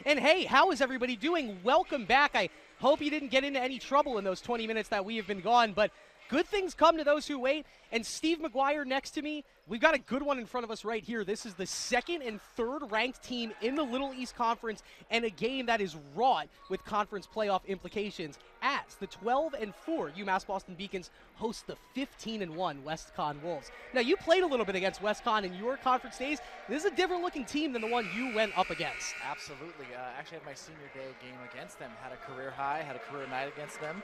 And hey, how is everybody doing? Welcome back. I hope you didn't get into any trouble in those 20 minutes that we have been gone, but good things come to those who wait. And Steve McGuire next to me, we've got a good one in front of us right here. This is the second and third ranked team in the Little East Conference, and a game that is wrought with conference playoff implications as the 12-4 UMass Boston Beacons host the 15-1 WestCon Wolves. Now, you played a little bit against WestCon in your conference days. This is a different looking team than the one you went up against. Absolutely. Actually had my senior day game against them. Had a career high, had a career night against them.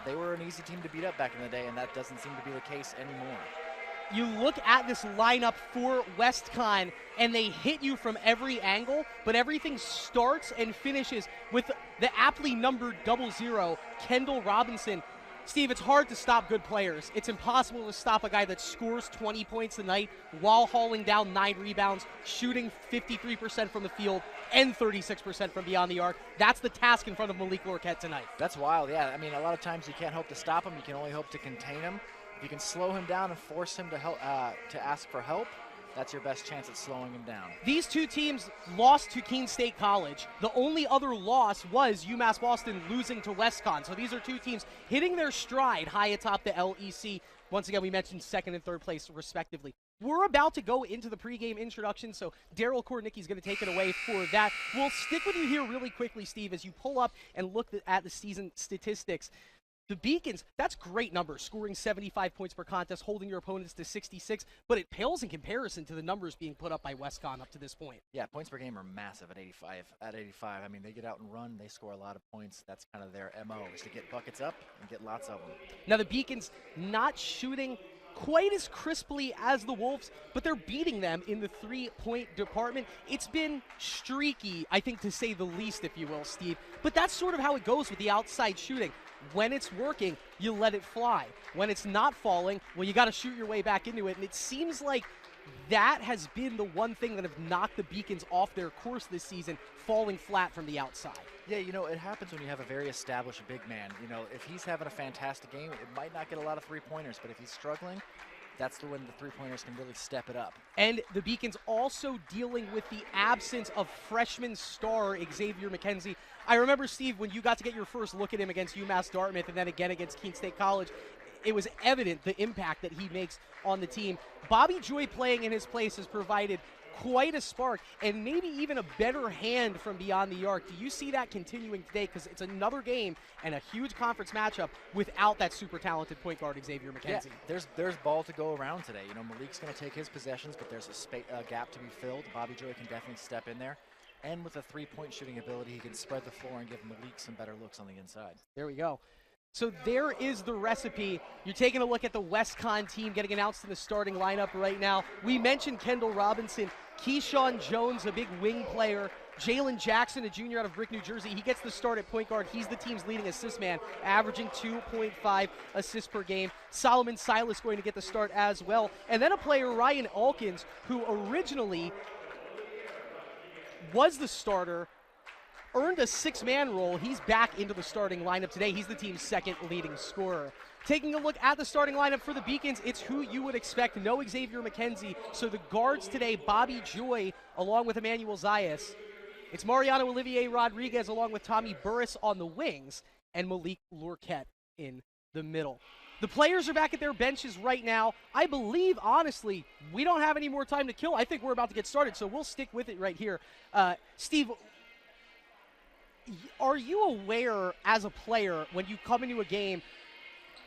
They were an easy team to beat up back in the day, and that doesn't seem to be the case anymore. You look at this lineup for WestCon, and they hit you from every angle, but everything starts and finishes with the aptly numbered 00, Kendall Robinson. Steve, it's hard to stop good players. It's impossible to stop a guy that scores 20 points a night while hauling down 9 rebounds, shooting 53% from the field and 36% from beyond the arc. That's the task in front of Malik Lorquette tonight. That's wild, yeah. I mean, a lot of times you can't hope to stop him. You can only hope to contain him. If you can slow him down and force him to help, to ask for help, that's your best chance at slowing him down. These two teams lost to Keene State College. The only other loss was UMass Boston losing to WestCon. So these are two teams hitting their stride high atop the LEC. Once again, we mentioned second and third place respectively. We're about to go into the pregame introduction, so Daryl Kornicki's going to take it away for that. We'll stick with you here really quickly, Steve, as you pull up and look at the season statistics. The Beacons, that's great numbers, scoring 75 points per contest, holding your opponents to 66, but it pales in comparison to the numbers being put up by WestCon up to this point. Yeah, points per game are massive at 85. I mean, they get out and run, they score a lot of points. That's kind of their MO, is to get buckets up and get lots of them. Now, the Beacons not shooting quite as crisply as the Wolves, but they're beating them in the three-point department. It's been streaky, I think, to say the least, if you will, Steve, but that's sort of how it goes with the outside shooting. When it's working, you let it fly. When it's not falling, well, you got to shoot your way back into it. And it seems like that has been the one thing that have knocked the Beacons off their course this season, falling flat from the outside. Yeah, you know, it happens when you have a very established big man. You know, if he's having a fantastic game, it might not get a lot of three-pointers, but if he's struggling, that's when the three-pointers can really step it up. And the Beacons also dealing with the absence of freshman star Xavier McKenzie. I remember, Steve, when you got to get your first look at him against UMass Dartmouth and then again against Keene State College, it was evident the impact that he makes on the team. Bobby Joy playing in his place has provided quite a spark and maybe even a better hand from beyond the arc. Do you see that continuing today? Because it's another game and a huge conference matchup without that super talented point guard Xavier McKenzie. Yeah, there's ball to go around today. You know, Malik's going to take his possessions, but there's a gap to be filled. Bobby Joy can definitely step in there. And with a three-point shooting ability, he can spread the floor and give Malik some better looks on the inside. There we go. So there is the recipe. You're taking a look at the WestCon team getting announced in the starting lineup right now. We mentioned Kendall Robinson, Keyshawn Jones, a big wing player, Jalen Jackson, a junior out of Brick, New Jersey. He gets the start at point guard. He's the team's leading assist man, averaging 2.5 assists per game. Solomon Silas going to get the start as well. And then a player, Ryan Alkins, who originally was the starter, earned a six-man role. He's back into the starting lineup today. He's the team's second leading scorer. Taking a look at the starting lineup for the Beacons, it's who you would expect. No Xavier McKenzie. So the guards today, Bobby Joy along with Emmanuel Zayas. It's Mariano Olivier Rodriguez along with Tommy Burris on the wings and Malik Lorquette in the middle. The players are back at their benches right now. I believe, honestly, we don't have any more time to kill. I think we're about to get started, so we'll stick with it right here. Steve, are you aware as a player when you come into a game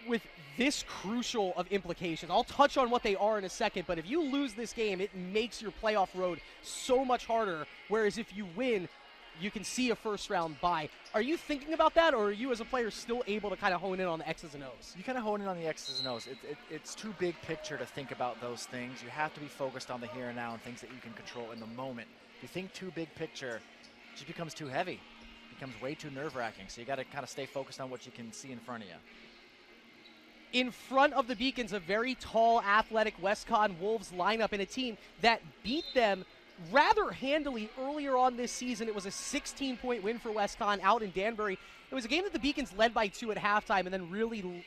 with this crucial of implications? I'll touch on what they are in a second, but if you lose this game, it makes your playoff road so much harder, whereas if you win, you can see a first-round bye. Are you thinking about that, or are you as a player still able to kind of hone in on the X's and O's? You kind of hone in on the X's and O's. It's too big picture to think about those things. You have to be focused on the here and now and things that you can control in the moment. If you think too big picture, it just becomes too heavy. It becomes way too nerve-wracking. So you got to kind of stay focused on what you can see in front of you. In front of the Beacons, a very tall, athletic WestCon Wolves lineup and a team that beat them rather handily earlier on this season. It was a 16-point win for WestCon out in Danbury. It was a game that the Beacons led by 2 at halftime and then really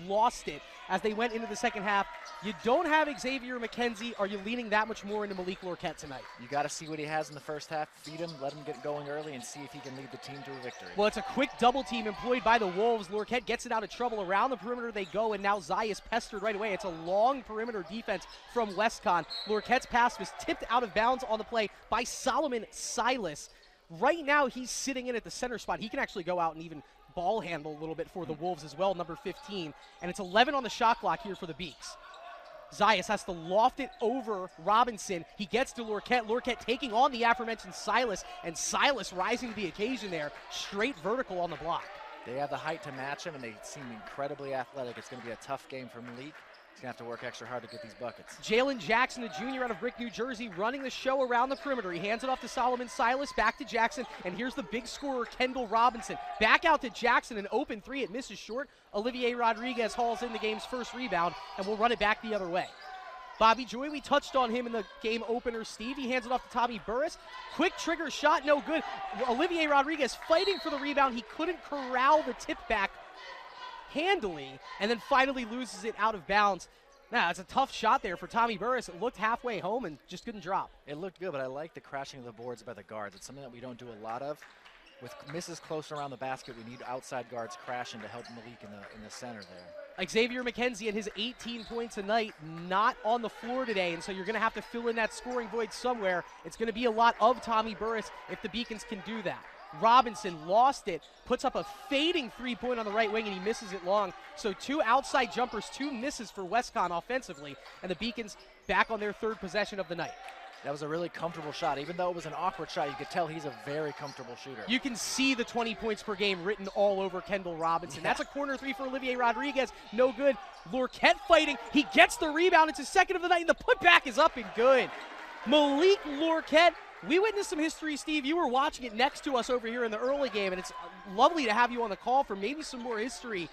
lost it as they went into the second half. You don't have Xavier McKenzie. Are you leaning that much more into Malik Lorquette tonight? You got to see what he has in the first half, feed him, let him get going early, and see if he can lead the team to a victory. Well, it's a quick double team employed by the Wolves. Lorquette gets it out of trouble. Around the perimeter they go, and now Zai is pestered right away. It's a long perimeter defense from Westcon. Lorquette's pass was tipped out of bounds on the play by Solomon Silas. Right now, he's sitting in at the center spot. He can actually go out and even ball handle a little bit for the Wolves as well, number 15. And it's 11 on the shot clock here for the Beaks. Zayas has to loft it over Robinson. He gets to Lorquette. Lorquette taking on the aforementioned Silas, and Silas rising to the occasion there, straight vertical on the block. They have the height to match him, and they seem incredibly athletic. It's going to be a tough game for Malik. He's going to have to work extra hard to get these buckets. Jalen Jackson, a junior out of Brick, New Jersey, running the show around the perimeter. He hands it off to Solomon Silas, back to Jackson, and here's the big scorer, Kendall Robinson. Back out to Jackson, an open three. It misses short. Olivier Rodriguez hauls in the game's first rebound, and we'll run it back the other way. Bobby Joy, we touched on him in the game opener, Steve. He hands it off to Tommy Burris. Quick trigger shot, no good. Olivier Rodriguez fighting for the rebound. He couldn't corral the tip back handily, and then finally loses it out of bounds. Now, it's a tough shot there for Tommy Burris. It looked halfway home and just couldn't drop. It looked good, but I like the crashing of the boards by the guards. It's something that we don't do a lot of. With misses close around the basket, we need outside guards crashing to help Malik in the center there. Xavier McKenzie and his 18 points a night not on the floor today, and so you're going to have to fill in that scoring void somewhere. It's going to be a lot of Tommy Burris if the Beacons can do that. Robinson lost it, puts up a fading three-point on the right wing, and he misses it long. So 2 outside jumpers, 2 misses for Westcon offensively, and the Beacons back on their third possession of the night. That was a really comfortable shot. Even though it was an awkward shot, you could tell he's a very comfortable shooter. You can see the 20 points per game written all over Kendall Robinson. Yeah. That's a corner three for Olivier Rodriguez. No good. Lorquette fighting. He gets the rebound. It's his second of the night, and the putback is up and good. Malik Lorquette. We witnessed some history, Steve. You were watching it next to us over here in the early game, and it's lovely to have you on the call for maybe some more history.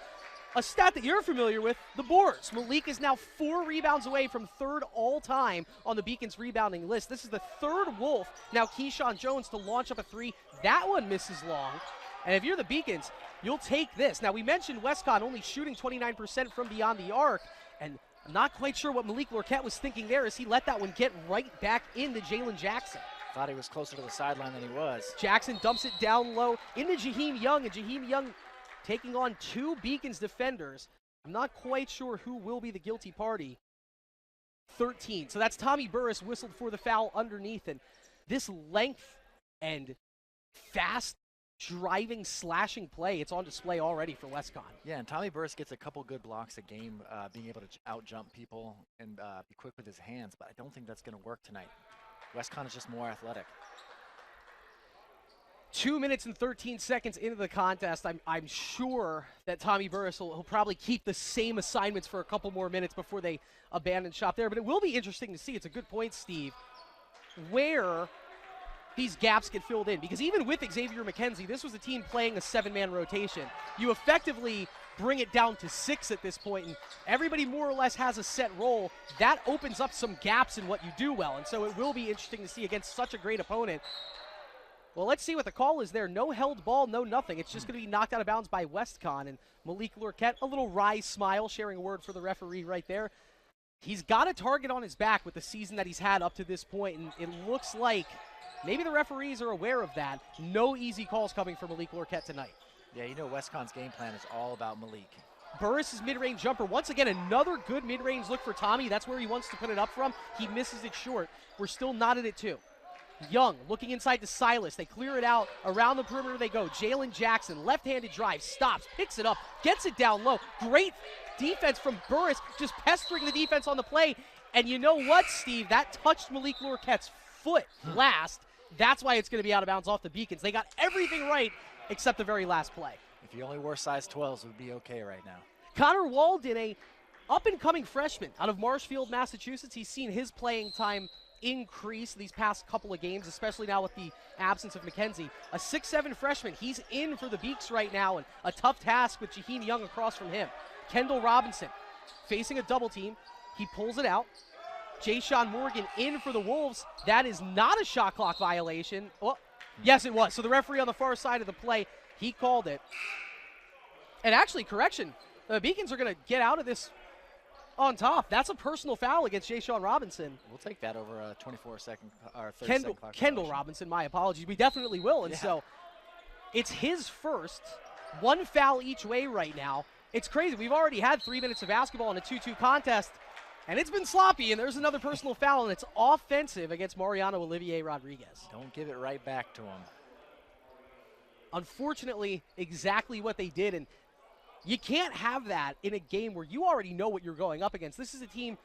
A stat that you're familiar with, the boards. Malik is now 4 rebounds away from third all-time on the Beacons rebounding list. This is the third Wolf, now Keyshawn Jones, to launch up a three. That one misses long. And if you're the Beacons, you'll take this. Now, we mentioned Westcon only shooting 29% from beyond the arc, and I'm not quite sure what Malik Lorquette was thinking there as he let that one get right back into Jalen Jackson. Thought he was closer to the sideline than he was. Jackson dumps it down low into Jaheim Young, and Jaheim Young taking on 2 Beacons defenders. I'm not quite sure who will be the guilty party. 13. So that's Tommy Burris whistled for the foul underneath, and this length and fast driving, slashing play, it's on display already for Westcon. Yeah, and Tommy Burris gets a couple good blocks a game, being able to out-jump people and be quick with his hands, but I don't think that's going to work tonight. Westcon is just more athletic. 2 minutes and 13 seconds into the contest. I'm sure that Tommy Burris will probably keep the same assignments for a couple more minutes before they abandon shop there. But it will be interesting to see. It's a good point, Steve, where these gaps get filled in. Because even with Xavier McKenzie, this was a team playing a 7-man rotation. You effectively bring it down to 6 at this point, and everybody more or less has a set role. That opens up some gaps in what you do well, and so it will be interesting to see against such a great opponent. Well, let's see what the call is there. No held ball, no nothing. It's just going to be knocked out of bounds by Westcon, and Malik Lorquette, a little wry smile, sharing a word for the referee right there. He's got a target on his back with the season that he's had up to this point, and it looks like maybe the referees are aware of that. No easy calls coming for Malik Lorquette tonight. Yeah, you know Westcon's game plan is all about Malik. Burris' mid-range jumper. Once again, another good mid-range look for Tommy. That's where he wants to put it up from. He misses it short. We're still knotted at 2. Young looking inside to Silas. They clear it out. Around the perimeter they go. Jalen Jackson, left-handed drive, stops, picks it up, gets it down low. Great defense from Burris, just pestering the defense on the play. And you know what, Steve? That touched Malik Lorquette's foot last. That's why it's going to be out of bounds off the Beacons. They got everything right except the very last play. If you only wore size 12s, we'd be okay right now. Connor Walden, a up-and-coming freshman out of Marshfield, Massachusetts. He's seen his playing time increase these past couple of games, especially now with the absence of McKenzie. A 6'7 freshman. He's in for the Beaks right now, and a tough task with Jaheim Young across from him. Kendall Robinson facing a double team. He pulls it out. Jayshon Morgan in for the Wolves. That is not a shot clock violation. Well, yes, it was. So the referee on the far side of the play, he called it. And actually, correction, The Beacons are going to get out of this on top. That's a personal foul against Jay-Sean Robinson. We'll take that over a 24-second or 30-second clock. Kendall Robinson, my apologies. We definitely will. And so it's his first. One foul each way right now. It's crazy. We've already had 3 minutes of basketball in a 2-2 contest, and it's been sloppy, and there's another personal foul, and it's offensive against Mariano Olivier Rodriguez. Don't give it right back to him. Unfortunately, exactly what they did, and you can't have that in a game where you already know what you're going up against. This is a team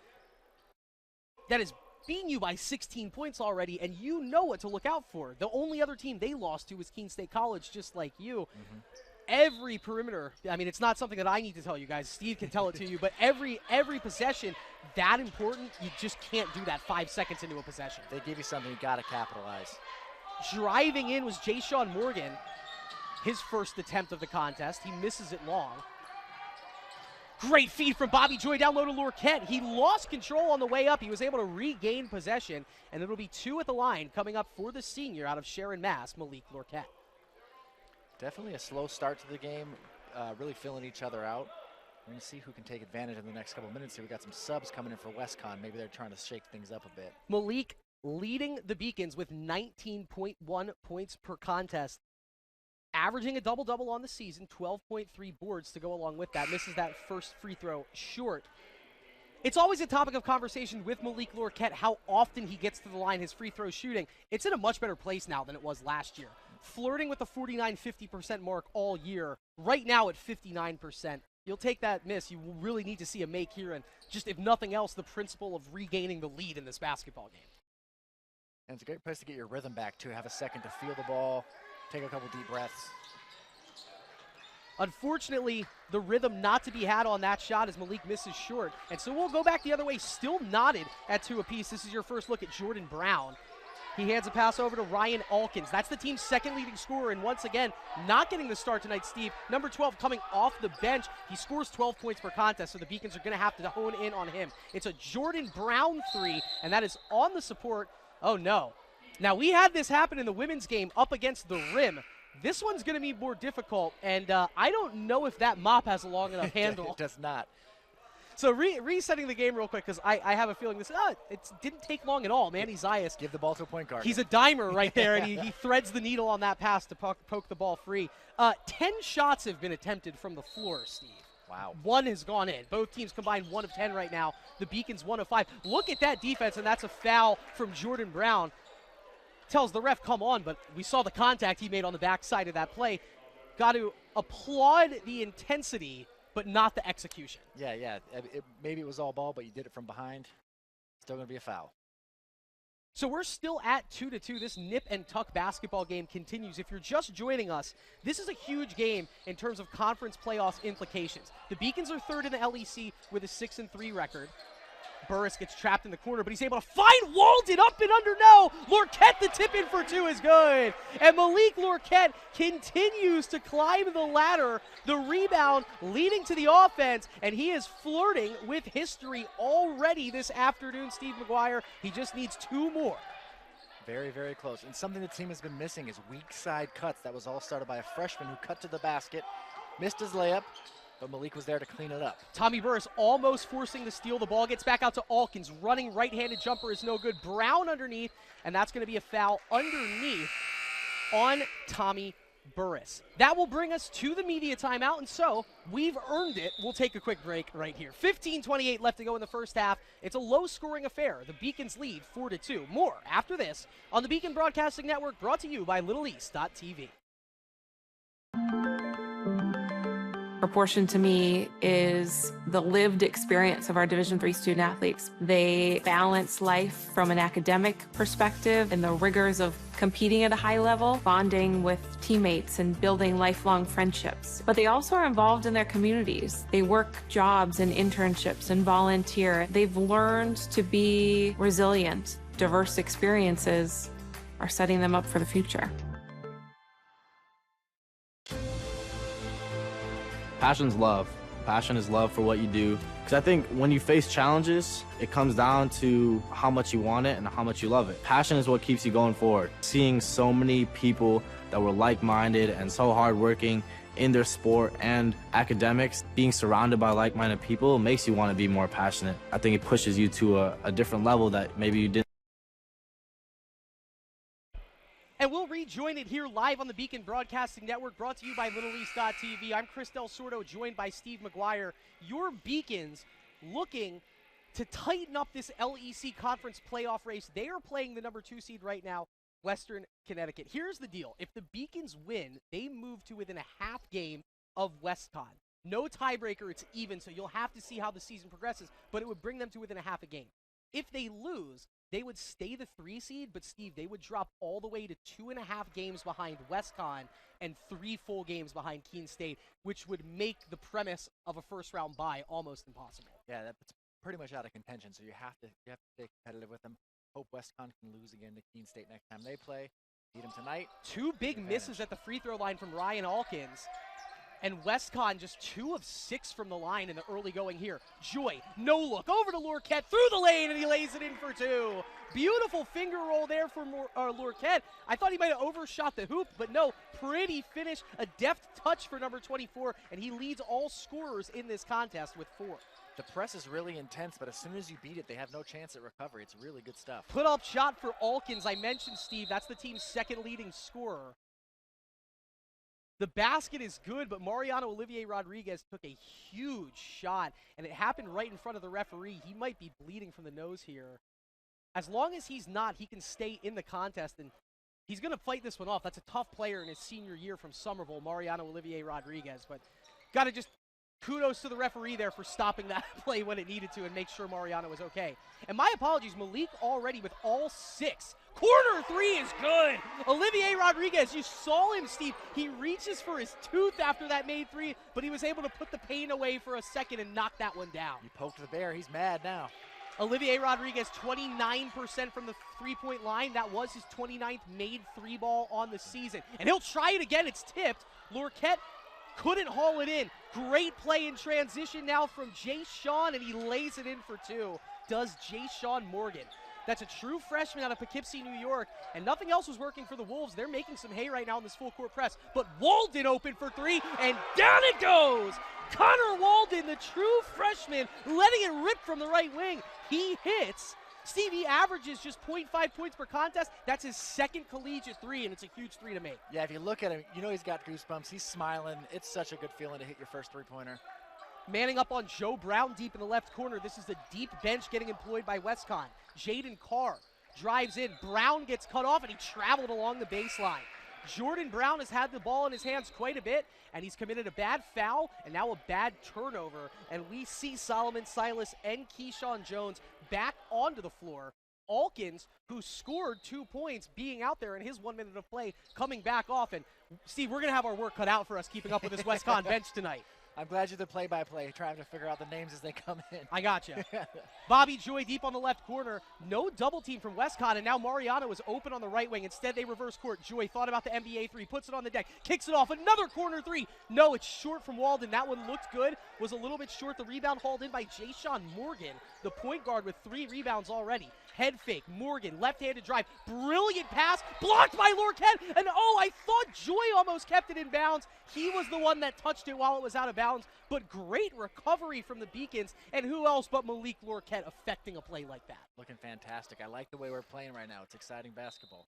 that has beaten you by 16 points already, and you know what to look out for. The only other team they lost to was Keene State College, just like you. Every perimeter, I mean, it's not something that I need to tell you guys. Steve can tell it to you, but every possession that important, you just can't do that 5 seconds into a possession. They give you something, you got to capitalize. Driving in was Jay-Sean Morgan, his first attempt of the contest. He misses it long. Great feed from Bobby Joy down low to Lorquette. He lost control on the way up. He was able to regain possession, and it'll be 2 at the line coming up for the senior out of Sharon, Mass, Malik Lorquette. Definitely a slow start to the game, really filling each other out. We're going to see who can take advantage in the next couple of minutes here. We got some subs coming in for WestCon. Maybe they're trying to shake things up a bit. Malik leading the Beacons with 19.1 points per contest, averaging a double-double on the season, 12.3 boards to go along with that. Misses that first free throw short. It's always a topic of conversation with Malik Lorquette how often he gets to the line, his free throw shooting. It's in a much better place now than it was last year. Flirting with the 49-50% mark all year, right now at 59%. You'll take that miss. You will really need to see a make here, and just, if nothing else, the principle of regaining the lead in this basketball game. And it's a great place to get your rhythm back, too. Have a second to feel the ball, take a couple deep breaths. Unfortunately, the rhythm not to be had on that shot as Malik misses short. And so we'll go back the other way, still knotted at 2 apiece. This is your first look at Jordan Brown. He hands a pass over to Ryan Alkins. That's the team's second leading scorer, and once again, not getting the start tonight, Steve. Number 12 coming off the bench. He scores 12 points per contest, so the Beacons are going to have to hone in on him. It's a Jordan Brown 3, and that is on the support. Oh, no. Now, we had this happen in the women's game up against the rim. This one's going to be more difficult, and I don't know if that mop has a long enough handle. It does not. So resetting the game real quick, because I have a feeling this it didn't take long at all. Manny Zayas. Give the ball to a point guard. He's a dimer right there, and he threads the needle on that pass to poke the ball free. 10 shots have been attempted from the floor, Steve. Wow. 1 has gone in. Both teams combined 1 of 10 right now. The Beacons 1 of 5. Look at that defense, and that's a foul from Jordan Brown. Tells the ref, come on, but we saw the contact he made on the backside of that play. Got to applaud the intensity, but not the execution. Yeah. Maybe it was all ball, but you did it from behind. Still going to be a foul. So we're still at 2-2. This nip and tuck basketball game continues. If you're just joining us, this is a huge game in terms of conference playoffs implications. The Beacons are third in the LEC with a 6-3 record. Burris gets trapped in the corner, but he's able to find Walden up and under. No! Lorquette, the tip in for 2 is good. And Malik Lorquette continues to climb the ladder. The rebound leading to the offense, and he is flirting with history already this afternoon, Steve McGuire. He just needs 2 more. Very, very close. And something the team has been missing is weak side cuts. That was all started by a freshman who cut to the basket, missed his layup, but Malik was there to clean it up. Tommy Burris almost forcing the steal. The ball gets back out to Alkins. Running right-handed jumper is no good. Brown underneath, and that's going to be a foul underneath on Tommy Burris. That will bring us to the media timeout, and so we've earned it. We'll take a quick break right here. 15:28 left to go in the first half. It's a low-scoring affair. The Beacons lead 4-2. More after this on the Beacon Broadcasting Network, brought to you by LittleEast.tv. Proportion to me is the lived experience of our Division III student athletes. They balance life from an academic perspective and the rigors of competing at a high level, bonding with teammates and building lifelong friendships. But they also are involved in their communities. They work jobs and internships and volunteer. They've learned to be resilient. Diverse experiences are setting them up for the future. Passion's love. Passion is love for what you do. Because I think when you face challenges, it comes down to how much you want it and how much you love it. Passion is what keeps you going forward. Seeing so many people that were like-minded and so hardworking in their sport and academics, being surrounded by like-minded people makes you want to be more passionate. I think it pushes you to a different level that maybe you didn't. And we'll rejoin it here live on the Beacon Broadcasting Network, brought to you by LittleEast.tv. I'm Chris Del Sordo, joined by Steve McGuire. Your Beacons looking to tighten up this LEC Conference playoff race. They are playing the number 2 seed right now, Western Connecticut. Here's the deal. If the Beacons win, they move to within a half game of WestCon. No tiebreaker, it's even, so you'll have to see how the season progresses, but it would bring them to within a half a game. If they lose, they would stay the 3 seed, but Steve, they would drop all the way to 2.5 games behind WestCon and 3 full games behind Keene State, which would make the premise of a first-round bye almost impossible. Yeah, that's pretty much out of contention, so you have to stay competitive with them. Hope WestCon can lose again to Keene State next time they play. Beat them tonight. 2 big misses at the free throw line from Ryan Alkins. And WestCon just 2 of 6 from the line in the early going here. Joy, no look, over to Lorquette, through the lane, and he lays it in for 2. Beautiful finger roll there for Lorquette. I thought he might have overshot the hoop, but no, pretty finish, a deft touch for number 24, and he leads all scorers in this contest with 4. The press is really intense, but as soon as you beat it, they have no chance at recovery. It's really good stuff. Put up shot for Alkins. I mentioned, Steve, that's the team's second leading scorer. The basket is good, but Mariano Olivier Rodriguez took a huge shot, and it happened right in front of the referee. He might be bleeding from the nose here. As long as he's not, he can stay in the contest, and he's going to fight this one off. That's a tough player in his senior year from Somerville, Mariano Olivier Rodriguez, but got to just kudos to the referee there for stopping that play when it needed to and make sure Mariano was okay. And my apologies, Malik already with all 6. Corner 3 is good. Olivier Rodriguez, you saw him, Steve. He reaches for his tooth after that made 3, but he was able to put the pain away for a second and knock that one down. You poked the bear. He's mad now. Olivier Rodriguez, 29% from the three-point line. That was his 29th made 3 ball on the season. And he'll try it again. It's tipped. Lorquette couldn't haul it in. Great play in transition now from Jay Sean, and he lays it in for 2. Does Jay Sean Morgan. That's a true freshman out of Poughkeepsie, New York, and nothing else was working for the Wolves. They're making some hay right now in this full court press, but Walden open for 3, and down it goes! Connor Walden, the true freshman, letting it rip from the right wing. He hits. Stevie averages just 0.5 points per contest. That's his second collegiate 3, and it's a huge 3 to make. Yeah, if you look at him, you know he's got goosebumps. He's smiling. It's such a good feeling to hit your first 3-pointer. Manning up on Joe Brown deep in the left corner. This is the deep bench getting employed by WestCon. Jaden Carr drives in. Brown gets cut off, and he traveled along the baseline. Jordan Brown has had the ball in his hands quite a bit, and he's committed a bad foul and now a bad turnover. And we see Solomon Silas and Keyshawn Jones back onto the floor. Alkins, who scored 2 points, being out there in his 1 minute of play, coming back off. And Steve, we're going to have our work cut out for us keeping up with this WestCon bench tonight. I'm glad you're the play-by-play, trying to figure out the names as they come in. I gotcha. Bobby Joy deep on the left corner. No double team from WestCon, and now Mariano is open on the right wing. Instead, they reverse court. Joy thought about the NBA 3, puts it on the deck, kicks it off. Another corner 3. No, it's short from Walden. That one looked good, was a little bit short. The rebound hauled in by Jay-Sean Morgan, the point guard with 3 rebounds already. Head fake, Morgan, left-handed drive, brilliant pass, blocked by Lorquette, and oh, I thought Joy almost kept it in bounds. He was the one that touched it while it was out of bounds, but great recovery from the Beacons, and who else but Malik Lorquette affecting a play like that. Looking fantastic. I like the way we're playing right now. It's exciting basketball.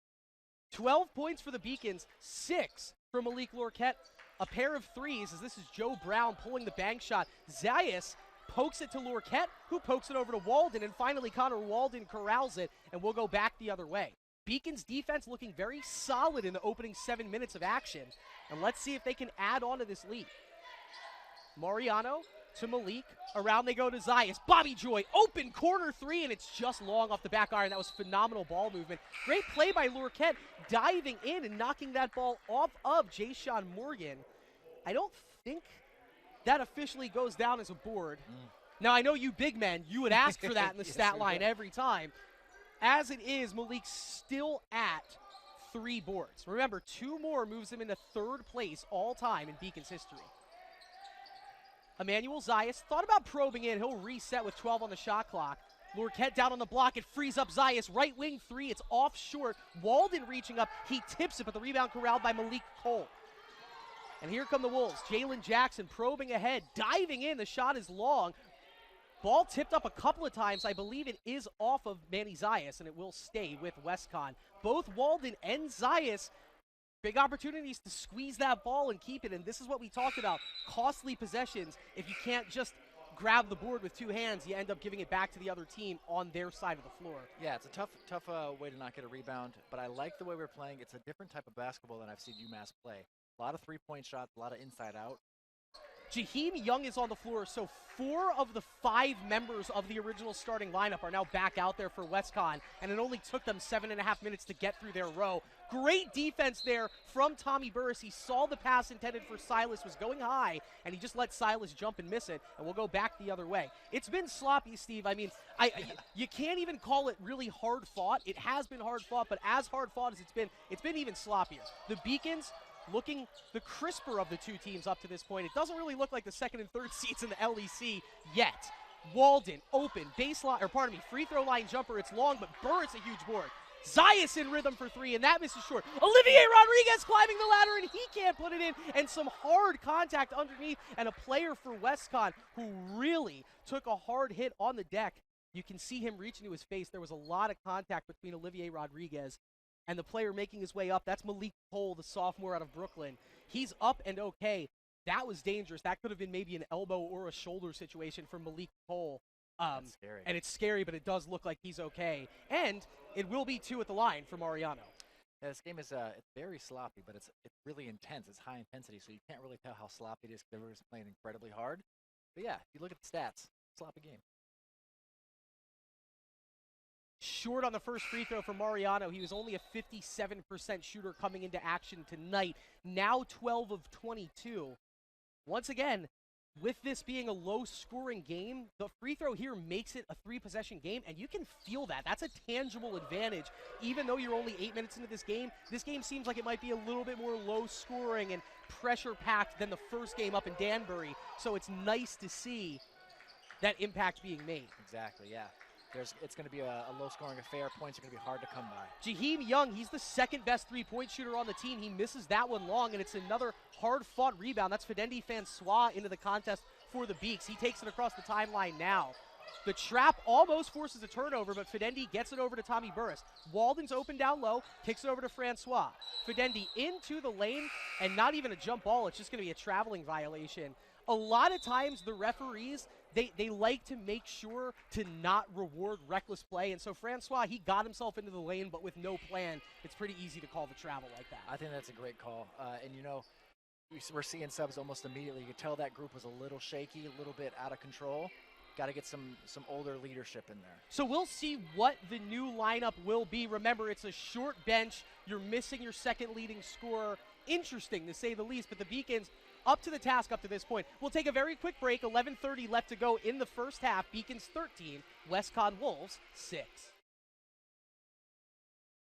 12 points for the Beacons, 6 for Malik Lorquette, a pair of 3s as this is Joe Brown pulling the bank shot. Zayas pokes it to Lorquette, who pokes it over to Walden, and finally Connor Walden corrals it, and we'll go back the other way. Beacon's defense looking very solid in the opening 7 minutes of action, and let's see if they can add on to this lead. Mariano to Malik, around they go to Zayas. Bobby Joy, open corner 3, and it's just long off the back iron. That was phenomenal ball movement. Great play by Lorquette, diving in and knocking that ball off of Jay-Sean Morgan. I don't think that officially goes down as a board. Now, I know you big men, you would ask for that in the stat line every time. As it is, Malik's still at 3 boards. Remember, 2 more moves him into 3rd place all time in Beacon's history. Emmanuel Zayas thought about probing in. He'll reset with 12 on the shot clock. Lorquette down on the block. It frees up Zayas. Right wing 3. It's off short. Walden reaching up. He tips it, but the rebound corralled by Malik Cole. And here come the Wolves. Jalen Jackson probing ahead, diving in. The shot is long. Ball tipped up a couple of times. I believe it is off of Manny Zayas, and it will stay with WestCon. Both Walden and Zayas, big opportunities to squeeze that ball and keep it. And this is what we talked about, costly possessions. If you can't just grab the board with two hands, you end up giving it back to the other team on their side of the floor. Yeah, it's a tough way to not get a rebound, but I like the way we're playing. It's a different type of basketball than I've seen UMass play. A lot of three-point shots, a lot of inside out. Jaheim Young is on the floor, so 4 of the 5 members of the original starting lineup are now back out there for WestCon, and it only took them 7.5 minutes to get through their row. Great defense there from Tommy Burris. He saw the pass intended for Silas was going high, and he just let Silas jump and miss it, and we'll go back the other way. It's been sloppy, Steve. I mean, you can't even call it really hard fought. It has been hard fought, but as hard fought as it's been even sloppier. The Beacons looking the crisper of the two teams up to this point. It doesn't really look like the second and third seeds in the LEC yet. Walden, open, baseline, or pardon me, free throw line jumper. It's long, but Burris a huge board. Zayas in rhythm for 3, and that misses short. Olivier Rodriguez climbing the ladder, and he can't put it in. And some hard contact underneath, and a player for WestCon who really took a hard hit on the deck. You can see him reach into his face. There was a lot of contact between Olivier Rodriguez and the player making his way up. That's Malik Cole, the sophomore out of Brooklyn. He's up and okay. That was dangerous. That could have been maybe an elbow or a shoulder situation for Malik Cole. That's scary. And it's scary, but it does look like he's okay. And it will be 2 at the line for Mariano. Yeah, this game is it's very sloppy, but it's really intense. It's high intensity, so you can't really tell how sloppy it is because everyone's playing incredibly hard. But yeah, if you look at the stats, sloppy game. Short on the first free throw for Mariano. He was only a 57% shooter coming into action tonight. Now 12 of 22. Once again, with this being a low-scoring game, the free throw here makes it a 3-possession game, and you can feel that. That's a tangible advantage. Even though you're only 8 minutes into this game seems like it might be a little bit more low-scoring and pressure-packed than the first game up in Danbury. So it's nice to see that impact being made. Exactly, yeah. It's going to be a low-scoring affair. Points are going to be hard to come by. Jaheim Young, he's the second-best three-point shooter on the team. He misses that one long, and it's another hard-fought rebound. That's Fidendi Francois into the contest for the Beaks. He takes it across the timeline now. The trap almost forces a turnover, but Fidendi gets it over to Tommy Burris. Walden's open down low, kicks it over to Francois. Fidendi into the lane, and not even a jump ball. It's just going to be a traveling violation. A lot of times the referees, they like to make sure to not reward reckless play. And so Francois, he got himself into the lane, but with no plan, it's pretty easy to call the travel like that. I think that's a great call. And, you know, we're seeing subs almost immediately. You could tell that group was a little shaky, a little bit out of control. Got to get some older leadership in there. So we'll see what the new lineup will be. Remember, it's a short bench. You're missing your second leading scorer. Interesting, to say the least, but the Beacons up to the task up to this point. We'll take a very quick break. 11:30 left to go in the first half. Beacons 13, WestCon Wolves 6.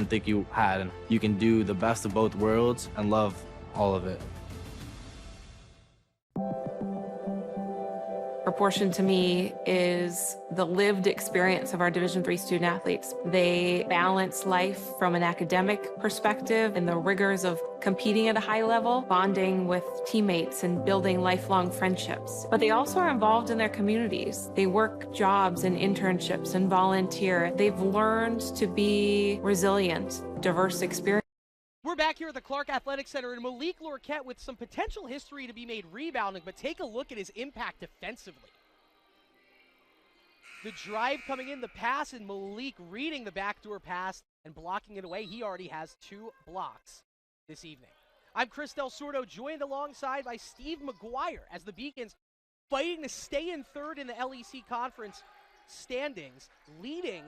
I think you had. You can do the best of both worlds and love all of it. Proportion to me is the lived experience of our Division III student athletes. They balance life from an academic perspective and the rigors of competing at a high level, bonding with teammates and building lifelong friendships. But they also are involved in their communities. They work jobs and internships and volunteer. They've learned to be resilient, diverse experience. We're back here at the Clark Athletic Center, and Malik Lorquette with some potential history to be made rebounding, but take a look at his impact defensively. The drive coming in, the pass, and Malik reading the backdoor pass and blocking it away. He already has 2 blocks this evening. I'm Chris Del Sordo, joined alongside by Steve McGuire as the Beacons fighting to stay in third in the LEC Conference standings, leading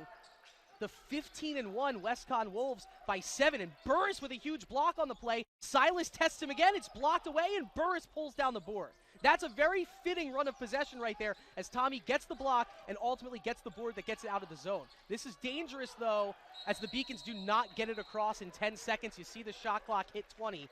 the 15-1 WestCon Wolves by 7, and Burris with a huge block on the play. Silas tests him again, it's blocked away, and Burris pulls down the board. That's a very fitting run of possession right there as Tommy gets the block and ultimately gets the board that gets it out of the zone. This is dangerous, though, as the Beacons do not get it across in 10 seconds. You see the shot clock hit 20.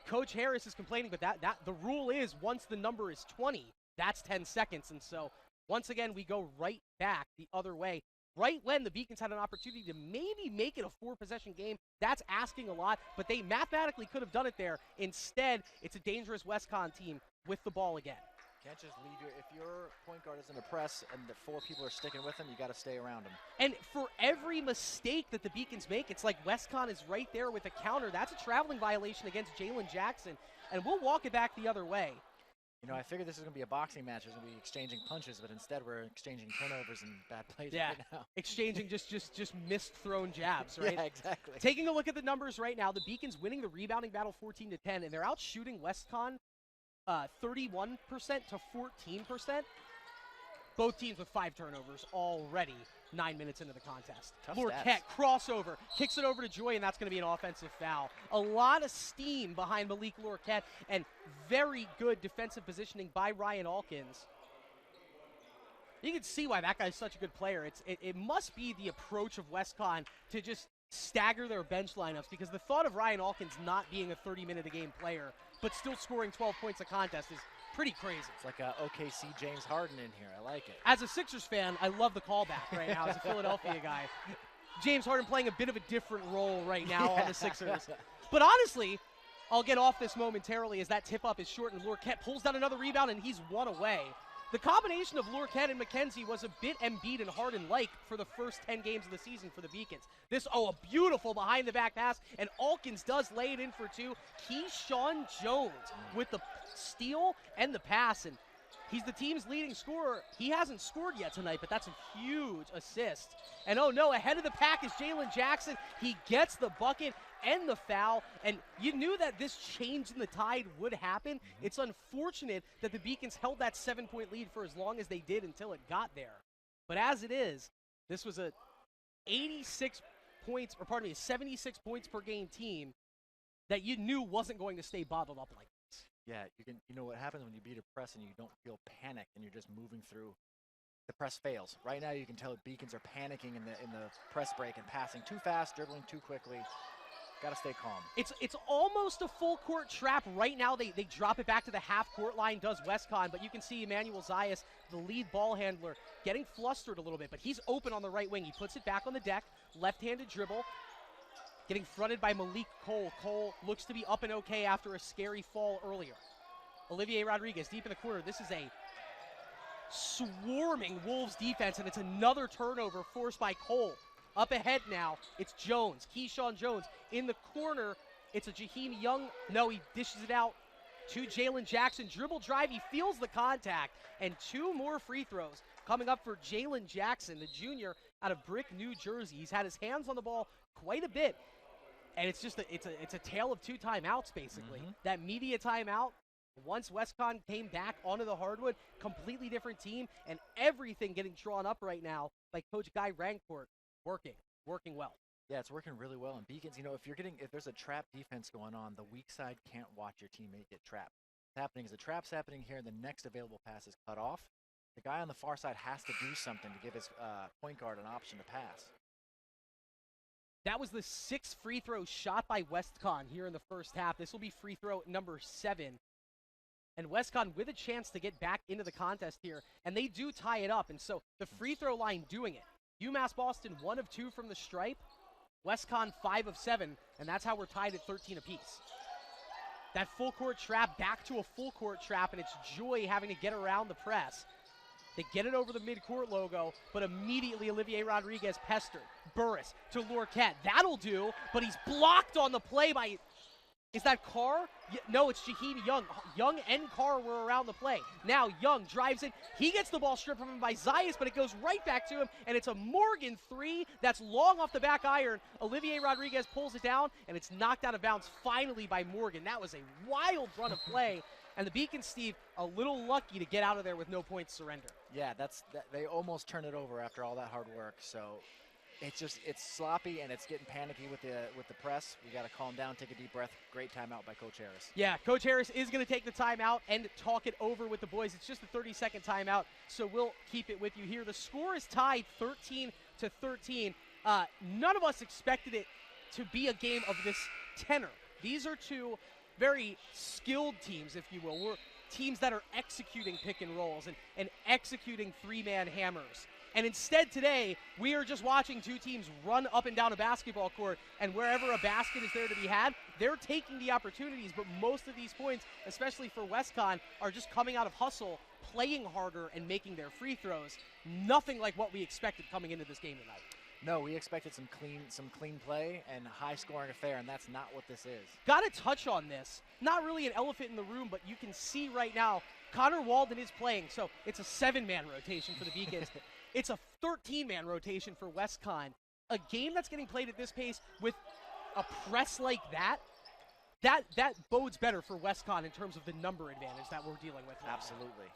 Coach Harris is complaining, but that the rule is once the number is 20, that's 10 seconds. And so once again, we go right back the other way. right when the Beacons had an opportunity to maybe make it a 4-possession game. That's asking a lot, but they mathematically could have done it there. Instead, it's a dangerous WestCon team with the ball again. Can't just leave if your point guard is in a press and the 4 people are sticking with him, you got to stay around him. And for every mistake that the Beacons make, it's like WestCon is right there with a counter. That's a traveling violation against Jalen Jackson, and we'll walk it back the other way. You know, I figured this was going to be a boxing match. There's going to be exchanging punches, but instead we're exchanging turnovers and bad plays right now. Exchanging just missed thrown jabs, right? Yeah, exactly. Taking a look at the numbers right now, the Beacons winning the rebounding battle 14-10, and they're out shooting WestCon 31% to 14%. Both teams with 5 turnovers already 9 minutes into the contest. Tough Lorquette, stats. crossover, kicks it over to Joy, and that's going to be an offensive foul. A lot of steam behind Malik Lorquette, and very good defensive positioning by Ryan Alkins. You can see why that guy's such a good player. It must be the approach of WestCon to just stagger their bench lineups, because the thought of Ryan Alkins not being a 30-minute-a-game player but still scoring 12 points a contest is pretty crazy. It's like a OKC James Harden in here. I like it. As a Sixers fan, I love the callback right now as a Philadelphia guy. James Harden playing a bit of a different role right now on the Sixers. But honestly, I'll get off this momentarily as that tip-up is short and Lorquette pulls down another rebound and he's 1 away. The combination of Lorquette and McKenzie was a bit Embiid and Harden-like for the first 10 games of the season for the Beacons. A beautiful behind-the-back pass, and Alkins does lay it in for 2. Keyshawn Jones with the steal and the pass, and he's the team's leading scorer. He hasn't scored yet tonight, but that's a huge assist. And oh no, ahead of the pack is Jalen Jackson. He gets the bucket and the foul, and you knew that this change in the tide would happen. It's unfortunate that the Beacons held that 7-point lead for as long as they did until it got there. But as it is, this was a 76 points per game team that you knew wasn't going to stay bottled up like this. Yeah, you know what happens when you beat a press and you don't feel panic and you're just moving through. The press fails. Right now you can tell Beacons are panicking in the press break and passing too fast, dribbling too quickly. Got to stay calm. It's almost a full court trap right now. They drop it back to the half court line, does WestCon, but you can see Emmanuel Zayas, the lead ball handler, getting flustered a little bit, but he's open on the right wing. He puts it back on the deck, left-handed dribble, getting fronted by Malik Cole. Cole looks to be up and okay after a scary fall earlier. Olivier Rodriguez deep in the corner. This is a swarming Wolves defense, and it's another turnover forced by Cole. Up ahead now, it's Jones, Keyshawn Jones. In the corner, it's a Jaheim Young. No, he dishes it out to Jalen Jackson. Dribble drive, he feels the contact. And 2 more free throws coming up for Jalen Jackson, the junior out of Brick, New Jersey. He's had his hands on the ball quite a bit. And it's a tale of 2 timeouts, basically. That media timeout, once WestCon came back onto the hardwood, completely different team, and everything getting drawn up right now by Coach Guy Rancourt. Working well. Yeah, it's working really well. And Beacons, if there's a trap defense going on, the weak side can't watch your teammate get trapped. What's happening is the trap's happening here, and the next available pass is cut off. The guy on the far side has to do something to give his point guard an option to pass. That was the 6th free throw shot by WestCon here in the first half. This will be free throw number 7. And WestCon with a chance to get back into the contest here, and they do tie it up. And so the free throw line doing it. UMass Boston 1 of 2 from the stripe. WestCon 5 of 7, and that's how we're tied at 13 apiece. That full court trap back to a full court trap, and it's Joy having to get around the press. They get it over the midcourt logo, but immediately Olivier Rodriguez pestered. Burris to Lorquette. That'll do, but he's blocked on the play by... Is that Carr? No, it's Jaheim Young. Young and Carr were around the play. Now Young drives it. He gets the ball stripped from him by Zayas, but it goes right back to him, and it's a Morgan 3 that's long off the back iron. Olivier Rodriguez pulls it down, and it's knocked out of bounds finally by Morgan. That was a wild run of play, and the Beacons, Steve, a little lucky to get out of there with no points surrender. Yeah, they almost turned it over after all that hard work, so... It's sloppy and it's getting panicky with the press. We got to calm down, take a deep breath. Great timeout by Coach Harris. Yeah, Coach Harris is going to take the timeout and talk it over with the boys. It's just a 30-second timeout, so we'll keep it with you here. The score is tied 13-13. None of us expected it to be a game of this tenor. These are 2 very skilled teams, if you will. teams that are executing pick and rolls and executing three-man hammers. And instead today, we are just watching two teams run up and down a basketball court, and wherever a basket is there to be had, they're taking the opportunities, but most of these points, especially for WestCon, are just coming out of hustle, playing harder, and making their free throws. Nothing like what we expected coming into this game tonight. No, we expected some clean play and high-scoring affair, and that's not what this is. Got to touch on this. Not really an elephant in the room, but you can see right now, Connor Walden is playing, so it's a 7-man rotation for the Beacons. It's a 13-man rotation for WestCon. A game that's getting played at this pace with a press like that bodes better for WestCon in terms of the number advantage that we're dealing with right Absolutely. now.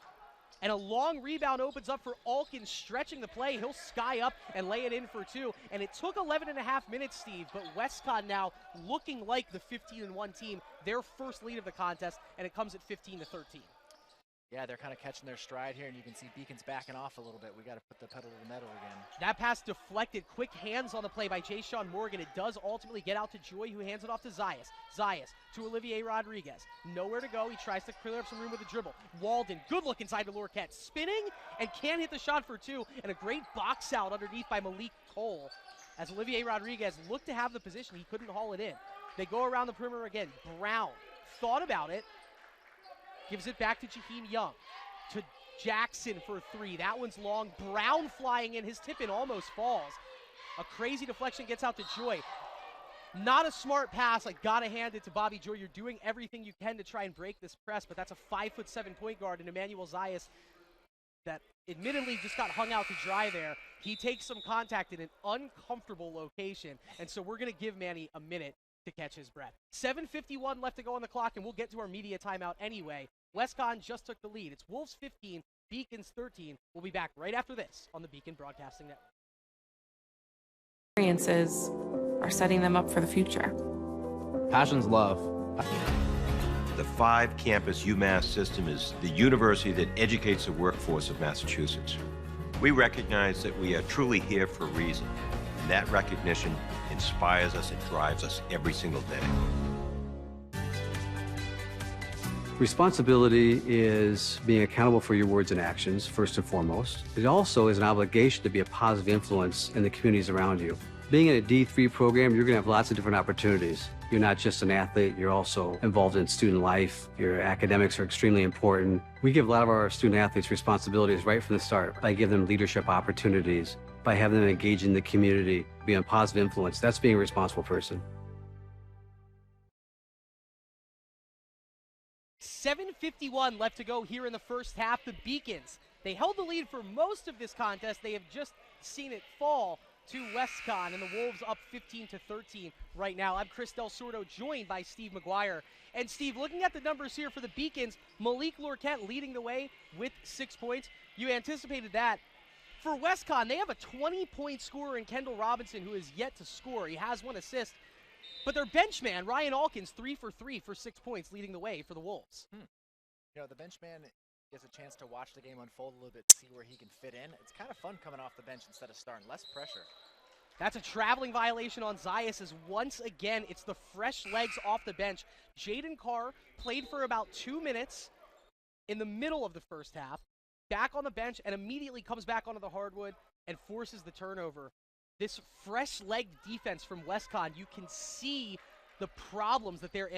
And a long rebound opens up for Alkins, stretching the play. He'll sky up and lay it in for two. And it took 11 and a half minutes, Steve, but WestCon now looking like the 15-1 team, their first lead of the contest, and it comes at 15-13. Yeah, they're kind of catching their stride here, and you can see Beacons backing off a little bit. We got to put the pedal to the metal again. That pass deflected. Quick hands on the play by Jay Sean Morgan. It does ultimately get out to Joy, who hands it off to Zayas. Zayas to Olivier Rodriguez. Nowhere to go. He tries to clear up some room with a dribble. Walden, good look inside to Lorquette. Spinning and can't hit the shot for two. And a great box out underneath by Malik Cole. As Olivier Rodriguez looked to have the position, he couldn't haul it in. They go around the perimeter again. Brown thought about it. Gives it back to Jaheim Young. To Jackson for three. That one's long. Brown flying in. His tip-in almost falls. A crazy deflection gets out to Joy. Not a smart pass. I gotta hand it to Bobby Joy. You're doing everything you can to try and break this press, but that's a 5'7" point guard in Emmanuel Zayas that admittedly just got hung out to dry there. He takes some contact in an uncomfortable location, and so we're gonna give Manny a minute to catch his breath. 7:51 left to go on the clock, and we'll get to our media timeout anyway. WestCon just took the lead. It's Wolves 15, Beacons 13. We'll be back right after this on the Beacon Broadcasting Network. Experiences are setting them up for the future. Passion's love. The 5-campus UMass system is the university that educates the workforce of Massachusetts. We recognize that we are truly here for a reason, and that recognition inspires us and drives us every single day. Responsibility is being accountable for your words and actions, first and foremost. It also is an obligation to be a positive influence in the communities around you. Being in a D3 program, you're going to have lots of different opportunities. You're not just an athlete, you're also involved in student life. Your academics are extremely important. We give a lot of our student athletes responsibilities right from the start by giving them leadership opportunities, by having them engage in the community, be a positive influence. That's being a responsible person. 7:51 left to go here in the first half. The Beacons, they held the lead for most of this contest. They have just seen it fall to WestCon, and the Wolves up 15-13 right now. I'm Chris Del Sordo, joined by Steve McGuire. And Steve, looking at the numbers here for the Beacons, Malik Lorquette leading the way with 6 points. You anticipated that. For WestCon, they have a 20-point scorer in Kendall Robinson who is yet to score. He has 1 assist. But their bench man, Ryan Alkins, 3 for 3 for 6 points, leading the way for the Wolves. You know, the bench man gets a chance to watch the game unfold a little bit, see where he can fit in. It's kind of fun coming off the bench instead of starting. Less pressure. That's a traveling violation on Zayas, as once again, it's the fresh legs off the bench. Jaden Carr played for about 2 minutes in the middle of the first half, back on the bench, and immediately comes back onto the hardwood and forces the turnover. This fresh-legged defense from WestCon, you can see the problems that their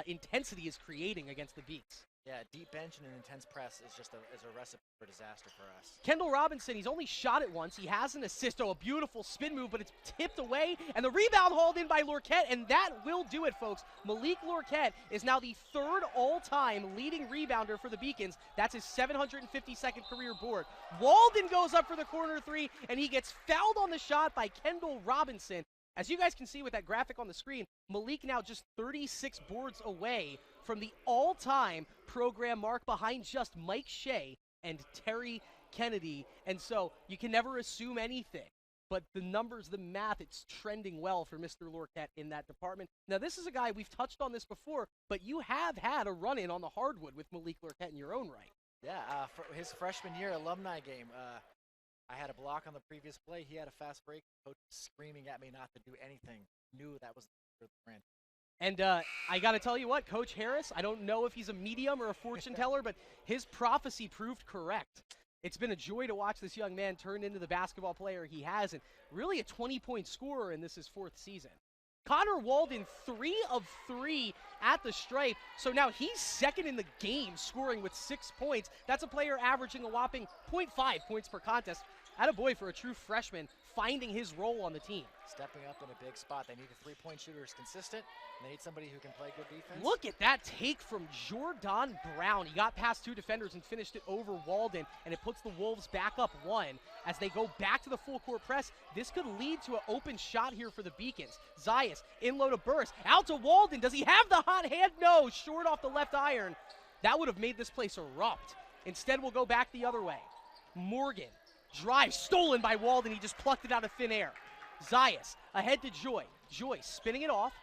intensity is creating against the Beaks. Yeah, deep bench and an intense press is just a recipe for disaster for us. Kendall Robinson, he's only shot it once. He has an assist, a beautiful spin move, but it's tipped away, and the rebound hauled in by Lorquette, and that will do it, folks. Malik Lorquette is now the 3rd all-time leading rebounder for the Beacons. That's his 752nd career board. Walden goes up for the corner 3, and he gets fouled on the shot by Kendall Robinson. As you guys can see with that graphic on the screen, Malik now just 36 boards away from the all-time program mark, behind just Mike Shea and Terry Kennedy. And so you can never assume anything, but the numbers, the math, it's trending well for Mr. Lorquette in that department. Now, this is a guy, we've touched on this before, but you have had a run-in on the hardwood with Malik Lorquette in your own right. Yeah, for his freshman year alumni game, I had a block on the previous play. He had a fast break. Coach was screaming at me not to do anything. Knew that was the brand. And I got to tell you what, Coach Harris, I don't know if he's a medium or a fortune teller, but his prophecy proved correct. It's been a joy to watch this young man turn into the basketball player he has, and really a 20-point scorer in this his 4th season. Connor Walden, 3 of 3 at the stripe, so now he's second in the game scoring with 6 points. That's a player averaging a whopping 0.5 points per contest. Attaboy for a true freshman finding his role on the team. Stepping up in a big spot. They need a three-point shooter who's consistent, and they need somebody who can play good defense. Look at that take from Jordan Brown. He got past 2 defenders and finished it over Walden, and it puts the Wolves back up 1. As they go back to the full-court press, this could lead to an open shot here for the Beacons. Zayas, in low to Burst, out to Walden. Does he have the hot hand? No, short off the left iron. That would have made this place erupt. Instead, we'll go back the other way. Morgan, drive, stolen by Walden. He just plucked it out of thin air. Zayas, ahead to Joy. Joy spinning it off,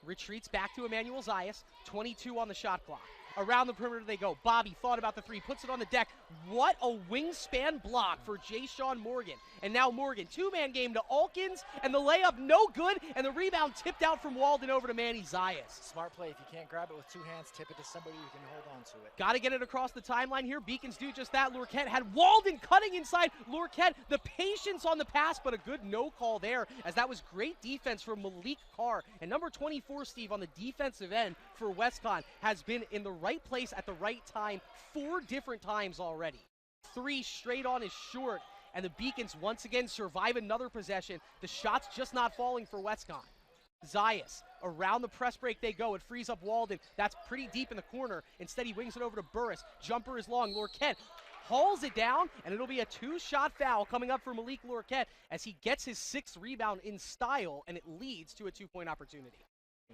retreats back to Emmanuel Zayas, 22 on the shot clock. Around the perimeter they go. Bobby thought about the 3, puts it on the deck. What a wingspan block for Jay-Sean Morgan. And now Morgan, 2-man game to Alkins, and the layup no good, and the rebound tipped out from Walden over to Manny Zayas. Smart play. If you can't grab it with 2 hands, tip it to somebody who can hold on to it. Got to get it across the timeline here. Beacons do just that. Lurquette had Walden cutting inside. Lurquette, the patience on the pass, but a good no call there, as that was great defense from Malik Carr. And number 24, Steve, on the defensive end for WestCon, has been in the right place at the right time 4 different times already. 3 straight on is short, and the Beacons once again survive another possession. The shot's just not falling for WestCon. Zayas, around the press break they go. It frees up Walden. That's pretty deep in the corner. Instead, he wings it over to Burris. Jumper is long. Lurquette hauls it down, and it'll be a 2-shot foul coming up for Malik Lurquette as he gets his 6th rebound in style, and it leads to a 2-point opportunity.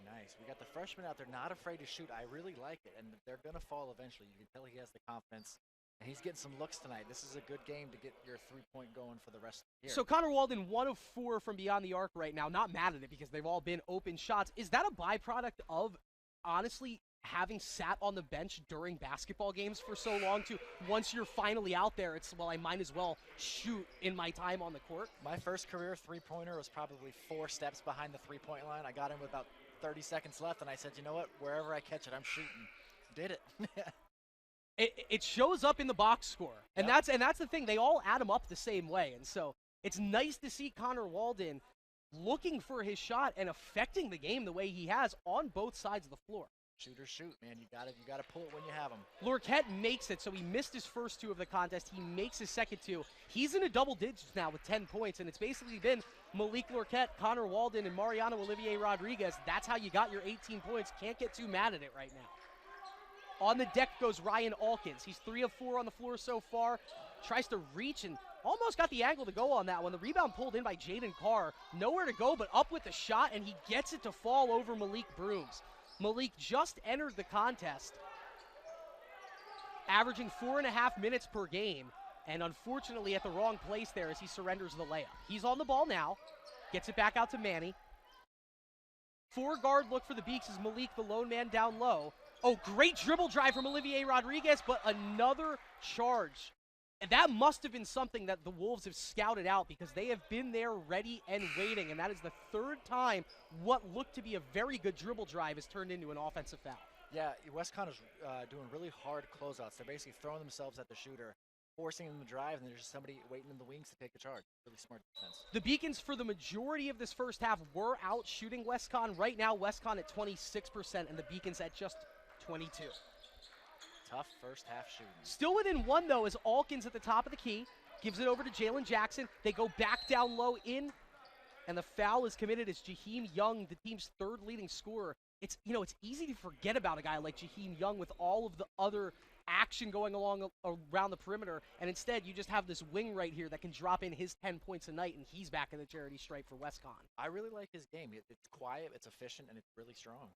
Nice. We got the freshman out there not afraid to shoot. I really like it, and they're going to fall eventually. You can tell he has the confidence, and he's getting some looks tonight. This is a good game to get your 3-point going for the rest of the year. So Connor Walden, 1 of 4 from beyond the arc right now. Not mad at it because they've all been open shots. Is that a byproduct of, honestly, having sat on the bench during basketball games for so long to, once you're finally out there, it's, well, I might as well shoot in my time on the court? My first career 3-pointer was probably 4 steps behind the 3-point line. I got in with about 30 seconds left, and I said, you know what, wherever I catch it, I'm shooting. Did it. It shows up in the box score, and Yep. that's the thing. They all add them up the same way, and so it's nice to see Connor Walden looking for his shot and affecting the game the way he has on both sides of the floor. Shooters shoot, man. You gotta pull it when you have them. Lurquette makes it, so he missed his first 2 of the contest. He makes his second 2. He's in a double digits now with 10 points, and it's basically been Malik Lurquette, Connor Walden, and Mariano Olivier Rodriguez. That's how you got your 18 points. Can't get too mad at it right now. On the deck goes Ryan Alkins. He's 3 of 4 on the floor so far. Tries to reach and almost got the angle to go on that one. The rebound pulled in by Jaden Carr. Nowhere to go but up with the shot, and he gets it to fall over Malik Brooms. Malik just entered the contest, averaging 4.5 minutes per game, and unfortunately at the wrong place there as he surrenders the layup. He's on the ball now, gets it back out to Manny. 4-guard look for the Beaks as Malik, the lone man, down low. Oh, great dribble drive from Olivier Rodriguez, but another charge. And that must have been something that the Wolves have scouted out because they have been there ready and waiting, and that is the 3rd time what looked to be a very good dribble drive has turned into an offensive foul. Yeah, WestCon is doing really hard closeouts. They're basically throwing themselves at the shooter, forcing them to drive, and there's just somebody waiting in the wings to take the charge. Really smart defense. The Beacons, for the majority of this first half, were out shooting WestCon. Right now, WestCon at 26%, and the Beacons at just 22. Tough first half shooting. Still within 1, though, is Alkins at the top of the key. Gives it over to Jalen Jackson. They go back down low in, and the foul is committed as Jaheim Young, the team's 3rd leading scorer. It's easy to forget about a guy like Jaheim Young with all of the other action going along around the perimeter, and instead you just have this wing right here that can drop in his 10 points a night, and he's back in the charity stripe for WestCon. I really like his game. It's quiet, it's efficient, and it's really strong.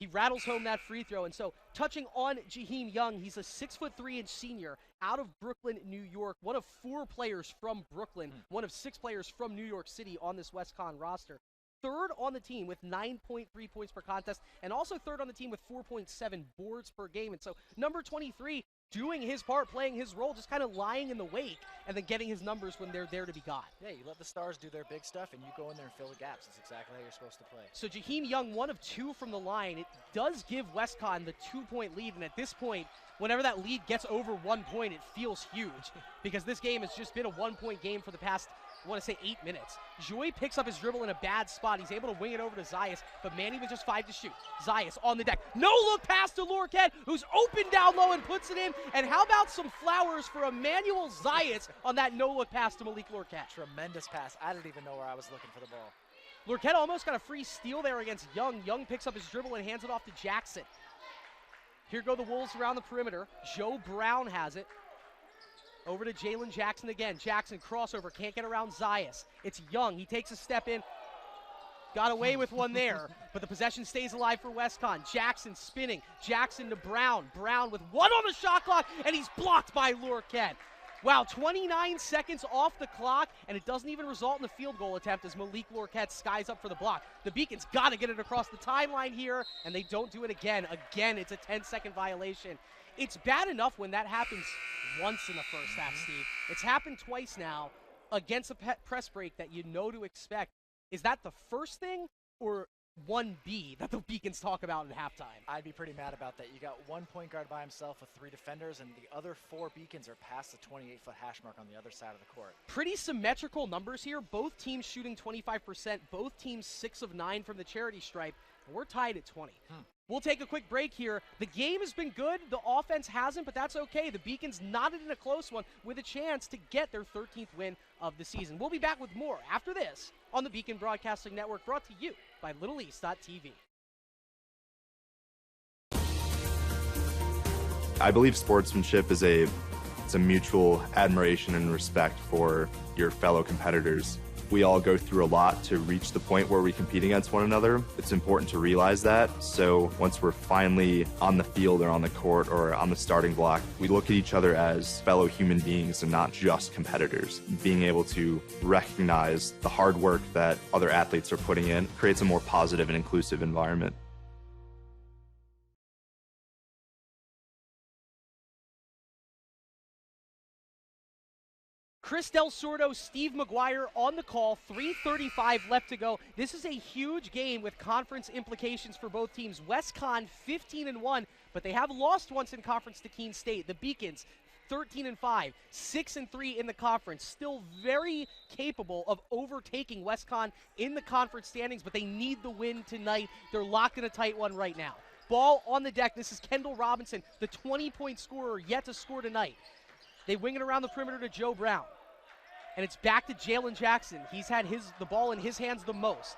He rattles home that free throw, and so touching on Jaheim Young, he's a 6'3" senior out of Brooklyn, New York, one of 4 players from Brooklyn, one of 6 players from New York City on this WestCon roster. 3rd on the team with 9.3 points per contest, and also 3rd on the team with 4.7 boards per game. And so number 23, doing his part, playing his role, just kind of lying in the wake and then getting his numbers when they're there to be got. Yeah, you let the stars do their big stuff, and you go in there and fill the gaps. That's exactly how you're supposed to play. So Jaheim Young, 1 of 2 from the line. It does give WestCon the 2-point lead, and at this point, whenever that lead gets over 1 point, it feels huge because this game has just been a 1-point game for the past, I want to say, 8 minutes. Joy picks up his dribble in a bad spot. He's able to wing it over to Zayas, but Manny with just 5 to shoot. Zayas on the deck. No look pass to Lorquette, who's open down low and puts it in. And how about some flowers for Emmanuel Zayas on that no-look pass to Malik Lorquette? Tremendous pass. I didn't even know where I was looking for the ball. Lorquette almost got a free steal there against Young. Young picks up his dribble and hands it off to Jackson. Here go the Wolves around the perimeter. Joe Brown has it. Over to Jalen Jackson again. Jackson crossover, can't get around Zayas. It's Young, he takes a step in. Got away with one there, but the possession stays alive for WestCon. Jackson spinning, Jackson to Brown. Brown with 1 on the shot clock, and he's blocked by Lorquette. Wow, 29 seconds off the clock, and it doesn't even result in a field goal attempt as Malik Lorquette skies up for the block. The Beacons got to get it across the timeline here, and they don't do it again. Again, it's a 10-second violation. It's bad enough when that happens once in the first half, Steve. It's happened twice now against a press break that you know to expect. Is that the first thing or 1B that the Beacons talk about at halftime? I'd be pretty mad about that. You got 1 point guard by himself with 3 defenders, and the other 4 Beacons are past the 28-foot hash mark on the other side of the court. Pretty symmetrical numbers here. Both teams shooting 25%. Both teams 6 of 9 from the charity stripe. And we're tied at 20. We'll take a quick break here. The game has been good. The offense hasn't, but that's okay. The Beacons knotted in a close one with a chance to get their 13th win of the season. We'll be back with more after this on the Beacon Broadcasting Network, brought to you by LittleEast.tv. I believe sportsmanship is a mutual admiration and respect for your fellow competitors. We all go through a lot to reach the point where we compete against one another. It's important to realize that. So once we're finally on the field or on the court or on the starting block, we look at each other as fellow human beings and not just competitors. Being able to recognize the hard work that other athletes are putting in creates a more positive and inclusive environment. Chris Del Sordo, Steve McGuire on the call, 3:35 left to go. This is a huge game with conference implications for both teams. WestCon 15-1, but they have lost once in conference to Keene State. The Beacons 13-5, 6-3 in the conference. Still very capable of overtaking WestCon in the conference standings, but they need the win tonight. They're locked in a tight one right now. Ball on the deck. This is Kendall Robinson, the 20-point scorer yet to score tonight. They wing it around the perimeter to Joe Brown. And it's back to Jalen Jackson. He's had the ball in his hands the most.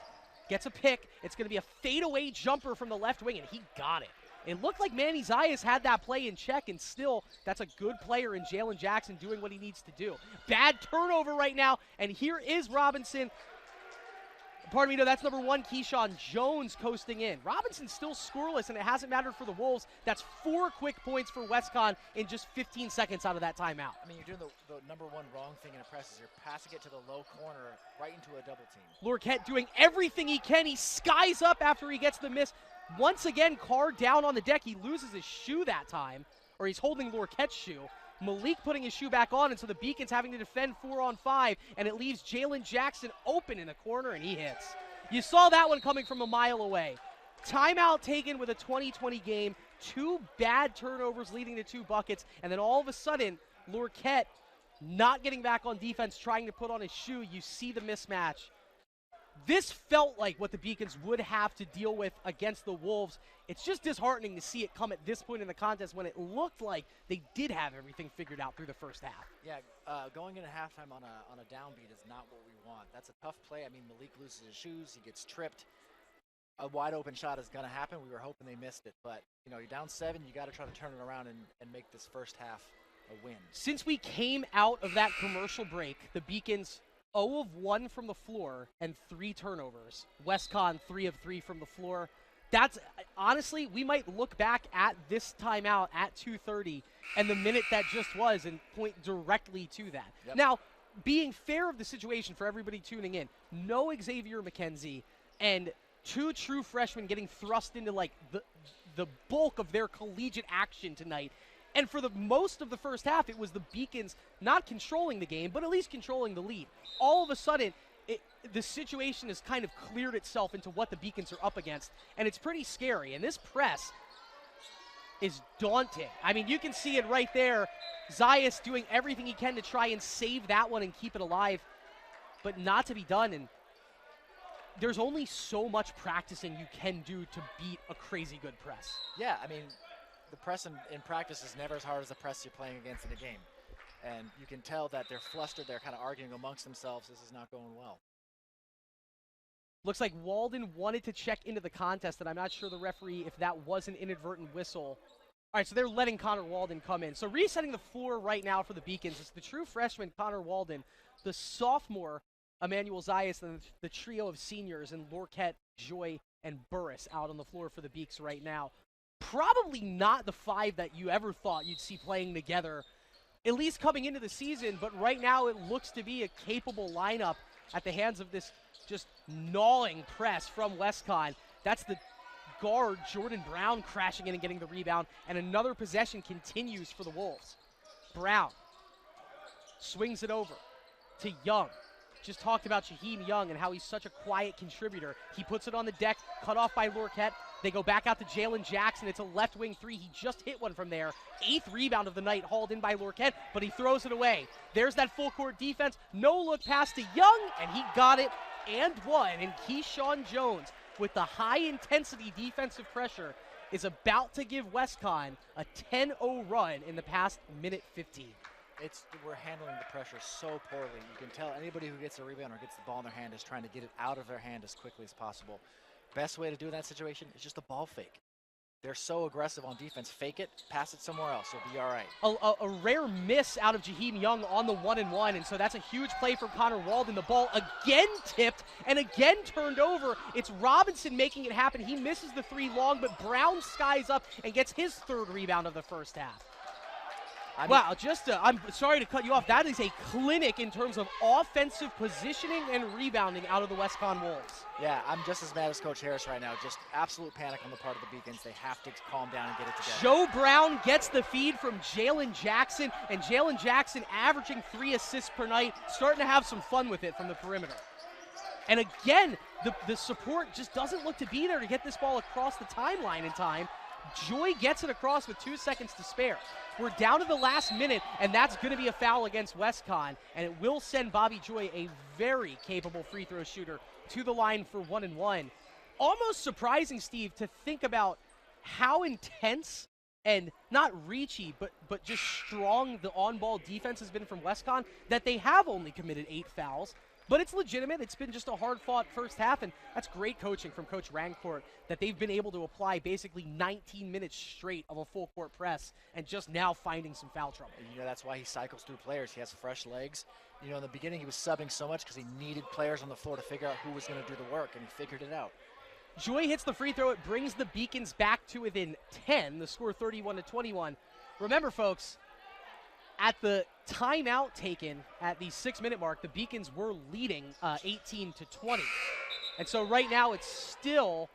Gets a pick. It's going to be a fadeaway jumper from the left wing, and he got it. It looked like Manny Zayas had that play in check, and still, that's a good player in Jalen Jackson doing what he needs to do. Bad turnover right now, and here is Robinson. Pardon me, no, that's number 1, Keyshawn Jones coasting in. Robinson's still scoreless, and it hasn't mattered for the Wolves. That's 4 quick points for WestCon in just 15 seconds out of that timeout. I mean, you're doing the number 1 wrong thing in a press is you're passing it to the low corner right into a double team. Lorquette doing everything he can. He skies up after he gets the miss. Once again, Carr down on the deck. He loses his shoe that time, or he's holding Lorquette's shoe. Malik putting his shoe back on, and so the Beacons having to defend 4-on-5, and it leaves Jalen Jackson open in the corner, and he hits. You saw that one coming from a mile away. Timeout taken with a 20-20 game, 2 bad turnovers leading to 2 buckets, and then all of a sudden, Lorquette not getting back on defense, trying to put on his shoe. You see the mismatch. This felt like what the Beacons would have to deal with against the Wolves. It's just disheartening to see it come at this point in the contest when it looked like they did have everything figured out through the first half. Yeah, going into halftime on a downbeat is not what we want. That's a tough play. I mean, Malik loses his shoes. He gets tripped. A wide open shot is going to happen. We were hoping they missed it. But, you know, you're down 7. You got to try to turn it around and make this first half a win. Since we came out of that commercial break, the Beacons 0 of 1 from the floor and 3 turnovers. WestCon 3 of 3 from the floor. That's honestly, we might look back at this timeout at 2:30 and the minute that just was and point directly to that. Yep. Now, being fair of the situation for everybody tuning in, no Xavier McKenzie and 2 true freshmen getting thrust into like the bulk of their collegiate action tonight. And for the most of the first half, it was the Beacons not controlling the game, but at least controlling the lead. All of a sudden, the situation has kind of cleared itself into what the Beacons are up against, and it's pretty scary. And this press is daunting. I mean, you can see it right there. Zayas doing everything he can to try and save that one and keep it alive, but not to be done. And there's only so much practicing you can do to beat a crazy good press. Yeah, I mean, the press in practice is never as hard as the press you're playing against in a game. And you can tell that they're flustered. They're kind of arguing amongst themselves. This is not going well. Looks like Walden wanted to check into the contest, and I'm not sure the referee if that was an inadvertent whistle. All right, so they're letting Connor Walden come in. So resetting the floor right now for the Beacons is the true freshman Connor Walden, the sophomore Emmanuel Zayas, and the trio of seniors in Lorquette, Joy, and Burris out on the floor for the Beaks right now. Probably not the five that you ever thought you'd see playing together, at least coming into the season, but right now it looks to be a capable lineup at the hands of this just gnawing press from WestConn. That's the guard, Jordan Brown, crashing in and getting the rebound, and another possession continues for the Wolves. Brown swings it over to Young. Just talked about Shaheem Young and how he's such a quiet contributor. He puts it on the deck, cut off by Lorquette. They go back out to Jalen Jackson. It's a left wing three. He just hit one from there. 8th rebound of the night hauled in by Lorquette, but he throws it away. There's that full court defense. No look pass to Young, and he got it and one. And Keyshawn Jones, with the high intensity defensive pressure, is about to give WestConn a 10-0 run in the past minute 15. We're handling the pressure so poorly. You can tell anybody who gets a rebound or gets the ball in their hand is trying to get it out of their hand as quickly as possible. Best way to do in that situation is just a ball fake. They're so aggressive on defense. Fake it, pass it somewhere else. You'll be all right. A rare miss out of Jaheim Young on the 1-and-1, and so that's a huge play from Connor Walden. The ball again tipped and again turned over. It's Robinson making it happen. He misses the three long, but Brown skies up and gets his 3rd rebound of the first half. Wow, I'm sorry to cut you off. That is a clinic in terms of offensive positioning and rebounding out of the WestConn Wolves. Yeah, I'm just as mad as Coach Harris right now. Just absolute panic on the part of the Beacons. They have to calm down and get it together. Joe Brown gets the feed from Jalen Jackson, and Jalen Jackson averaging 3 assists per night, starting to have some fun with it from the perimeter. And again, the support just doesn't look to be there to get this ball across the timeline in time. Joy gets it across with 2 seconds to spare. We're down to the last minute, and that's going to be a foul against WestConn, and it will send Bobby Joy, a very capable free throw shooter, to the line for 1-and-1. Almost surprising, Steve, to think about how intense and not reachy, but just strong the on-ball defense has been from WestConn, that they have only committed 8 fouls. But it's legitimate. It's been just a hard-fought first half, and that's great coaching from Coach Rancourt that they've been able to apply basically 19 minutes straight of a full-court press and just now finding some foul trouble. You know, that's why he cycles through players. He has fresh legs. You know, in the beginning he was subbing so much because he needed players on the floor to figure out who was going to do the work, and he figured it out. Joy hits the free throw. It brings the Beacons back to within 10, the score 31-21. Remember, folks, at the timeout taken at the 6-minute mark, the Beacons were leading 18-20. And so right now it's still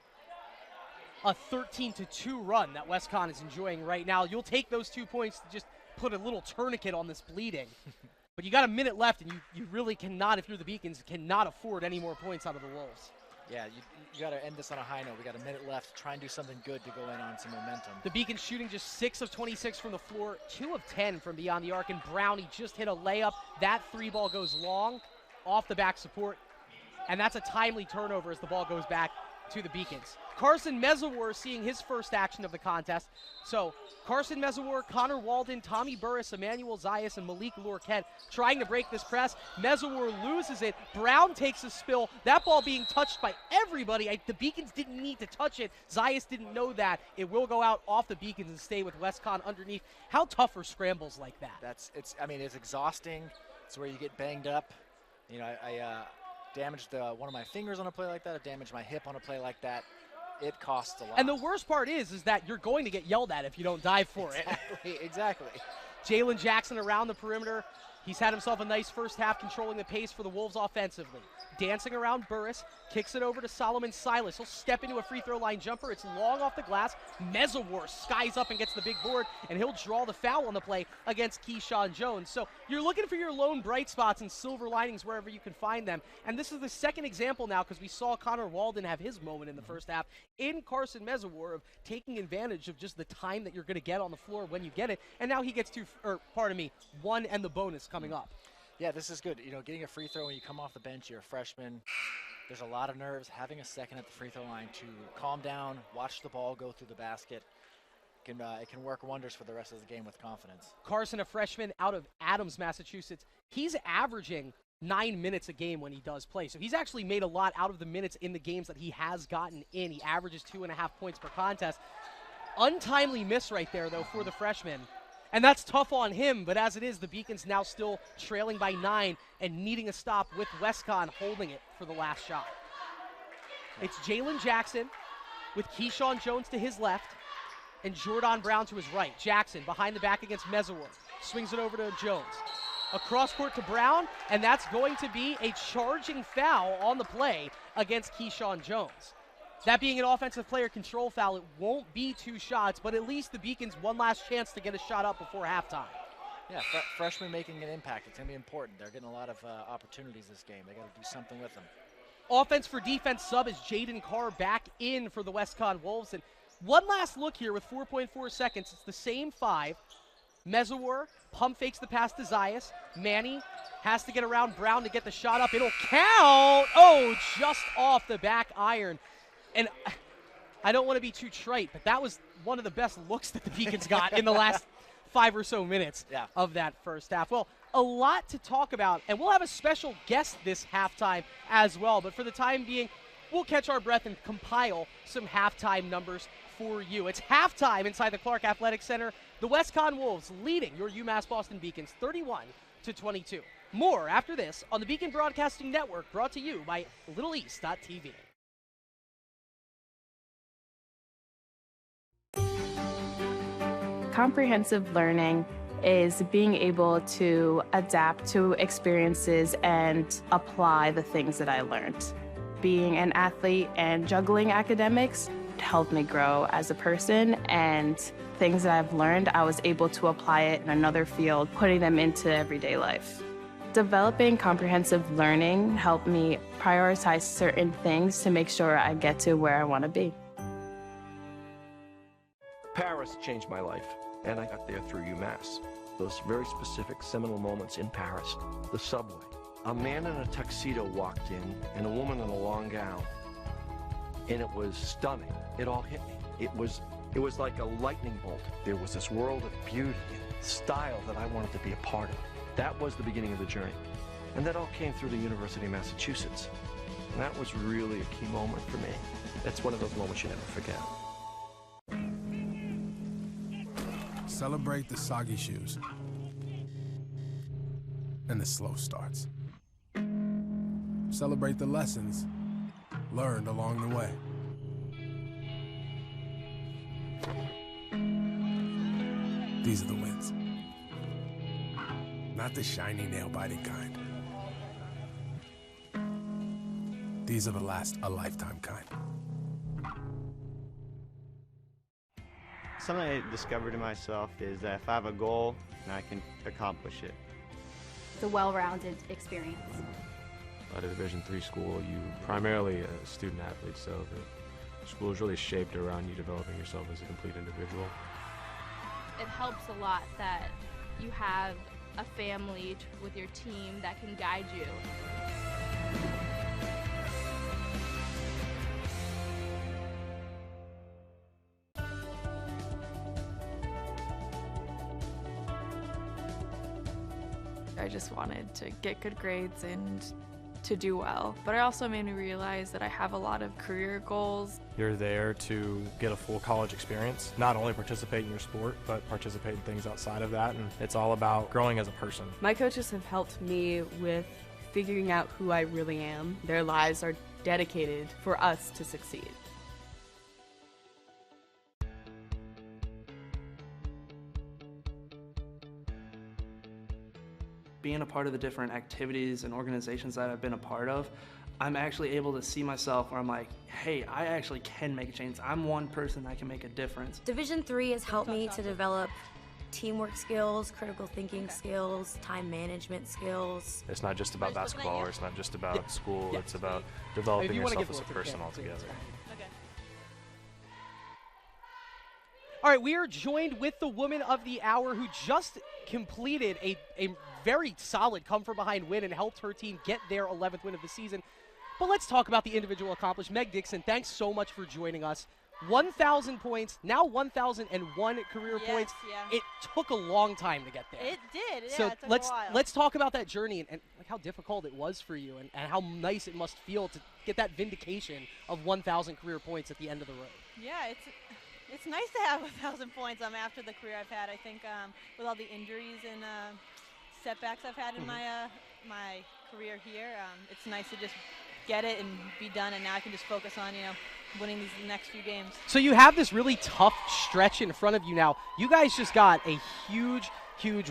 a 13-2 run that WestConn is enjoying right now. You'll take those 2 points to just put a little tourniquet on this bleeding. But you got a minute left, and you really cannot, if you're the Beacons, cannot afford any more points out of the Wolves. Yeah, you got to end this on a high note. We got a minute left. Try and do something good to go in on some momentum. The Beacons shooting just 6 of 26 from the floor, 2 of 10 from beyond the arc, and Brownie just hit a layup. That 3 ball goes long off the back support, and that's a timely turnover as the ball goes back to the Beacons. Carson Mezawar seeing his first action of the contest. So Carson Mezawar, Connor Walden, Tommy Burris, Emmanuel Zayas, and Malik Lorquette trying to break this press. Mezawar loses it. Brown takes a spill. That ball being touched by everybody. The Beacons didn't need to touch it. Zayas didn't know that. It will go out off the Beacons and stay with WestConn underneath. How tough are scrambles like that? It's exhausting. It's where you get banged up. You know, I damaged one of my fingers on a play like that. I damaged my hip on a play like that. It costs a lot. And the worst part is that you're going to get yelled at if you don't dive for it. Exactly. Jalen Jackson around the perimeter. He's had himself a nice first half controlling the pace for the Wolves offensively. Dancing around Burris, kicks it over to Solomon Silas. He'll step into a free throw line jumper. It's long off the glass. Mezawar skies up and gets the big board, and he'll draw the foul on the play against Keyshawn Jones. So you're looking for your lone bright spots and silver linings wherever you can find them. And this is the second example now, because we saw Connor Walden have his moment in the first half in Carson Mezawar of taking advantage of just the time that you're going to get on the floor when you get it. And now he gets one and the bonus coming up. Yeah, this is good. You know, getting a free throw when you come off the bench, you're a freshman. There's a lot of nerves. Having a second at the free throw line to calm down, watch the ball go through the basket, it can work wonders for the rest of the game with confidence. Carson, a freshman out of Adams, Massachusetts, he's averaging 9 minutes a game when he does play. So he's actually made a lot out of the minutes in the games that he has gotten in. He averages 2.5 points per contest. Untimely miss right there, though, for the freshman. And that's tough on him, but as it is, the Beacons now still trailing by 9 and needing a stop with Westcon holding it for the last shot. It's Jalen Jackson with Keyshawn Jones to his left and Jordan Brown to his right. Jackson behind the back against Mezawar. Swings it over to Jones. Across court to Brown, and that's going to be a charging foul on the play against Keyshawn Jones. That being an offensive player control foul, it won't be 2 shots, but at least the Beacons one last chance to get a shot up before halftime. Yeah, freshmen making an impact. It's going to be important. They're getting a lot of opportunities this game. They got to do something with them. Offense for defense sub is Jaden Carr back in for the Westcon Wolves. And one last look here with 4.4 seconds. It's the same 5. Mezawar pump fakes the pass to Zayas. Manny has to get around Brown to get the shot up. It'll count. Oh, just off the back iron. And I don't want to be too trite, but that was one of the best looks that the Beacons got in the last 5 or so minutes of that first half. Well, a lot to talk about, and we'll have a special guest this halftime as well. But for the time being, we'll catch our breath and compile some halftime numbers for you. It's halftime inside the Clark Athletic Center. The Westcon Wolves leading your UMass Boston Beacons 31-22. More after this on the Beacon Broadcasting Network, brought to you by LittleEast.tv. Comprehensive learning is being able to adapt to experiences and apply the things that I learned. Being an athlete and juggling academics helped me grow as a person, and things that I've learned, I was able to apply it in another field, putting them into everyday life. Developing comprehensive learning helped me prioritize certain things to make sure I get to where I want to be. Paris changed my life, and I got there through UMass. Those very specific seminal moments in Paris, the subway. A man in a tuxedo walked in, and a woman in a long gown, and it was stunning. It all hit me. It was like a lightning bolt. There was this world of beauty and style that I wanted to be a part of. That was the beginning of the journey. And that all came through the University of Massachusetts. And that was really a key moment for me. That's one of those moments you never forget. Celebrate the soggy shoes and the slow starts. Celebrate the lessons learned along the way. These are the wins. Not the shiny, nail-biting kind. These are the last a lifetime kind. Something I discovered in myself is that if I have a goal, and I can accomplish it. It's a well-rounded experience. At a Division III school, you're primarily a student athlete, so the school is really shaped around you developing yourself as a complete individual. It helps a lot that you have a family with your team that can guide you. I just wanted to get good grades and to do well. But it also made me realize that I have a lot of career goals. You're there to get a full college experience, not only participate in your sport, but participate in things outside of that. And it's all about growing as a person. My coaches have helped me with figuring out who I really am. Their lives are dedicated for us to succeed. being a part of the different activities and organizations that I've been a part of, I'm actually able to see myself where I'm like, hey, I actually can make a change. I'm one person that can make a difference. Division III has helped me to develop teamwork skills, critical thinking skills, time management skills. It's not just about basketball, or it's not just about school, it's about developing yourself as a person altogether. All right, we are joined with the woman of the hour who just completed a very solid come-from-behind win and helped her team get their 11th win of the season. But let's talk about the individual accomplishment. Meg Dixon, thanks so much for joining us. 1,000 points, now 1,001 career points. Yeah. It took a long time to get there. It did, yeah, So it took let's a while. let's talk about that journey and like how difficult it was for you and how nice it must feel to get that vindication of 1,000 career points at the end of the road. Yeah, it's nice to have 1,000 points after the career I've had. I think with all the injuries and setbacks I've had in my career here, it's nice to just get it and be done, and now I can just focus on winning these next few games. So you have this really tough stretch in front of you now. You guys just got a huge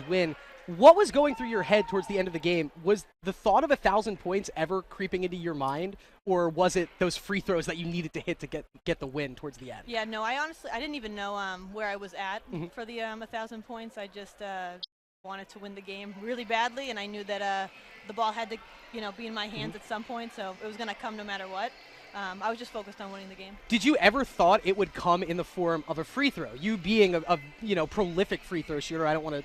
win. What was going through your head towards the end of the game? Was the thought of 1,000 points ever creeping into your mind, or was it those free throws that you needed to hit to get the win towards the end? Yeah, no, I didn't even know where I was at for the 1,000 points. I just wanted to win the game really badly, and I knew that the ball had to be in my hands at some point, so it was going to come no matter what. I was just focused on winning the game. Did you ever thought it would come in the form of a free throw? You being a prolific free throw shooter, I don't want to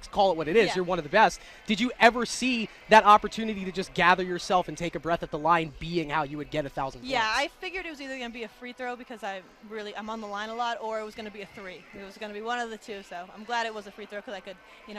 call it what it is. Yeah. You're one of the best. Did you ever see that opportunity to just gather yourself and take a breath at the line being how you would get 1,000 points? Yeah, I figured it was either going to be a free throw because I'm on the line a lot, or it was going to be a three. It was going to be one of the two, so I'm glad it was a free throw because I could,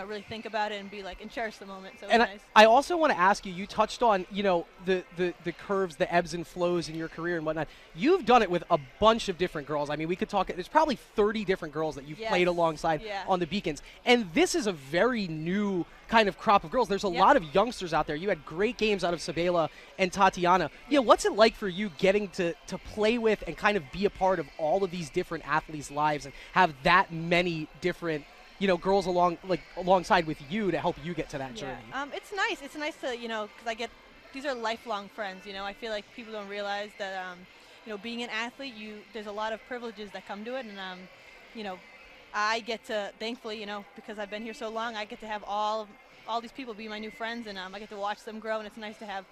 really think about it and be and cherish the moment. So it was nice. I also want to ask you, you touched on, the curves, the ebbs and flows in your career and whatnot. You've done it with a bunch of different girls. I mean, we could talk, there's probably 30 different girls that you've played alongside on the Beacons. And this is a very new kind of crop of girls. There's a lot of youngsters out there. You had great games out of Sabela and Tatiana. What's it like for you getting to play with and kind of be a part of all of these different athletes' lives and have that many different girls alongside with you to help you get to that journey? It's nice. It's nice to, because these are lifelong friends. I feel like people don't realize that, being an athlete, there's a lot of privileges that come to it, and I get to, thankfully, because I've been here so long, I get to have all these people be my new friends, and I get to watch them grow, and it's nice to have,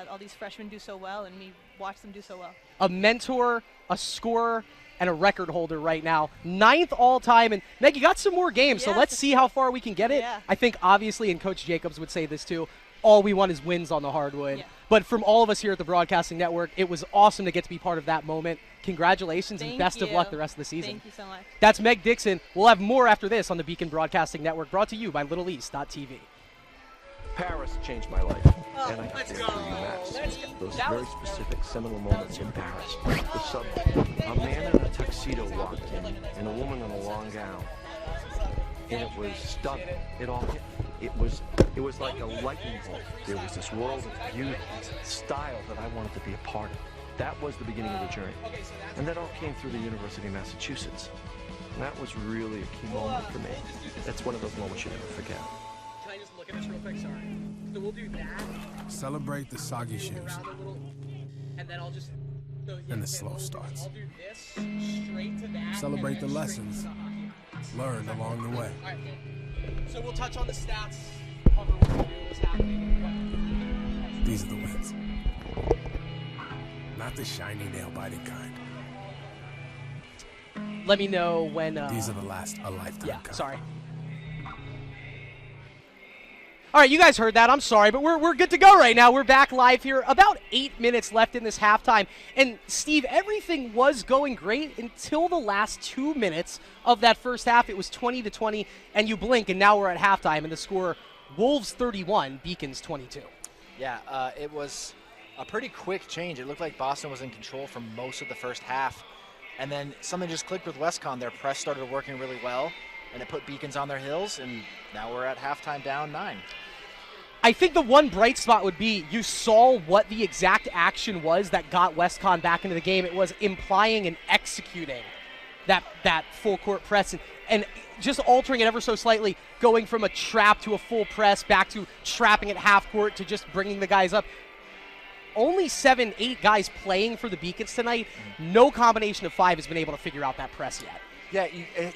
all these freshmen do so well and me watch them do so well. A mentor, a scorer, and a record holder right now. 9th all-time. And, Meg, you got some more games, so let's see how far we can get it. Yeah. I think, obviously, and Coach Jacobs would say this too, all we want is wins on the hardwood. Yeah. But from all of us here at the Broadcasting Network, it was awesome to get to be part of that moment. Congratulations and best of luck the rest of the season. Thank you so much. That's Meg Dixon. We'll have more after this on the Beacon Broadcasting Network, brought to you by LittleEast.tv. Paris changed my life, and I got there through UMass. Those very specific seminal moments in Paris. The subway. A man in a tuxedo walked in, and a woman in a long gown. And it was stunning. It all hit. It was like a lightning bolt. There was this world of beauty, style that I wanted to be a part of. That was the beginning of the journey. And that all came through the University of Massachusetts. And that was really a key moment for me. That's one of those moments you never forget. Can I just look at this real quick? Sorry. So we'll do that. Celebrate the soggy shoes And then I'll just... and the slow starts. I'll do this straight to that. Celebrate the lessons learned along the way. All right. So we'll touch on the stats, cover what we do, what's happening. These are the wins. Not the shiny nail-biting kind. Let me know when... These are the last a lifetime kind. Sorry. All right, you guys heard that. I'm sorry, but we're good to go right now. We're back live here. About 8 minutes left in this halftime. And, Steve, everything was going great until the last 2 minutes of that first half. It was 20-20, and you blink, and now we're at halftime, and the score, Wolves 31, Beacons 22. Yeah, it was a pretty quick change. It looked like Boston was in control for most of the first half. And then something just clicked with WestCon. Their press started working really well, and it put Beacons on their heels, and now we're at halftime down 9. I think the one bright spot would be you saw what the exact action was that got WestCon back into the game. It was implying and executing that full court press and just altering it ever so slightly, going from a trap to a full press, back to trapping at half court to just bringing the guys up. Only 7, 8 guys playing for the Beacons tonight. No combination of 5 has been able to figure out that press yet. Yeah,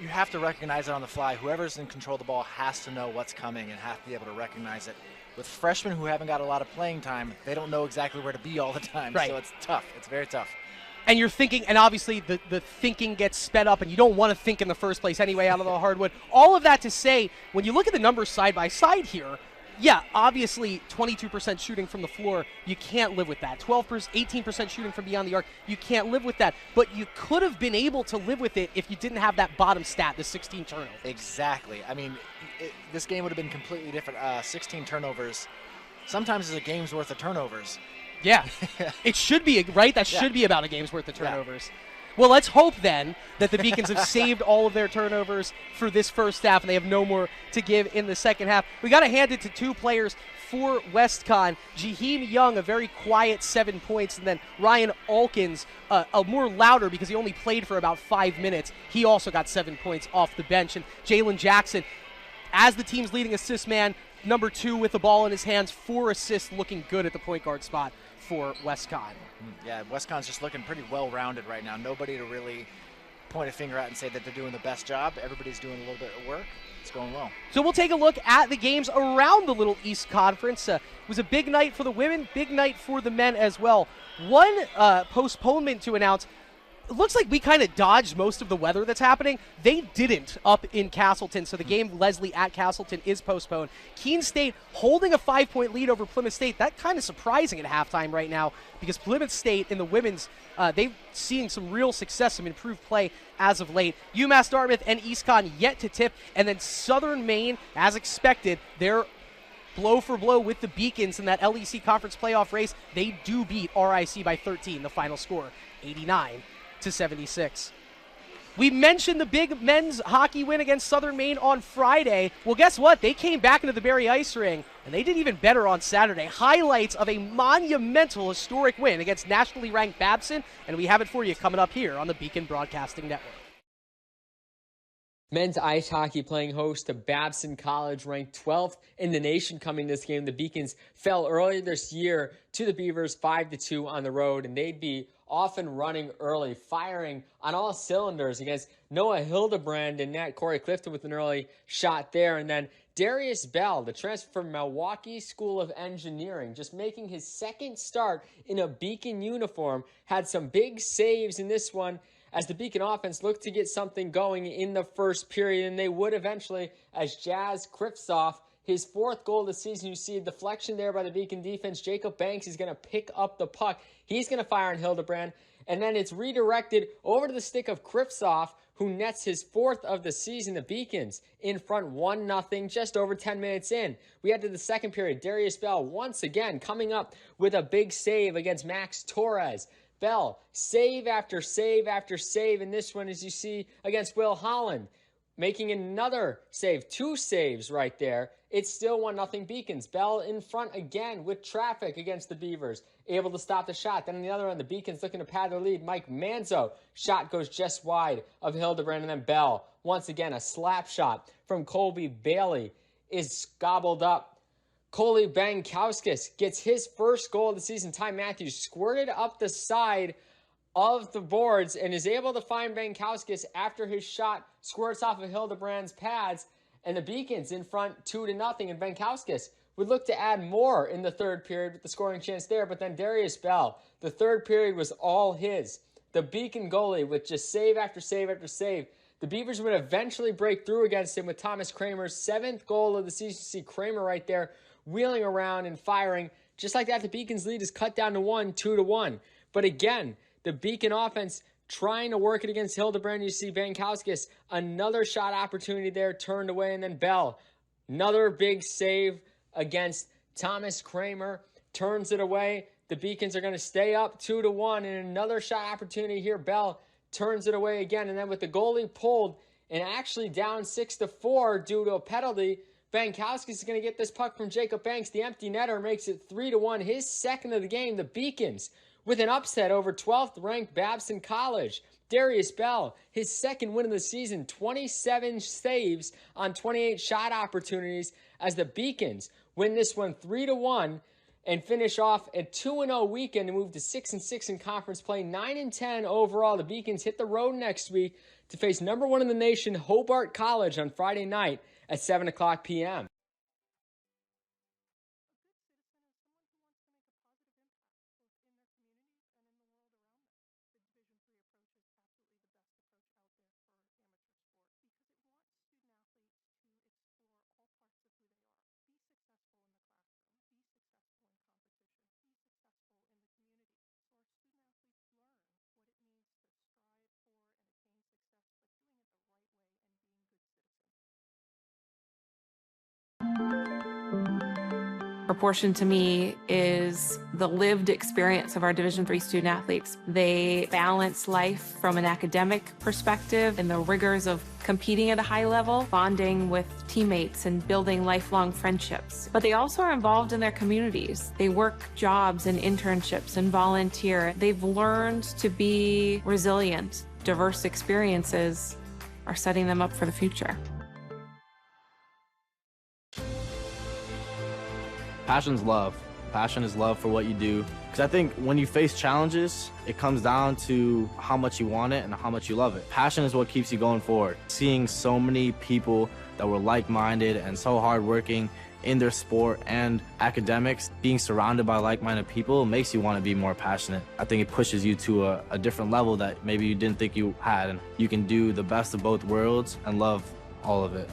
you have to recognize it on the fly. Whoever's in control of the ball has to know what's coming and have to be able to recognize it. With freshmen who haven't got a lot of playing time, they don't know exactly where to be all the time. Right. So it's tough. It's very tough. And you're thinking, and obviously the thinking gets sped up, and you don't want to think in the first place anyway out of the hardwood. All of that to say, when you look at the numbers side by side here, yeah, obviously 22% shooting from the floor, you can't live with that. 18% shooting from beyond the arc, you can't live with that. But you could have been able to live with it if you didn't have that bottom stat, the 16 turnovers. Exactly. I mean, this game would have been completely different. 16 turnovers sometimes is a game's worth of turnovers. Yeah, it should be, right? That should be about a game's worth of turnovers. Well, let's hope then that the Beacons have saved all of their turnovers for this first half and they have no more to give in the second half. We got to hand it to 2 players for WestConn. Jaheim Young, a very quiet 7 points, and then Ryan Alkins, a more louder because he only played for about 5 minutes. He also got 7 points off the bench. And Jalen Jackson, as the team's leading assist man, number 2 with the ball in his hands, 4 assists, looking good at the point guard spot for WestConn. Yeah, WestConn's just looking pretty well-rounded right now. Nobody to really point a finger at and say that they're doing the best job. Everybody's doing a little bit of work. It's going well. So we'll take a look at the games around the Little East Conference. It was a big night for the women, big night for the men as well. One postponement to announce. It looks like we kind of dodged most of the weather that's happening. They didn't up in Castleton, so the game Leslie at Castleton is postponed. Keene State holding a 5-point lead over Plymouth State. That kind of surprising at halftime right now because Plymouth State in the women's, they've seen some real success, some improved play as of late. UMass Dartmouth and EastCon yet to tip, and then Southern Maine, as expected, they're blow for blow with the Beacons in that LEC conference playoff race. They do beat RIC by 13, the final score, 89-76. We mentioned the big men's hockey win against Southern Maine on Friday. Well, guess what? They came back into the Barry Ice Ring, and they did even better on Saturday. Highlights of a monumental, historic win against nationally ranked Babson, and we have it for you coming up here on the Beacon Broadcasting Network. Men's ice hockey playing host to Babson College, ranked 12th in the nation coming this game. The Beacons fell earlier this year to the Beavers 5-2 on the road, and they'd be off and running early, firing on all cylinders against Noah Hildebrand and Nat Corey Clifton with an early shot there. And then Darius Bell, the transfer from Milwaukee School of Engineering, just making his second start in a Beacon uniform, had some big saves in this one as the Beacon offense looked to get something going in the first period, and they would eventually as Jazz Kripsoff, his 4th goal of the season. You see a deflection there by the Beacon defense. Jacob Banks is going to pick up the puck. He's going to fire on Hildebrand, and then it's redirected over to the stick of Kripsoff, who nets his 4th of the season. The Beacons in front 1-0 just over 10 minutes in. We head to the second period. Darius Bell once again coming up with a big save against Max Torres. Bell, save after save after save in this one, as you see against Will Holland, making another save, 2 saves right there. It's still 1-0 Beacons. Bell in front again with traffic against the Beavers, able to stop the shot. Then on the other end, the Beacons looking to pad their lead. Mike Manzo, shot goes just wide of Hildebrand, and then Bell, once again, a slap shot from Colby Bailey is gobbled up. Coley Bankowskis gets his first goal of the season. Ty Matthews squirted up the side of the boards and is able to find Bankowskis after his shot squirts off of Hildebrand's pads, and the Beacons in front 2-0, and Bankowskis would look to add more in the third period with the scoring chance there, but then Darius Bell, the third period was all his. The Beacon goalie with just save after save after save. The Beavers would eventually break through against him with Thomas Kramer's 7th goal of the season. You see Kramer right there wheeling around and firing. Just like that, the Beacon's lead is cut down to 1, 2-1. But again, the Beacon offense trying to work it against Hildebrand. You see Bankowskis, another shot opportunity there, turned away, and then Bell, another big save against Thomas Kramer, turns it away. The Beacons are going to stay up 2-1, and another shot opportunity here. Bell turns it away again, and then with the goalie pulled and actually down 6-4 due to a penalty, Bankowskis is going to get this puck from Jacob Banks. The empty netter makes it 3-1, his 2nd of the game. The Beacons with an upset over 12th-ranked Babson College. Darius Bell, his second win of the season, 27 saves on 28 shot opportunities as the Beacons win this one 3-1 and finish off a 2-0 weekend to move to 6-6 in conference play, 9-10 overall. The Beacons hit the road next week to face number 1 in the nation, Hobart College, on Friday night at 7:00 p.m. Proportion to me is the lived experience of our Division III student athletes. They balance life from an academic perspective and the rigors of competing at a high level, bonding with teammates and building lifelong friendships. But they also are involved in their communities. They work jobs and internships and volunteer. They've learned to be resilient. Diverse experiences are setting them up for the future. Passion's love. Passion is love for what you do. Because I think when you face challenges, it comes down to how much you want it and how much you love it. Passion is what keeps you going forward. Seeing so many people that were like-minded and so hardworking in their sport and academics, being surrounded by like-minded people makes you want to be more passionate. I think it pushes you to a different level that maybe you didn't think you had. And you can do the best of both worlds and love all of it.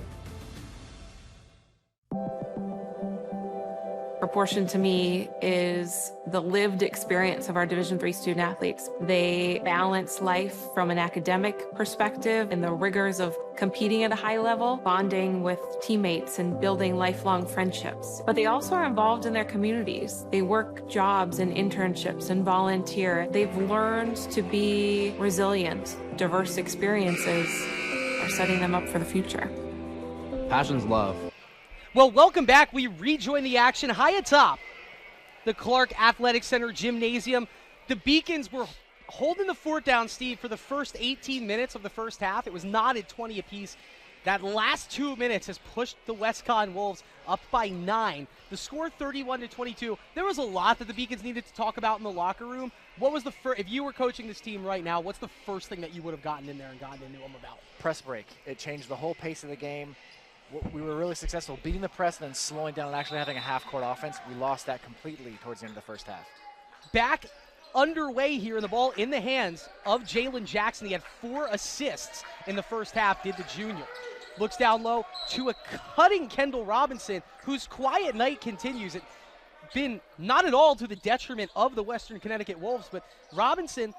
Proportion to me is the lived experience of our Division III student athletes. They balance life from an academic perspective and the rigors of competing at a high level, bonding with teammates and building lifelong friendships. But they also are involved in their communities. They work jobs and internships and volunteer. They've learned to be resilient. Diverse experiences are setting them up for the future. Passion's love. Well, welcome back. We rejoin the action high atop the Clark Athletic Center Gymnasium. The Beacons were holding the fort down, Steve, for the first 18 minutes of the first half. It was knotted 20 apiece. That last 2 minutes has pushed the WestConn Wolves up by 9. The score 31-22. There was a lot that the Beacons needed to talk about in the locker room. What was the first, if you were coaching this team right now, what's the first thing that you would have gotten in there and gotten into them about? Press break. It changed the whole pace of the game. We were really successful beating the press and then slowing down and actually having a half-court offense. We lost that completely towards the end of the first half. Back underway here, and the ball in the hands of Jalen Jackson. He had 4 assists in the first half, did the junior. Looks down low to a cutting Kendall Robinson, whose quiet night continues. It's been not at all to the detriment of the Western Connecticut Wolves, but Robinson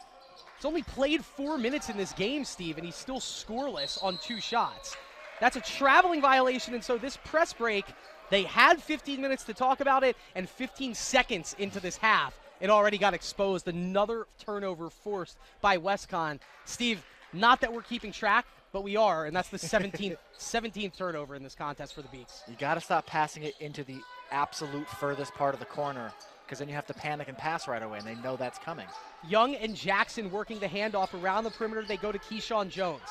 has only played 4 minutes in this game, Steve, and he's still scoreless on 2 shots. That's a traveling violation, and so this press break, they had 15 minutes to talk about it, and 15 seconds into this half, it already got exposed. Another turnover forced by WestConn. Steve, not that we're keeping track, but we are, and that's the 17th turnover in this contest for the Beaks. You got to stop passing it into the absolute furthest part of the corner, because then you have to panic and pass right away, and they know that's coming. Young and Jackson working the handoff around the perimeter. They go to Keyshawn Jones.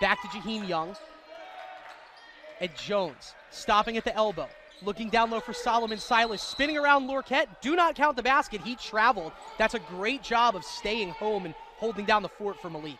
Back to Jaheim Young. And Jones stopping at the elbow, looking down low for Solomon Silas, spinning around Lorquette. Do not count the basket. He traveled. That's a great job of staying home and holding down the fort for Malik.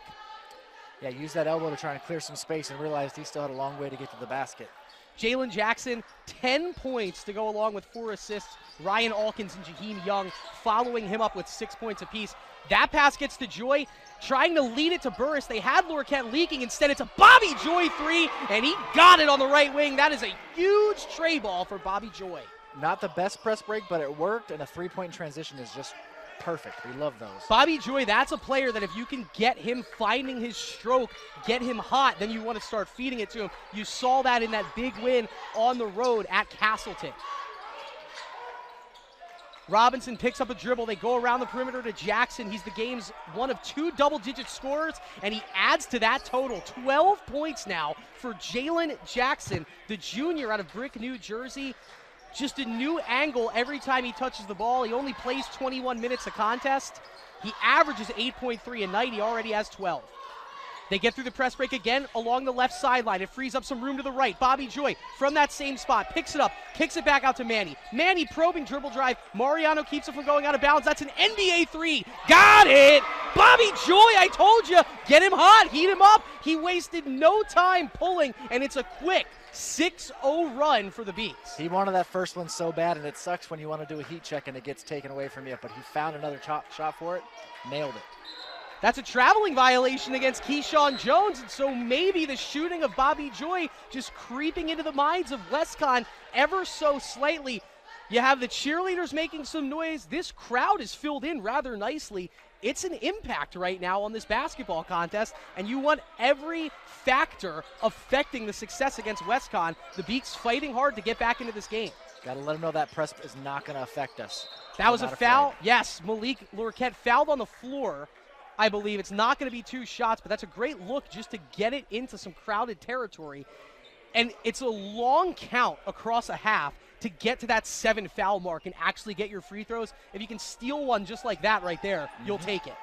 Yeah, use that elbow to try and clear some space and realized he still had a long way to get to the basket. Jalen Jackson, 10 points to go along with 4 assists. Ryan Alkins and Jaheim Young following him up with 6 points apiece. That pass gets to Joy, trying to lead it to Burris. They had Lorquette leaking. Instead, it's a Bobby Joy 3, and he got it on the right wing. That is a huge tray ball for Bobby Joy. Not the best press break, but it worked, and a three-point transition is just perfect. We love those. Bobby Joy, that's a player that if you can get him finding his stroke, get him hot, then you want to start feeding it to him. You saw that in that big win on the road at Castleton. Robinson picks up a dribble. They go around the perimeter to Jackson. He's the game's one of 2 double-digit scorers, and he adds to that total. 12 points now for Jalen Jackson, the junior out of Brick, New Jersey. Just a new angle every time he touches the ball. He only plays 21 minutes a contest. He averages 8.3 a night. He already has 12. They get through the press break again along the left sideline. It frees up some room to the right. Bobby Joy from that same spot picks it up, kicks it back out to Manny. Manny probing dribble drive. Mariano keeps it from going out of bounds. That's an NBA three. Got it! Bobby Joy, I told you, get him hot, heat him up. He wasted no time pulling, and it's a quick 6-0 run for the Beats. He wanted that first one so bad, and it sucks when you want to do a heat check and it gets taken away from you, but he found another shot for it, nailed it. That's a traveling violation against Keyshawn Jones, and so maybe the shooting of Bobby Joy just creeping into the minds of WestConn ever so slightly. You have the cheerleaders making some noise. This crowd is filled in rather nicely. It's an impact right now on this basketball contest, and you want every factor affecting the success against WestConn. The Beaks fighting hard to get back into this game. Got to let them know that press is not going to affect us. That was a foul. Yes, Malik Lurquette fouled on the floor. I believe it's not going to be 2 shots, but that's a great look just to get it into some crowded territory. And it's a long count across a half to get to that 7 foul mark and actually get your free throws. If you can steal one just like that right there, you'll take it.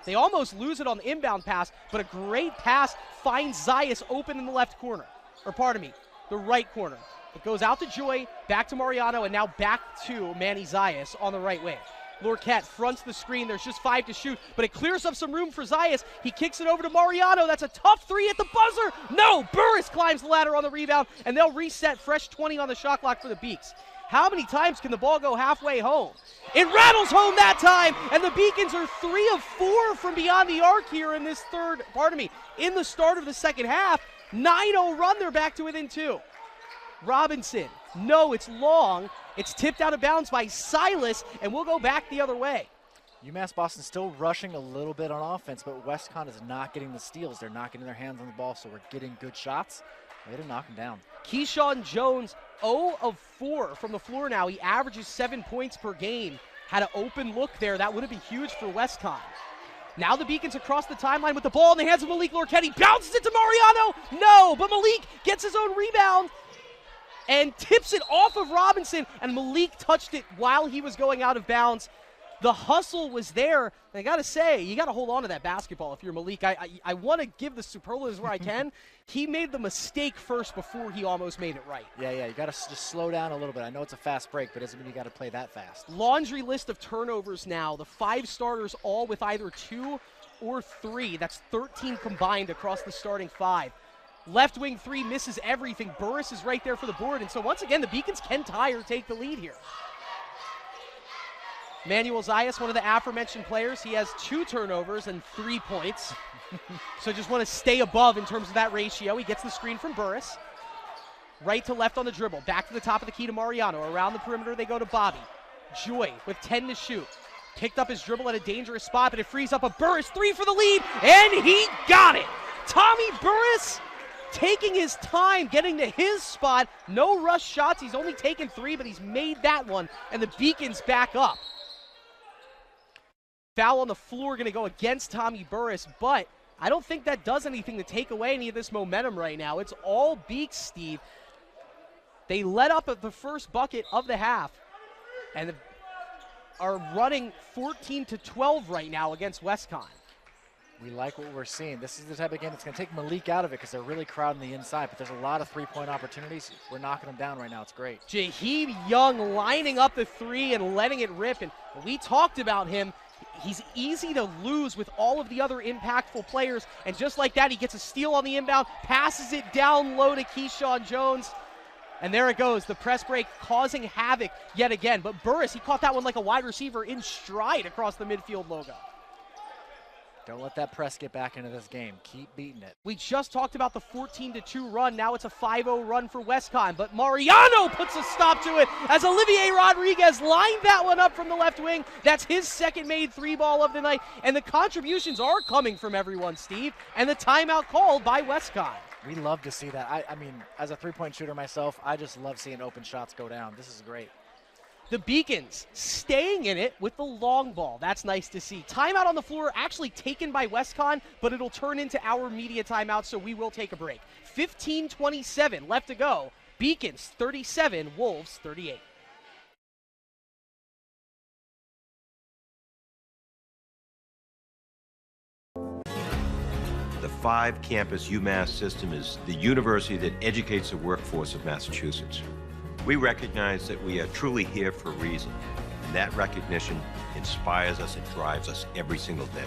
They almost lose it on the inbound pass, but a great pass finds Zayas open in the left corner. Or pardon me, the right corner. It goes out to Joy, back to Mariano, and now back to Manny Zayas on the right wing. Lurquette fronts the screen. There's just 5 to shoot, but it clears up some room for Zayas. He kicks it over to Mariano. That's a tough 3 at the buzzer. No, Burris climbs the ladder on the rebound, and they'll reset fresh 20 on the shot clock for the Beaks. How many times can the ball go halfway home? It rattles home that time, and the Beacons are 3 of 4 from beyond the arc here in this in the start of the second half. 9-0 run, they're back to within 2. Robinson, no, it's long. It's tipped out of bounds by Silas, and we'll go back the other way. UMass Boston still rushing a little bit on offense, but WestConn is not getting the steals. They're not getting their hands on the ball, so we're getting good shots. Way to knock them down. Keyshawn Jones, 0 of 4 from the floor now. He averages 7 points per game. Had an open look there. That would have been huge for WestConn. Now the Beacons across the timeline with the ball in the hands of Malik Lurquette. He bounces it to Mariano. No, but Malik gets his own rebound and tips it off of Robinson, and Malik touched it while he was going out of bounds. The hustle was there, and I got to say, you got to hold on to that basketball if you're Malik. I want to give the superlatives where I can. He made the mistake first before he almost made it right. Yeah, you got to just slow down a little bit. I know it's a fast break, but it doesn't mean you got to play that fast. Laundry list of turnovers now. The 5 starters all with either 2 or 3. That's 13 combined across the starting 5. Left wing 3 misses everything. Burris is right there for the board. And so once again, the Beacons can tie or take the lead here. Manuel Zayas, one of the aforementioned players, he has 2 turnovers and 3 points. So just want to stay above in terms of that ratio. He gets the screen from Burris. Right to left on the dribble. Back to the top of the key to Mariano. Around the perimeter they go to Bobby. Joy with 10 to shoot. Picked up his dribble at a dangerous spot, but it frees up a Burris 3 for the lead, and he got it! Tommy Burris taking his time, getting to his spot. No rush shots. He's only taken 3, but he's made that one, and the Beacons back up. Foul on the floor going to go against Tommy Burris, but I don't think that does anything to take away any of this momentum right now. It's all Beaks, Steve. They let up at the first bucket of the half and are running 14-12 right now against WestConn. We like what we're seeing. This is the type of game that's going to take Malik out of it because they're really crowding the inside, but there's a lot of 3-point opportunities. We're knocking them down right now. It's great. Jaheim Young lining up the 3 and letting it rip, and we talked about him. He's easy to lose with all of the other impactful players, and just like that, he gets a steal on the inbound, passes it down low to Keyshawn Jones, and there it goes. The press break causing havoc yet again, but Burris, he caught that one like a wide receiver in stride across the midfield logo. Don't let that press get back into this game. Keep beating it. We just talked about the 14-2 run. Now it's a 5-0 run for WestConn, but Mariano puts a stop to it as Olivier Rodriguez lined that one up from the left wing. That's his second made 3-ball of the night, and the contributions are coming from everyone, Steve, and the timeout called by WestConn. We love to see that. I mean, as a 3-point shooter myself, I just love seeing open shots go down. This is great. The Beacons staying in it with the long ball. That's nice to see. Timeout on the floor actually taken by WestConn, but it'll turn into our media timeout, so we will take a break. 15:27 left to go Beacons 37, Wolves 38. The 5-campus UMass system is the university that educates the workforce of Massachusetts. We recognize that we are truly here for a reason, and that recognition inspires us and drives us every single day.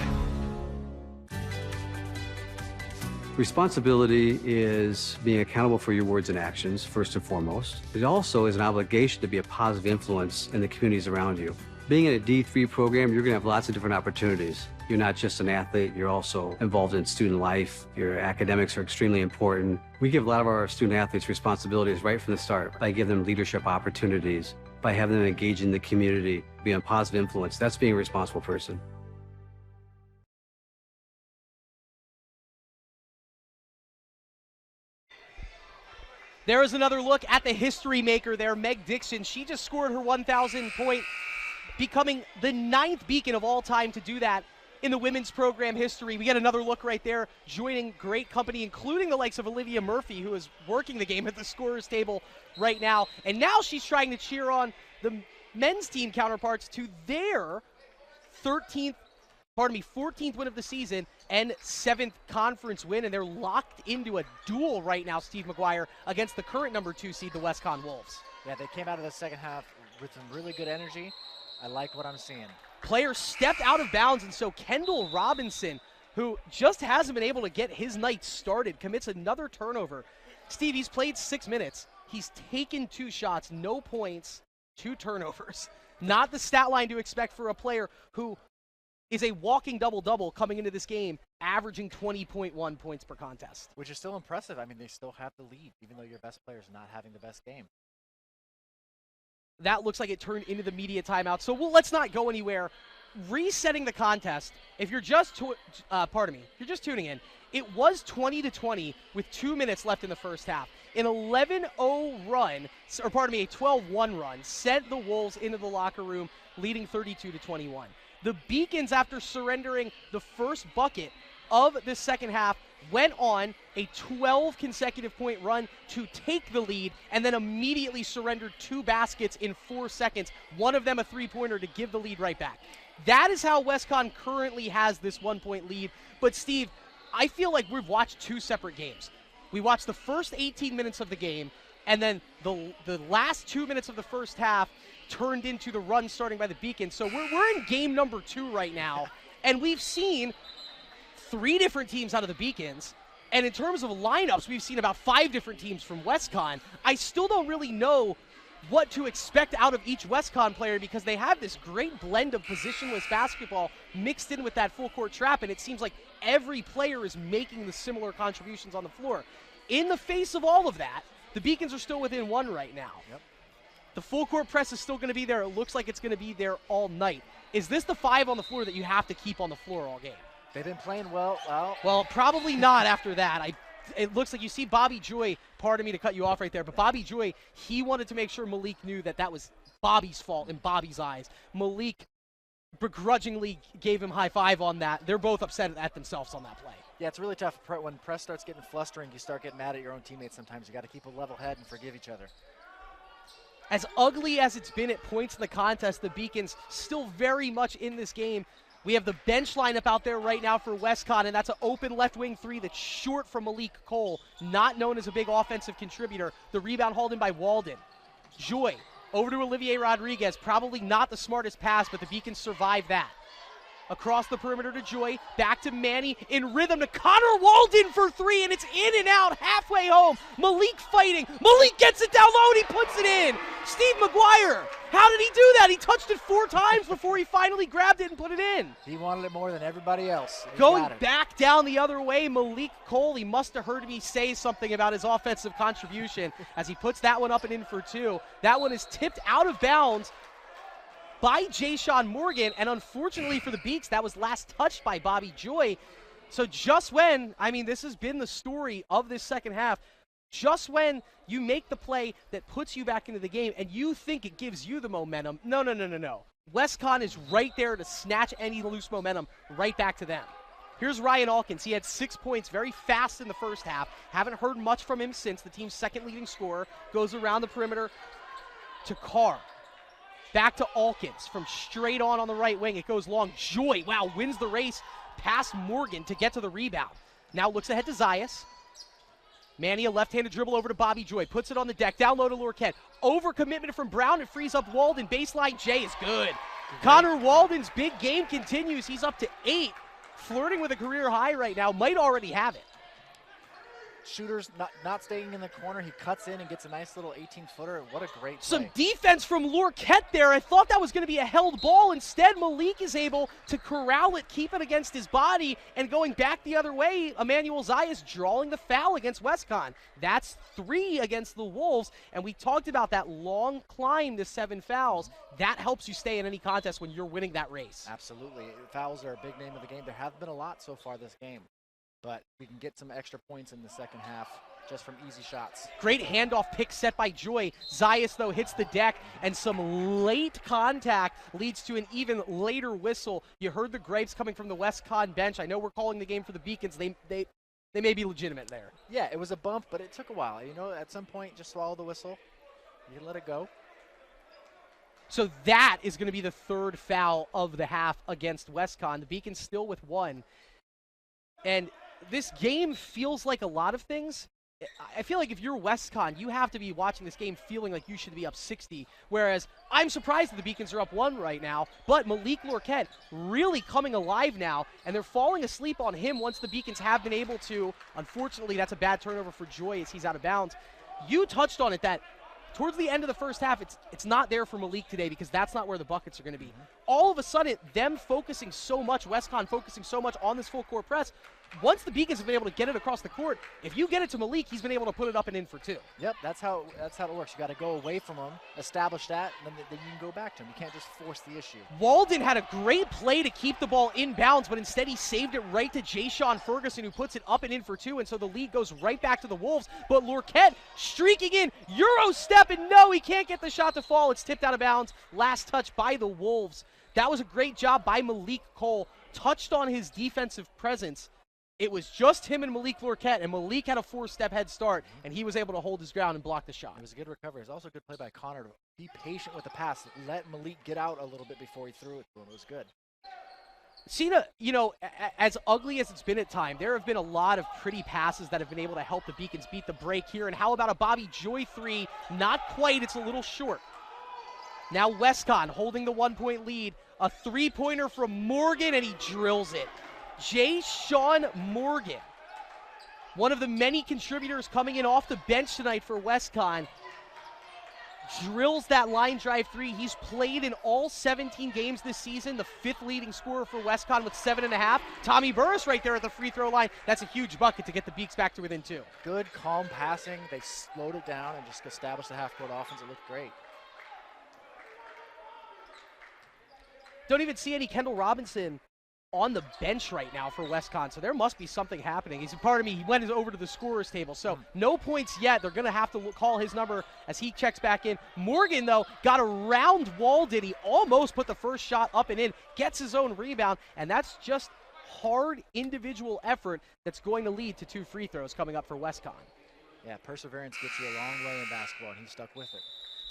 Responsibility is being accountable for your words and actions, first and foremost. It also is an obligation to be a positive influence in the communities around you. Being in a D3 program, you're going to have lots of different opportunities. You're not just an athlete, you're also involved in student life. Your academics are extremely important. We give a lot of our student athletes responsibilities right from the start by giving them leadership opportunities, by having them engage in the community, be a positive influence. That's being a responsible person. There is another look at the history maker there, Meg Dixon. She just scored her 1,000 point, becoming the 9th Beacon of all time to do that in the women's program history. We get another look right there, joining great company, including the likes of Olivia Murphy, who is working the game at the scorer's table right now. And now she's trying to cheer on the men's team counterparts to their 14th win of the season and 7th conference win, and they're locked into a duel right now, Steve McGuire, against the current number 2 seed, the WestCon Wolves. Yeah, they came out of the second half with some really good energy. I like what I'm seeing. Player stepped out of bounds, and so Kendall Robinson, who just hasn't been able to get his night started, commits another turnover. Steve, he's played 6 minutes. He's taken 2 shots, no points, 2 turnovers. Not the stat line to expect for a player who is a walking double-double coming into this game, averaging 20.1 points per contest. Which is still impressive. I mean, they still have the lead, even though your best player is not having the best game. That looks like it turned into the media timeout, so let's not go anywhere. Resetting the contest, if you're just tuning in, it was 20-20 with 2 minutes left in the first half. An 11-0 run, a 12-1 run, sent the Wolves into the locker room, leading 32-21. The Beacons, after surrendering the first bucket of the second half, went on a 12 consecutive point run to take the lead and then immediately surrendered 2 baskets in 4 seconds, one of them a three-pointer to give the lead right back. That is how WestCon currently has this 1-point lead. But Steve, I feel like we've watched 2 separate games. We watched the first 18 minutes of the game, and then the last 2 minutes of the first half turned into the run starting by the Beacons. So we're in game number 2 right now, and we've seen 3 different teams out of the Beacons, and in terms of lineups, we've seen about 5 different teams from WestCon. I still don't really know what to expect out of each WestCon player because they have this great blend of positionless basketball mixed in with that full court trap, and it seems like every player is making the similar contributions on the floor. In the face of all of that, the Beacons are still within 1 right now. Yep. The full court press is still going to be there. It looks like it's going to be there all night. Is this the 5 on the floor that you have to keep on the floor all game? They've been playing well. Well, probably not after that. It looks like you see Bobby Joy, pardon me to cut you off right there, but Bobby Joy, he wanted to make sure Malik knew that was Bobby's fault in Bobby's eyes. Malik begrudgingly gave him high five on that. They're both upset at themselves on that play. Yeah, it's really tough. When press starts getting flustering, you start getting mad at your own teammates sometimes. You got to keep a level head and forgive each other. As ugly as it's been at points in the contest, the Beacons still very much in this game. We have the bench lineup out there right now for WestCon, and that's an open left wing 3 that's short from Malik Cole, not known as a big offensive contributor. The rebound hauled in by Walden. Joy over to Olivier Rodriguez. Probably not the smartest pass, but the Beacons survive that. Across the perimeter to Joy, back to Manny, in rhythm to Connor Walden for 3, and it's in and out, halfway home. Malik fighting. Malik gets it down low, and he puts it in. Steve McGuire, how did he do that? He touched it 4 times before he finally grabbed it and put it in. He wanted it more than everybody else. Going back down the other way, Malik Cole, he must have heard me say something about his offensive contribution as he puts that one up and in for 2. That one is tipped out of bounds by Jayshawn Morgan, and unfortunately for the Beaks, that was last touched by Bobby Joy. So just when, this has been the story of this second half, just when you make the play that puts you back into the game and you think it gives you the momentum, no. WestCon is right there to snatch any loose momentum right back to them. Here's Ryan Alkins. He had 6 points very fast in the first half. Haven't heard much from him since. The team's second leading scorer. Goes around the perimeter to Carr. Back to Alkins from straight on the right wing. It goes long. Joy, wow, wins the race past Morgan to get to the rebound. Now looks ahead to Zayas. Manny, a left-handed dribble over to Bobby Joy. Puts it on the deck. Down low to Lorquette. Overcommitment from Brown. It frees up Walden. Baseline J is good. Connor Walden's big game continues. He's up to 8. Flirting with a career high right now. Might already have it. Shooters not staying in the corner. He cuts in and gets a nice little 18-footer. What a great Some play. defense from Lorquette there. I thought that was going to be a held ball. Instead, Malik is able to corral it, keep it against his body, and going back the other way, Emmanuel Zayas drawing the foul against WestCon. That's 3 against the Wolves, and we talked about that long climb to 7 fouls. That helps you stay in any contest when you're winning that race. Absolutely. Fouls are a big name of the game. There have been a lot so far this game, but we can get some extra points in the second half just from easy shots. Great handoff pick set by Joy. Zayas, though, hits the deck, and some late contact leads to an even later whistle. You heard the gripes coming from the WestCon bench. I know we're calling the game for the Beacons. They may be legitimate there. Yeah, it was a bump, but it took a while. You know, at some point, just swallow the whistle. You can let it go. So that is going to be the 3rd foul of the half against WestCon. The Beacons still with 1. And this game feels like a lot of things. I feel like if you're WestCon, you have to be watching this game feeling like you should be up 60. Whereas I'm surprised that the Beacons are up 1 right now. But Malik Lorquette really coming alive now, and they're falling asleep on him once the Beacons have been able to. Unfortunately, that's a bad turnover for Joy as he's out of bounds. You touched on it that towards the end of the first half, it's not there for Malik today because that's not where the buckets are going to be. All of a sudden, them focusing so much, WestCon focusing so much on this full court press, once the Beacons have been able to get it across the court, if you get it to Malik, he's been able to put it up and in for 2. Yep, that's how it works. You got to go away from him, establish that, and then you can go back to him. You can't just force the issue. Walden had a great play to keep the ball inbounds, but instead he saved it right to Jay-Sean Ferguson, who puts it up and in for 2, and so the lead goes right back to the Wolves. But Lorquette streaking in, Euro step, and no, he can't get the shot to fall. It's tipped out of bounds. Last touch by the Wolves. That was a great job by Malik Cole. Touched on his defensive presence. It was just him and Malik Lorquette, and Malik had a 4-step head start, and he was able to hold his ground and block the shot. It was a good recovery. It was also a good play by Connor to be patient with the pass. Let Malik get out a little bit before he threw it to him. It was good. Cena, you know, as ugly as it's been at time, there have been a lot of pretty passes that have been able to help the Beacons beat the break here. And how about a Bobby Joy 3? Not quite. It's a little short. Now WestCon holding the 1-point lead. A 3-pointer from Morgan, and he drills it. Jay-Sean Morgan, one of the many contributors coming in off the bench tonight for WestCon, drills that line drive 3. He's played in all 17 games this season, the 5th leading scorer for WestCon with 7.5. Tommy Burris right there at the free throw line. That's a huge bucket to get the Beaks back to within 2. Good, calm passing. They slowed it down and just established the half-court offense. It looked great. Don't even see any Kendall Robinson on the bench right now for WestCon, so there must be something happening. He's a part of me. He went over to the scorer's table, so no points yet. They're going to have to call his number as he checks back in. Morgan, though, got around Walden. He almost put the first shot up and in, gets his own rebound, and that's just hard individual effort that's going to lead to 2 free throws coming up for WestCon. Yeah, perseverance gets you a long way in basketball, and he stuck with it.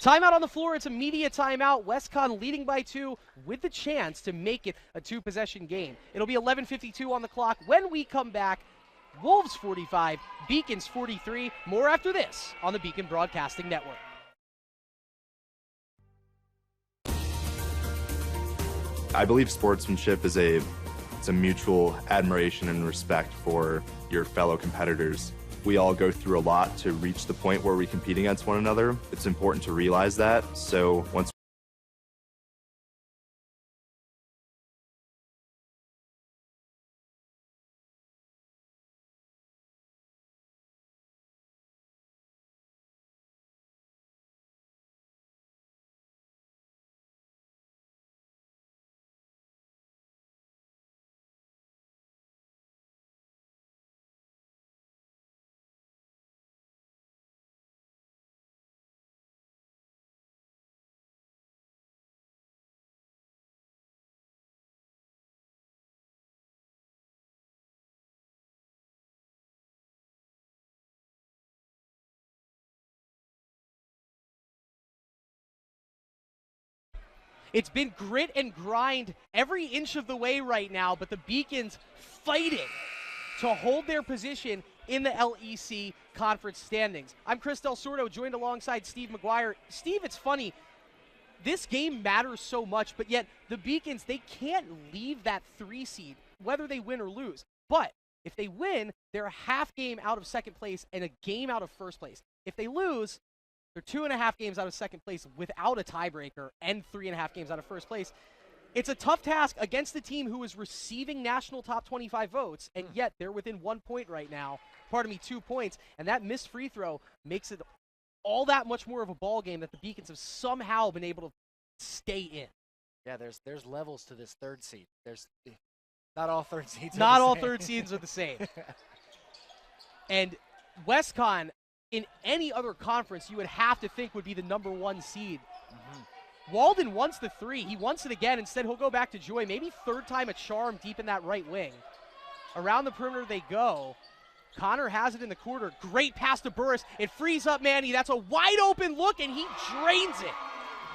Timeout on the floor. It's a media timeout. WestCon leading by 2 with the chance to make it a 2-possession game. It'll be 11:52 on the clock. When we come back, Wolves 45, Beacons 43. More after this on the Beacon Broadcasting Network. I believe sportsmanship is a mutual admiration and respect for your fellow competitors. We all go through a lot to reach the point where we compete against one another. It's important to realize that. So once It's been grit and grind every inch of the way right now, but the Beacons fighting to hold their position in the LEC conference standings. I'm Chris Del Sordo, joined alongside Steve McGuire. Steve, it's funny. This game matters so much, but yet the Beacons, they can't leave that 3 seed, whether they win or lose. But if they win, they're a half game out of second place and a game out of first place. If they lose, they're 2.5 games out of second place without a tiebreaker and 3.5 games out of first place. It's a tough task against a team who is receiving national top 25 votes, and yet they're within 1 point right now. 2 points, and that missed free throw makes it all that much more of a ball game that the Beacons have somehow been able to stay in. Yeah, there's levels to this 3rd seed. There's not all 3rd seeds. Not all 3rd seeds are the same. And WestCon, in any other conference, you would have to think would be the number 1 seed. Walden wants the 3. He wants it again. Instead, he'll go back to Joy. Maybe 3rd time a charm deep in that right wing. Around the perimeter they go. Connor has it in the quarter. Great pass to Burris. It frees up Manny. That's a wide open look, and he drains it.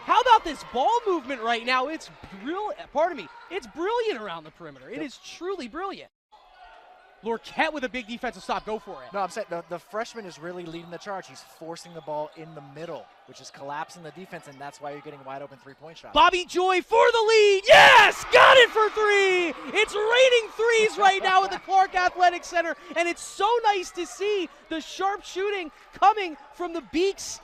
How about this ball movement right now? It's brilliant. It's brilliant around the perimeter. It is truly brilliant. Lorquette with a big defensive stop. Go for it. No, I'm saying the freshman is really leading the charge. He's forcing the ball in the middle, which is collapsing the defense, and that's why you're getting wide open 3-point shots. Bobby Joy for the lead. Yes! Got it for 3! It's raining threes right now at the Clark Athletic Center, and it's so nice to see the sharp shooting coming from the Beaks.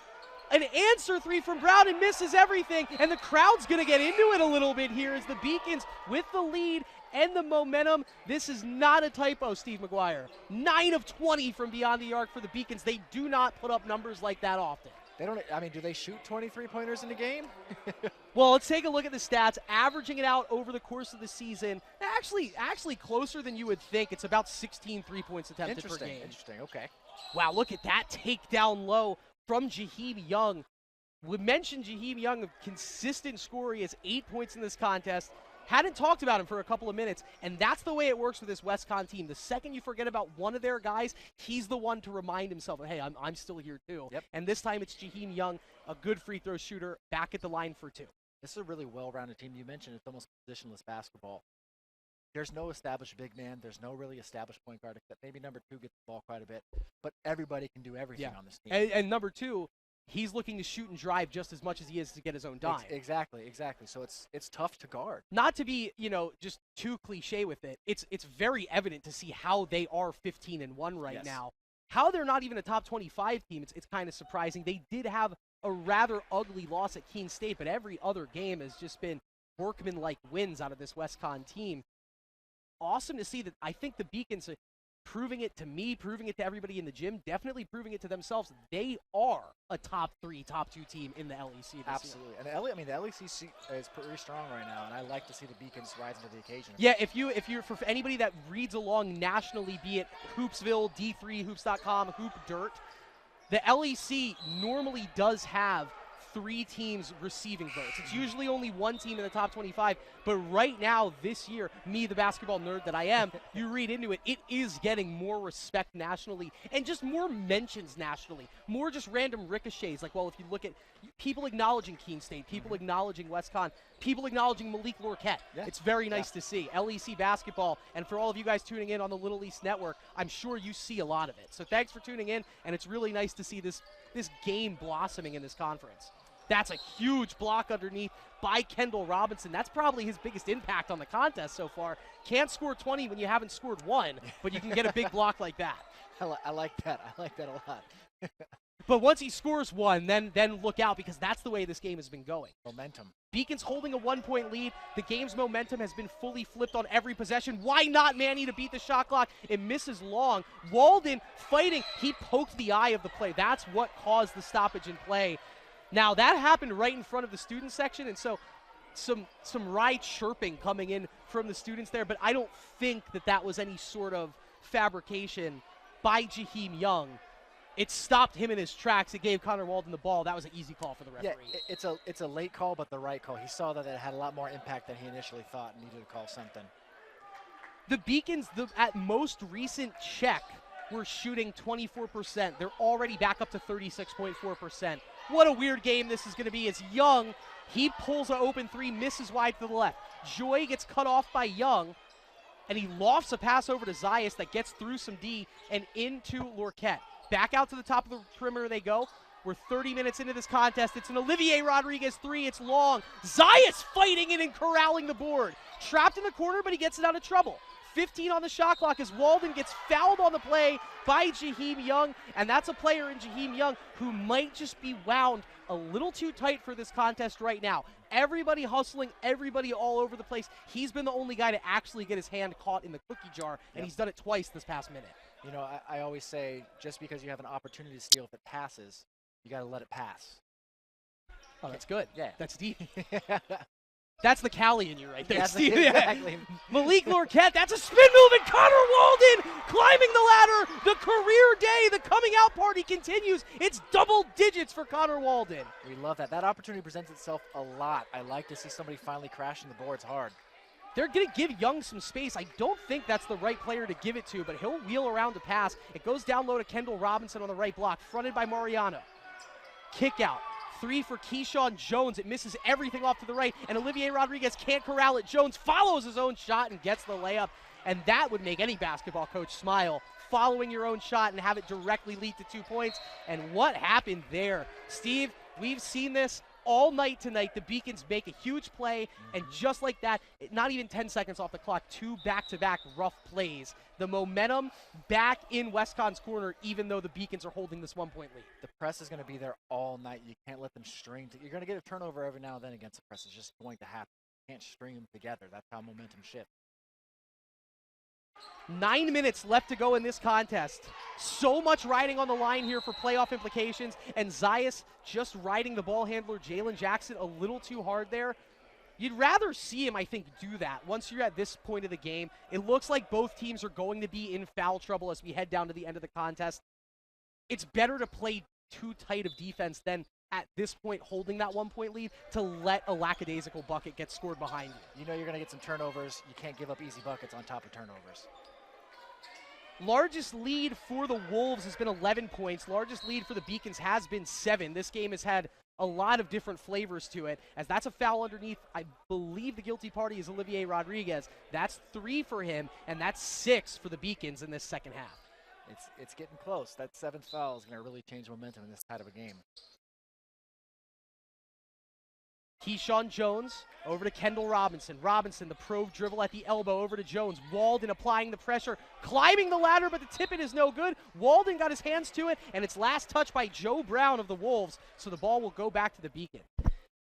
An answer 3 from Brown and misses everything, and the crowd's going to get into it a little bit here as the Beacons with the lead and the momentum. This is not a typo, Steve McGuire. 9 of 20 from beyond the arc for the Beacons. They do not put up numbers like that often. They don't. I mean, do they shoot 23-pointers in a game? Well, let's take a look at the stats. Averaging it out over the course of the season, actually closer than you would think. It's about 16 3-points attempted per game. Interesting. Okay. Wow, look at that takedown low from Jaheim Young. We mentioned Jaheim Young, a consistent scorer. He has 8 points in this contest. Hadn't talked about him for a couple of minutes, and that's the way it works with this WestCon team. The second you forget about one of their guys, he's the one to remind himself, hey, I'm still here too. Yep. And this time it's Jaheim Young, a good free throw shooter, back at the line for 2. This is a really well-rounded team. You mentioned it's almost positionless basketball. There's no established big man. There's no really established point guard, except maybe number 2 gets the ball quite a bit. But everybody can do everything on this team. And number 2, he's looking to shoot and drive just as much as he is to get his own dime. Exactly. So it's tough to guard. Not to be, just too cliche with it. It's very evident to see how they are 15-1 right now. How they're not even a top 25 team, it's kind of surprising. They did have a rather ugly loss at Keene State, but every other game has just been workman-like wins out of this WestCon team. Awesome to see that. I think the Beacons are proving it to me, proving it to everybody in the gym, definitely proving it to themselves. They are a top 3, top 2 team in the LEC this year. Absolutely. And the LEC is pretty strong right now, and I like to see the Beacons rising to the occasion. Yeah, if you're for anybody that reads along nationally, be it Hoopsville, D3, Hoops.com, Hoop Dirt, the LEC normally does have 3 teams receiving votes. It's usually only 1 team in the top 25, but right now, this year, me, the basketball nerd that I am, you read into it, it is getting more respect nationally and just more mentions nationally, more just random ricochets. Like, well, if you look at people acknowledging Keene State, people acknowledging WestCon, people acknowledging Malik Lorquette. Yeah. It's very nice to see. LEC basketball, and for all of you guys tuning in on the Little East Network, I'm sure you see a lot of it. So thanks for tuning in, and it's really nice to see this game blossoming in this conference. That's a huge block underneath by Kendall Robinson. That's probably his biggest impact on the contest so far. Can't score 20 when you haven't scored 1, but you can get a big block like that. I like that. I like that a lot. But once he scores 1, then look out, because that's the way this game has been going. Momentum. Beacons holding a 1-point lead. The game's momentum has been fully flipped on every possession. Why not Manny to beat the shot clock? It misses long. Walden fighting. He poked the eye of the play. That's what caused the stoppage in play. Now, that happened right in front of the student section, and so some wry chirping coming in from the students there, but I don't think that was any sort of fabrication by Jaheim Young. It stopped him in his tracks. It gave Connor Walden the ball. That was an easy call for the referee. Yeah, it's a late call, but the right call. He saw that it had a lot more impact than he initially thought and needed to call something. The Beacons, at most recent check, were shooting 24%. They're already back up to 36.4%. What a weird game this is going to be. It's Young. He pulls an open three, misses wide to the left. Joy gets cut off by Young, and he lofts a pass over to Zayas that gets through some D and into Lorquette. Back out to the top of the perimeter they go. We're 30 minutes into this contest. It's an Olivier Rodriguez three. It's long. Zayas fighting it and corralling the board. Trapped in the corner, but he gets it out of trouble. 15 on the shot clock as Walden gets fouled on the play by Jaheim Young, and that's a player in Jaheim Young who might just be wound a little too tight for this contest right now. Everybody hustling, everybody all over the place. He's been the only guy to actually get his hand caught in the cookie jar, and he's done it twice this past minute. You know, I always say, just because you have an opportunity to steal if it passes, you got to let it pass. Oh, that's good. Yeah. That's deep. That's the Cali in you right there, That's Steve. exactly. Malik Lorquette, that's a spin move, and Connor Walden climbing the ladder. The career day, the coming out party continues. It's double digits for Connor Walden. We love that. That opportunity presents itself a lot. I like to see somebody finally crashing the boards hard. They're going to give Young some space. I don't think that's the right player to give it to, but he'll wheel around to pass. It goes down low to Kendall Robinson on the right block, fronted by Mariano. Kick out. Three for Keyshawn Jones. It misses everything off to the right, and Olivier Rodriguez can't corral it. Jones follows his own shot and gets the layup, and that would make any basketball coach smile, following your own shot and have it directly lead to 2 points. And what happened there? Steve, we've seen this all night tonight. The Beacons make a huge play, and just like that, not even 10 seconds off the clock, 2 back-to-back rough plays. The momentum back in WestConn's corner, even though the Beacons are holding this 1-point lead. The press is going to be there all night. You can't let them string. You're going to get a turnover every now and then against the press. It's just going to happen. You can't string them together. That's how momentum shifts. 9 minutes left to go in this contest. So much riding on the line here for playoff implications, and Zayas just riding the ball handler, Jalen Jackson, a little too hard there. You'd rather see him, I think, do that. Once you're at this point of the game, it looks like both teams are going to be in foul trouble as we head down to the end of the contest. It's better to play too tight of defense than at this point holding that 1-point lead to let a lackadaisical bucket get scored behind you. You know you're going to get some turnovers. You can't give up easy buckets on top of turnovers. Largest lead for the Wolves has been 11 points. Largest lead for the Beacons has been 7. This game has had a lot of different flavors to it, as that's a foul underneath. I believe the guilty party is Olivier Rodriguez. That's 3 for him, and that's 6 for the Beacons in this second half. It's getting close. That 7th foul is going to really change momentum in this type of a game. Keyshawn Jones over to Kendall Robinson. Robinson, the probe dribble at the elbow over to Jones. Walden applying the pressure, climbing the ladder, but the tip-in is no good. Walden got his hands to it, and it's last touched by Joe Brown of the Wolves, so the ball will go back to the Beacon.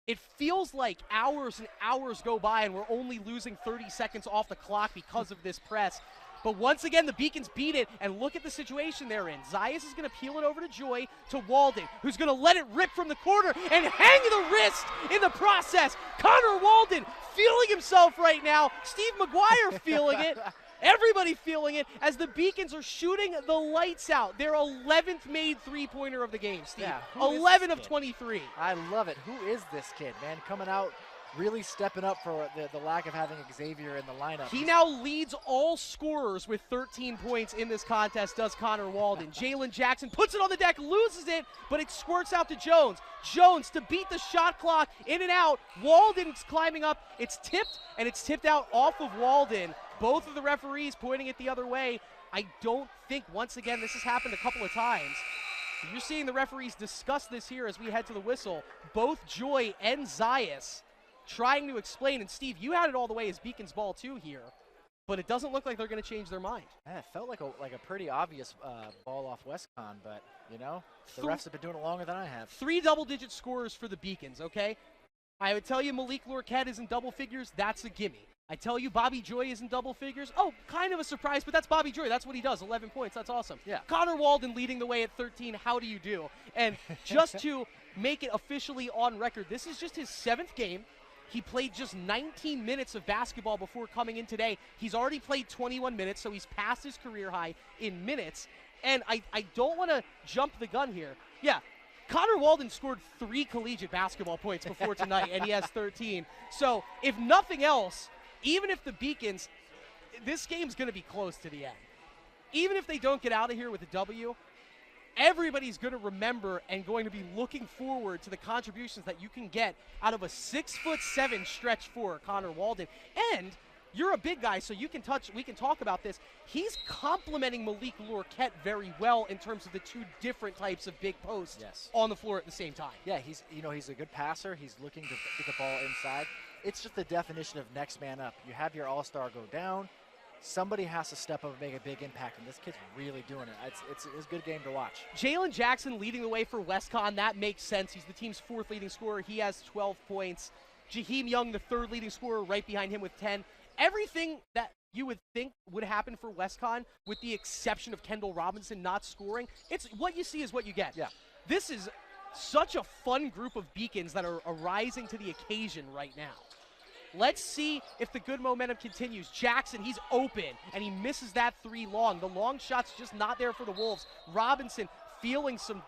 It feels like hours and hours go by, and we're only losing 30 seconds off the clock because of this press. But once again, the Beacons beat it, and look at the situation they're in. Zayas is going to peel it over to Joy, to Walden, who's going to let it rip from the corner and hang the wrist in the process. Connor Walden feeling himself right now. Steve McGuire feeling it. Everybody feeling it as the Beacons are shooting the lights out. Their 11th made three-pointer of the game, Steve. Yeah, 11 of 23. I love it. Who is this kid, man? Coming out, really stepping up for the lack of having Xavier in the lineup. He now leads all scorers with 13 points in this contest, does Connor Walden. Jalen Jackson puts it on the deck, loses it, but it squirts out to Jones. Jones to beat the shot clock, in and out. Walden's climbing up. It's tipped, and it's tipped out off of Walden. Both of the referees pointing it the other way. I don't think, once again, this has happened a couple of times. You're seeing the referees discuss this here as we head to the whistle. Both Joy and Zayas trying to explain, and Steve, you had it all the way as Beacon's ball too here, but it doesn't look like they're going to change their mind. Yeah, it felt like a pretty obvious ball off WestConn, but, you know, the refs have been doing it longer than I have. 3 double-digit scorers for the Beacons, okay? I would tell you Malik Lorquette is in double figures. That's a gimme. I tell you Bobby Joy is in double figures. Oh, kind of a surprise, but that's Bobby Joy. That's what he does, 11 points. That's awesome. Yeah. Connor Walden leading the way at 13. How do you do? And just to make it officially on record, this is just his 7th game. He played just 19 minutes of basketball before coming in today. He's already played 21 minutes, so he's passed his career high in minutes. And I don't want to jump the gun here. Yeah, Connor Walden scored 3 collegiate basketball points before tonight, and he has 13. So if nothing else, even if the Beacons, this game's going to be close to the end. Even if they don't get out of here with a W, everybody's going to remember and going to be looking forward to the contributions that you can get out of a 6'7" stretch four, Connor Walden. And you're a big guy, so we can talk about this. He's complementing Malik Lorquette very well in terms of the two different types of big posts on the floor at the same time. Yeah, he's a good passer. He's looking to get the ball inside. It's just the definition of next man up. You have your all-star go down. Somebody has to step up and make a big impact, and this kid's really doing it. It's a good game to watch. Jalen Jackson leading the way for WestCon. That makes sense. He's the team's fourth leading scorer. He has 12 points. Jaheim Young, the third leading scorer, right behind him with 10. Everything that you would think would happen for WestCon, with the exception of Kendall Robinson not scoring, it's what you see is what you get. Yeah. This is such a fun group of Beacons that are rising to the occasion right now. Let's see if the good momentum continues. Jackson, he's open, and he misses that three long. The long shot's just not there for the Wolves. Robinson feeling some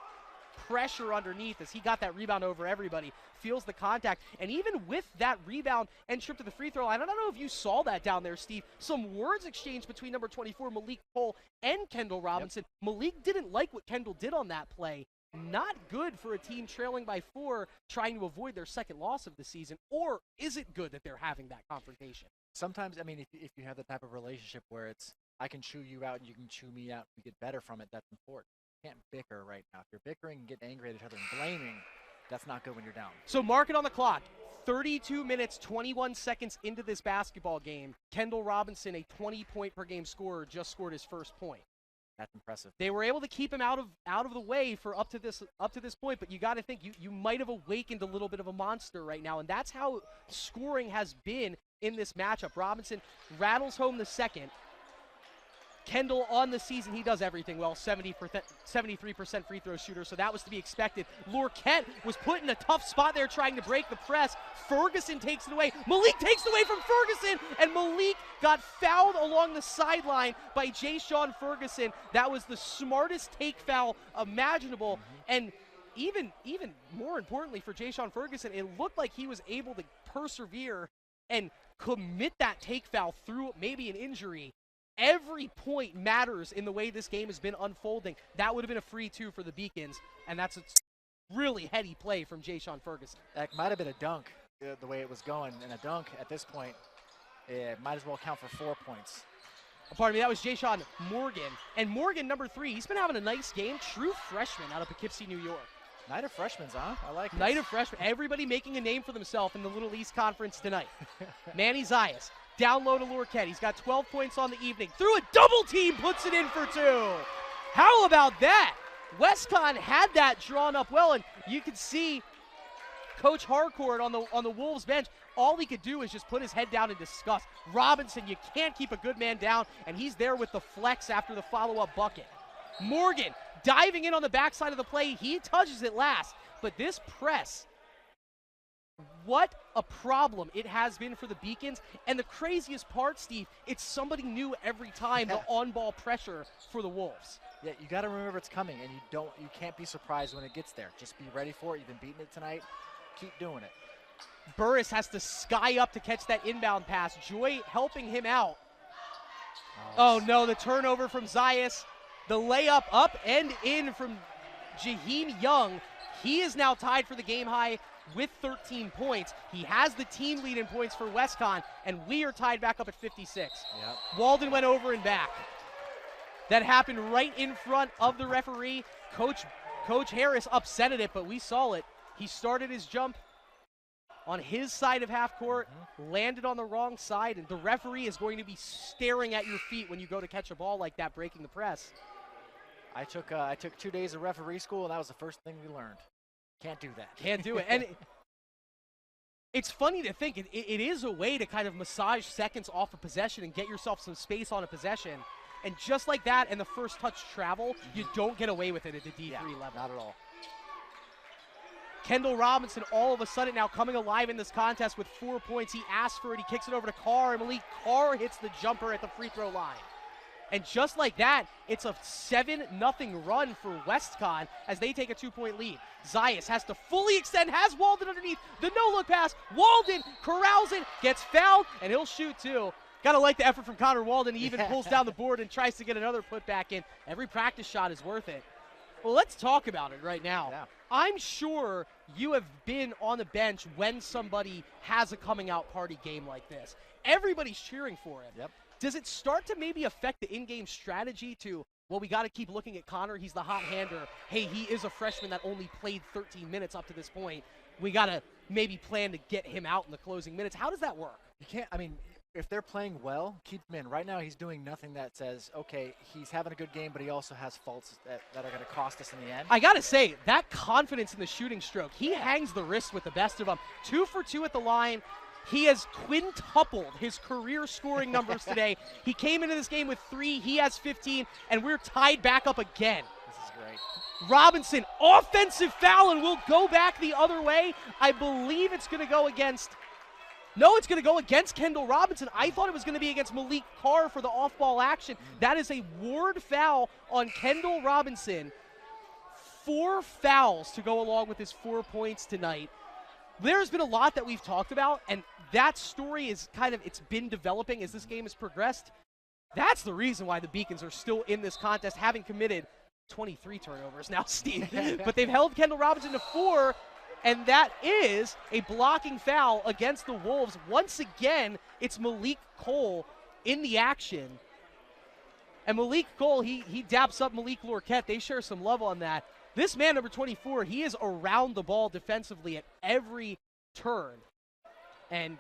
pressure underneath as he got that rebound over everybody, feels the contact, and even with that rebound and trip to the free throw line, I don't know if you saw that down there, Steve, some words exchanged between number 24, Malik Cole, and Kendall Robinson. Yep. Malik didn't like what Kendall did on that play. Not good for a team trailing by 4, trying to avoid their second loss of the season, or is it good that they're having that confrontation? Sometimes, I mean, if you have the type of relationship where it's, I can chew you out and you can chew me out, we get better from it, that's important. You can't bicker right now. If you're bickering and getting angry at each other and blaming, that's not good when you're down. So mark it on the clock. 32 minutes, 21 seconds into this basketball game. Kendall Robinson, a 20-point-per-game scorer, just scored his first point. That's impressive. They were able to keep him out of the way for up to this point, but you got to think you might have awakened a little bit of a monster right now, and that's how scoring has been in this matchup. Robinson rattles home the second. Kendall on the season, he does everything well, 73% free throw shooter, so that was to be expected. Lorquette was put in a tough spot there trying to break the press. Ferguson takes it away. Malik takes it away from Ferguson, and Malik got fouled along the sideline by Jay-Sean Ferguson. That was the smartest take foul imaginable, and even more importantly for Jay-Sean Ferguson, it looked like he was able to persevere and commit that take foul through maybe an injury. Every point matters in the way this game has been unfolding. That would have been a free 2 for the Beacons, and that's a really heady play from Jay-Sean Ferguson. That might have been a dunk, the way it was going, and a dunk at this point, it might as well count for 4 points. Pardon me, that was Jay-Sean Morgan. And Morgan, number 3, he's been having a nice game. True freshman out of Poughkeepsie, New York. Night of freshmen, huh? I like it. Night of freshmen. Everybody making a name for themselves in the Little East Conference tonight. Manny Zayas. Down low to Lorquette. He's got 12 points on the evening. Through a double team, puts it in for 2. How about that? WestCon had that drawn up well, and you can see Coach Harcourt on the Wolves bench. All he could do is just put his head down in disgust. Robinson, you can't keep a good man down, and he's there with the flex after the follow-up bucket. Morgan diving in on the backside of the play. He touches it last, but this press, what a problem it has been for the Beacons. And the craziest part, Steve, it's somebody new every time, the on-ball pressure for the Wolves. Yeah, you got to remember it's coming, and you can't be surprised when it gets there. Just be ready for it. You've been beating it tonight. Keep doing it. Burris has to sky up to catch that inbound pass. Joy helping him out. Oh no, the turnover from Zayas. The layup up and in from Jaheim Young. He is now tied for the game high with 13 points. He has the team lead in points for WestCon, and we are tied back up at 56. Yep. Walden went over and back. That happened right in front of the referee. Coach Harris upset at it, but we saw it. He started his jump on his side of half court, landed on the wrong side, and the referee is going to be staring at your feet when you go to catch a ball like that, breaking the press. I took 2 days of referee school, and that was the first thing we learned. Can't do that. Can't do it. And it's funny to think it is a way to kind of massage seconds off a possession and get yourself some space on a possession. And just like that and the first touch travel, you don't get away with it at the D3 level. Not at all. Kendall Robinson all of a sudden now coming alive in this contest with 4 points. He asks for it. He kicks it over to Carr, and Malik Carr hits the jumper at the free throw line. And just like that, it's a 7-0 run for WestCon as they take a 2-point lead. Zayas has to fully extend, has Walden underneath. The no-look pass. Walden corrals it, gets fouled, and he'll shoot too. Got to like the effort from Connor Walden. He even pulls down the board and tries to get another putback in. Every practice shot is worth it. Well, let's talk about it right now. Yeah. I'm sure you have been on the bench when somebody has a coming out party game like this. Everybody's cheering for it. Yep. Does it start to maybe affect the in-game strategy to, well, we got to keep looking at Connor. He's the hot hander. Hey, he is a freshman that only played 13 minutes up to this point. We got to maybe plan to get him out in the closing minutes. How does that work? You can't, I mean, if they're playing well, keep him in. Right now, he's doing nothing that says, okay, he's having a good game, but he also has faults that are going to cost us in the end. I got to say, that confidence in the shooting stroke, he hangs the wrist with the best of them. 2 for 2 at the line. He has quintupled his career scoring numbers today. He came into this game with 3. He has 15, and we're tied back up again. This is great. Robinson, offensive foul, and we'll go back the other way. I believe it's going to go against... No, it's going to go against Kendall Robinson. I thought it was going to be against Malik Carr for the off-ball action. That is a ward foul on Kendall Robinson. 4 fouls to go along with his 4 points tonight. There's been a lot that we've talked about, and that story is it's been developing as this game has progressed. That's the reason why the Beacons are still in this contest, having committed 23 turnovers now, Steve. But they've held Kendall Robinson to 4, and that is a blocking foul against the Wolves. Once again, it's Malik Cole in the action. And Malik Cole, he daps up Malik Lorquette. They share some love on that. This man, number 24, he is around the ball defensively at every turn. And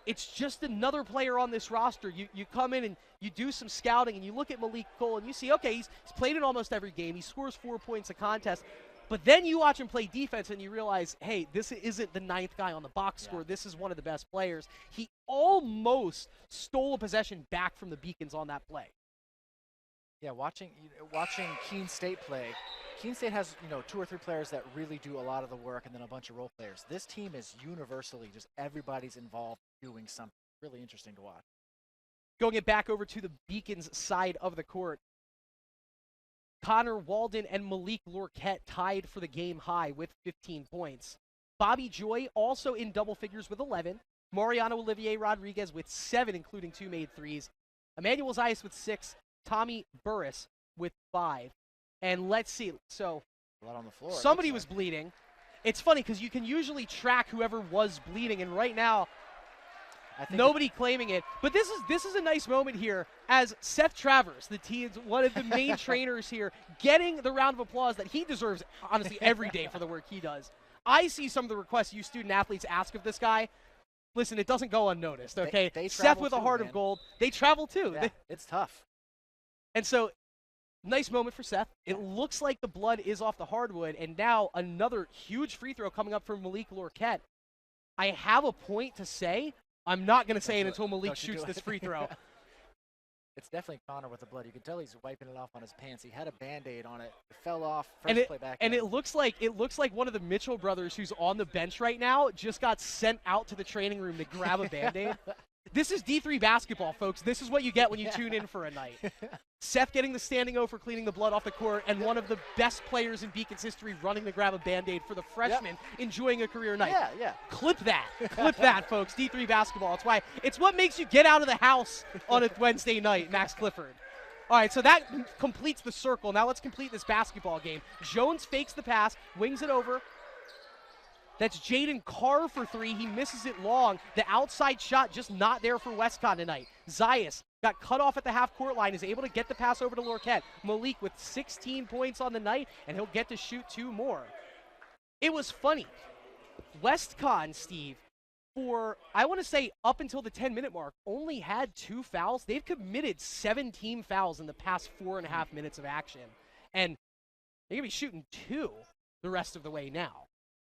it's just another player on this roster. You come in and you do some scouting and you look at Malik Cole and you see, okay, he's played in almost every game. He scores 4 points a contest. But then you watch him play defense and you realize, hey, this isn't the 9th guy on the box score. This is one of the best players. He almost stole a possession back from the Beacons on that play. Yeah, watching Keene State play, Keene State has 2 or 3 players that really do a lot of the work and then a bunch of role players. This team is universally just everybody's involved doing something. Really interesting to watch. Going it back over to the Beacons side of the court. Connor Walden and Malik Lorquette tied for the game high with 15 points. Bobby Joy also in double figures with 11. Mariano Olivier Rodriguez with 7, including 2 made threes. Emmanuel Zayas with 6. Tommy Burris with 5. And let's see. So blood on the floor. Somebody was bleeding. It's funny because you can usually track whoever was bleeding, and right now, nobody claiming it. But this is a nice moment here as Seth Travers, the team's one of the main trainers here, getting the round of applause that he deserves, honestly, every day for the work he does. I see some of the requests you student athletes ask of this guy. Listen, it doesn't go unnoticed, okay? They Seth with a too, heart man. of gold. They travel too. Yeah, it's tough. And so, nice moment for Seth. It looks like the blood is off the hardwood, and now another huge free throw coming up from Malik Lorquette. I have a point to say. I'm not going to say it until Malik shoots this free throw. It's definitely Connor with the blood. You can tell he's wiping it off on his pants. He had a Band-Aid on it. It fell off. Play back. And it looks like one of the Mitchell brothers who's on the bench right now just got sent out to the training room to grab a Band-Aid. This is D3 basketball, folks. This is what you get when you tune in for a night. Seth getting the standing O for cleaning the blood off the court, and one of the best players in Beacon's history running to grab a Band-Aid for the freshman enjoying a career night. Yeah. Clip that, folks. D3 basketball. It's what makes you get out of the house on a Wednesday night, Max Clifford. All right, so that completes the circle. Now let's complete this basketball game. Jones fakes the pass, wings it over. That's Jaden Carr for 3. He misses it long. The outside shot just not there for Westcott tonight. Zayas got cut off at the half-court line, is able to get the pass over to Lorquette. Malik with 16 points on the night, and he'll get to shoot 2 more. It was funny. Westcott, Steve, for, I want to say, up until the 10-minute mark, only had 2 fouls. They've committed 17 fouls in the past 4.5 minutes of action. And they're going to be shooting 2 the rest of the way now.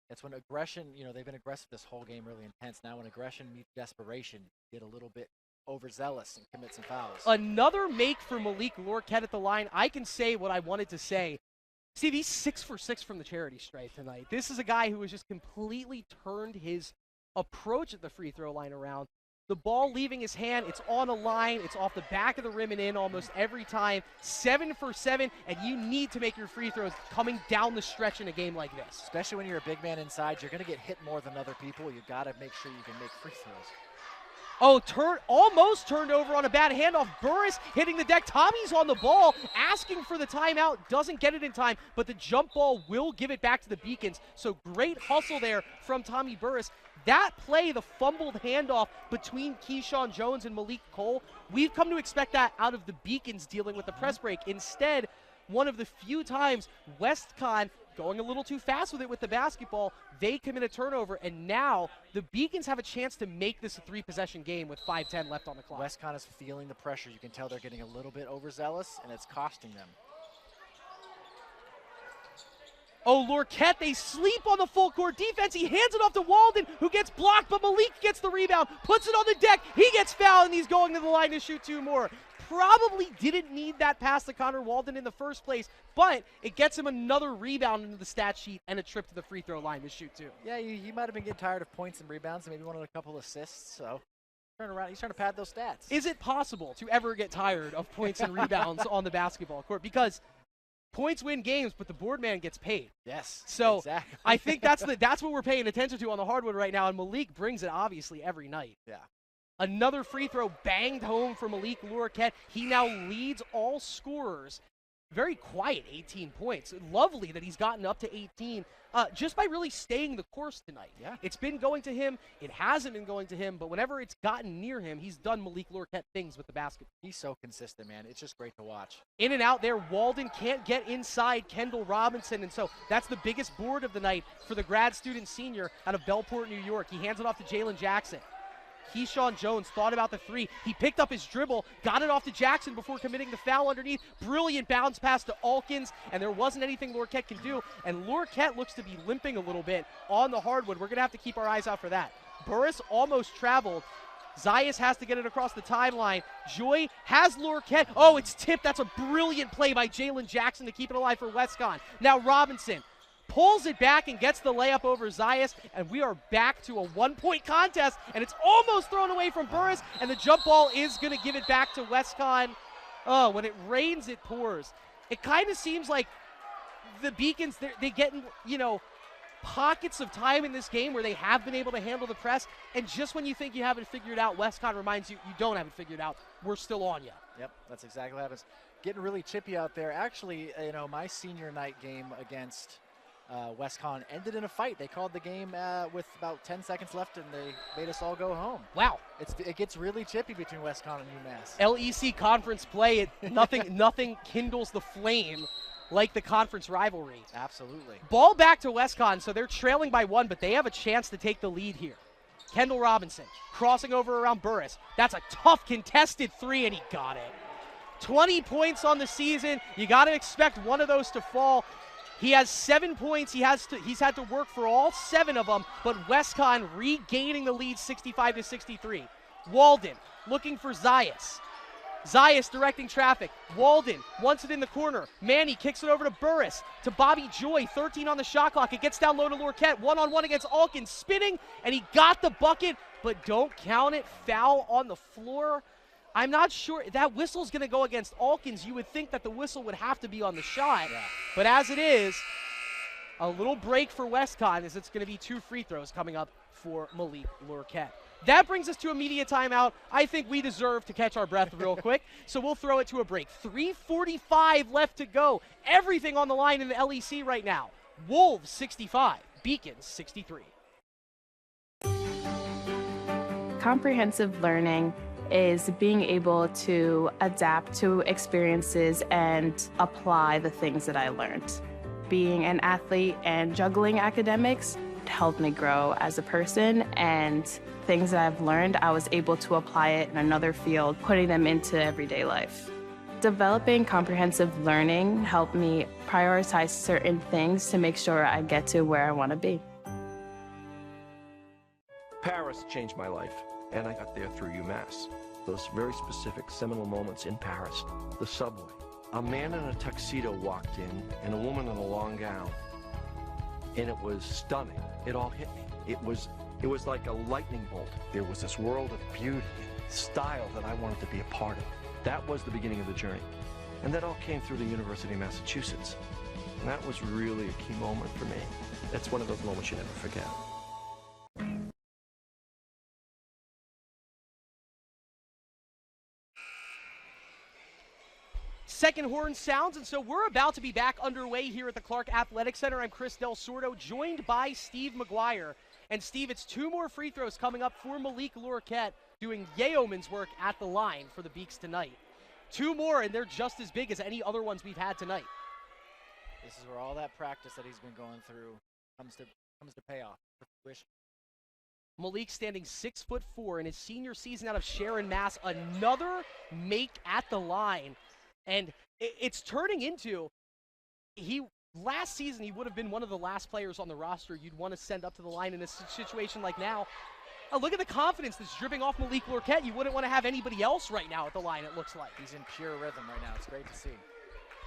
It's when aggression, they've been aggressive this whole game, really intense. Now when aggression meets desperation, you get a little bit overzealous and commit some fouls. Another make for Malik Lorquette at the line. I can say what I wanted to say. Steve, he's 6 for 6 from the charity stripe tonight. This is a guy who has just completely turned his approach at the free throw line around. The ball leaving his hand, it's on a line, it's off the back of the rim and in almost every time. 7 for 7, and you need to make your free throws coming down the stretch in a game like this. Especially when you're a big man inside, you're going to get hit more than other people. You've got to make sure you can make free throws. Oh, almost turned over on a bad handoff. Burris hitting the deck. Tommy's on the ball, asking for the timeout. Doesn't get it in time, but the jump ball will give it back to the Beacons. So great hustle there from Tommy Burris. That play, the fumbled handoff between Keyshawn Jones and Malik Cole, we've come to expect that out of the Beacons dealing with the press break. Instead, one of the few times WestCon going a little too fast with it with the basketball, they commit a turnover, and now the Beacons have a chance to make this a 3-possession game with 5:10 left on the clock. WestCon is feeling the pressure. You can tell they're getting a little bit overzealous, and it's costing them. Oh, Lorquette, they sleep on the full court defense. He hands it off to Walden, who gets blocked, but Malik gets the rebound, puts it on the deck. He gets fouled, and he's going to the line to shoot 2 more. Probably didn't need that pass to Connor Walden in the first place, but it gets him another rebound into the stat sheet and a trip to the free throw line to shoot 2. Yeah, he might have been getting tired of points and rebounds and maybe wanted a couple assists, so turn around. He's trying to pad those stats. Is it possible to ever get tired of points and rebounds on the basketball court? Because points win games, but the board man gets paid. Yes, so exactly. I think that's what we're paying attention to on the hardwood right now, and Malik brings it obviously every night. Yeah. Another free throw banged home for Malik Lorquette. He now leads all scorers. Very quiet, 18 points. Lovely that he's gotten up to 18 just by really staying the course tonight. Yeah. It's been going to him. It hasn't been going to him, but whenever it's gotten near him, he's done Malik Lorquette things with the basketball. He's so consistent, man. It's just great to watch. In and out there, Walden can't get inside Kendall Robinson, and so that's the biggest board of the night for the grad student senior out of Bellport, New York. He hands it off to Jalen Jackson. Keyshawn Jones thought about the 3. He picked up his dribble, got it off to Jackson before committing the foul underneath. Brilliant bounce pass to Alkins, and there wasn't anything Lorquette can do. And Lorquette looks to be limping a little bit on the hardwood. We're going to have to keep our eyes out for that. Burris almost traveled. Zayas has to get it across the timeline. Joy has Lorquette. Oh, it's tipped. That's a brilliant play by Jalen Jackson to keep it alive for WestCon. Now Robinson pulls it back and gets the layup over Zayas, and we are back to a 1-point contest, and it's almost thrown away from Burris, and the jump ball is going to give it back to WestCon. Oh, when it rains, it pours. It kind of seems like the Beacons, they get in, pockets of time in this game where they have been able to handle the press, and just when you think you have it figured out, WestCon reminds you don't have it figured out. We're still on you. Yep, that's exactly what happens. Getting really chippy out there. Actually, my senior night game against WestCon ended in a fight. They called the game with about 10 seconds left, and they made us all go home. Wow. It gets really chippy between WestCon and UMass. LEC conference play, nothing kindles the flame like the conference rivalry. Absolutely. Ball back to WestCon, so they're trailing by 1, but they have a chance to take the lead here. Kendall Robinson crossing over around Burris. That's a tough contested 3, and he got it. 20 points on the season. You got to expect one of those to fall. He has 7 points. He's had to work for all 7 of them, but WestCon regaining the lead 65-63. Walden looking for Zayas. Zayas directing traffic. Walden wants it in the corner. Manny kicks it over to Burris, to Bobby Joy, 13 on the shot clock. It gets down low to Lorquette, one-on-one against Alkins, spinning, and he got the bucket, but don't count it. Foul on the floor. I'm not sure. That whistle's going to go against Alkins. You would think that the whistle would have to be on the shot. Yeah. But as it is, a little break for WestCon as it's going to be 2 free throws coming up for Malik Lorquette. That brings us to a media timeout. I think we deserve to catch our breath real quick, so we'll throw it to a break. 3:45 left to go. Everything on the line in the LEC right now. Wolves 65, Beacons 63. Comprehensive learning is being able to adapt to experiences and apply the things that I learned. Being an athlete and juggling academics helped me grow as a person, and things that I've learned, I was able to apply it in another field, putting them into everyday life. Developing comprehensive learning helped me prioritize certain things to make sure I get to where I want to be. Paris changed my life, and I got there through UMass. Those very specific seminal moments in Paris, the subway. A man in a tuxedo walked in, and a woman in a long gown. And it was stunning. It all hit me. It was like a lightning bolt. There was this world of beauty and style that I wanted to be a part of. That was the beginning of the journey. And that all came through the University of Massachusetts. And that was really a key moment for me. That's one of those moments you never forget. Second horn sounds, and so we're about to be back underway here at the Clark Athletic Center. I'm Chris Del Sordo, joined by Steve McGuire. And Steve, it's 2 more free throws coming up for Malik Lorquette, doing yeoman's work at the line for the Beaks tonight. 2 more, and they're just as big as any other ones we've had tonight. This is where all that practice that he's been going through comes to pay off. Malik standing 6'4" in his senior season out of Sharon, Mass. Another make at the line. And it's turning into, last season he would have been one of the last players on the roster you'd want to send up to the line in a situation like now. Look at the confidence that's dripping off Malik Lorquette. You wouldn't want to have anybody else right now at the line, it looks like. He's in pure rhythm right now. It's great to see.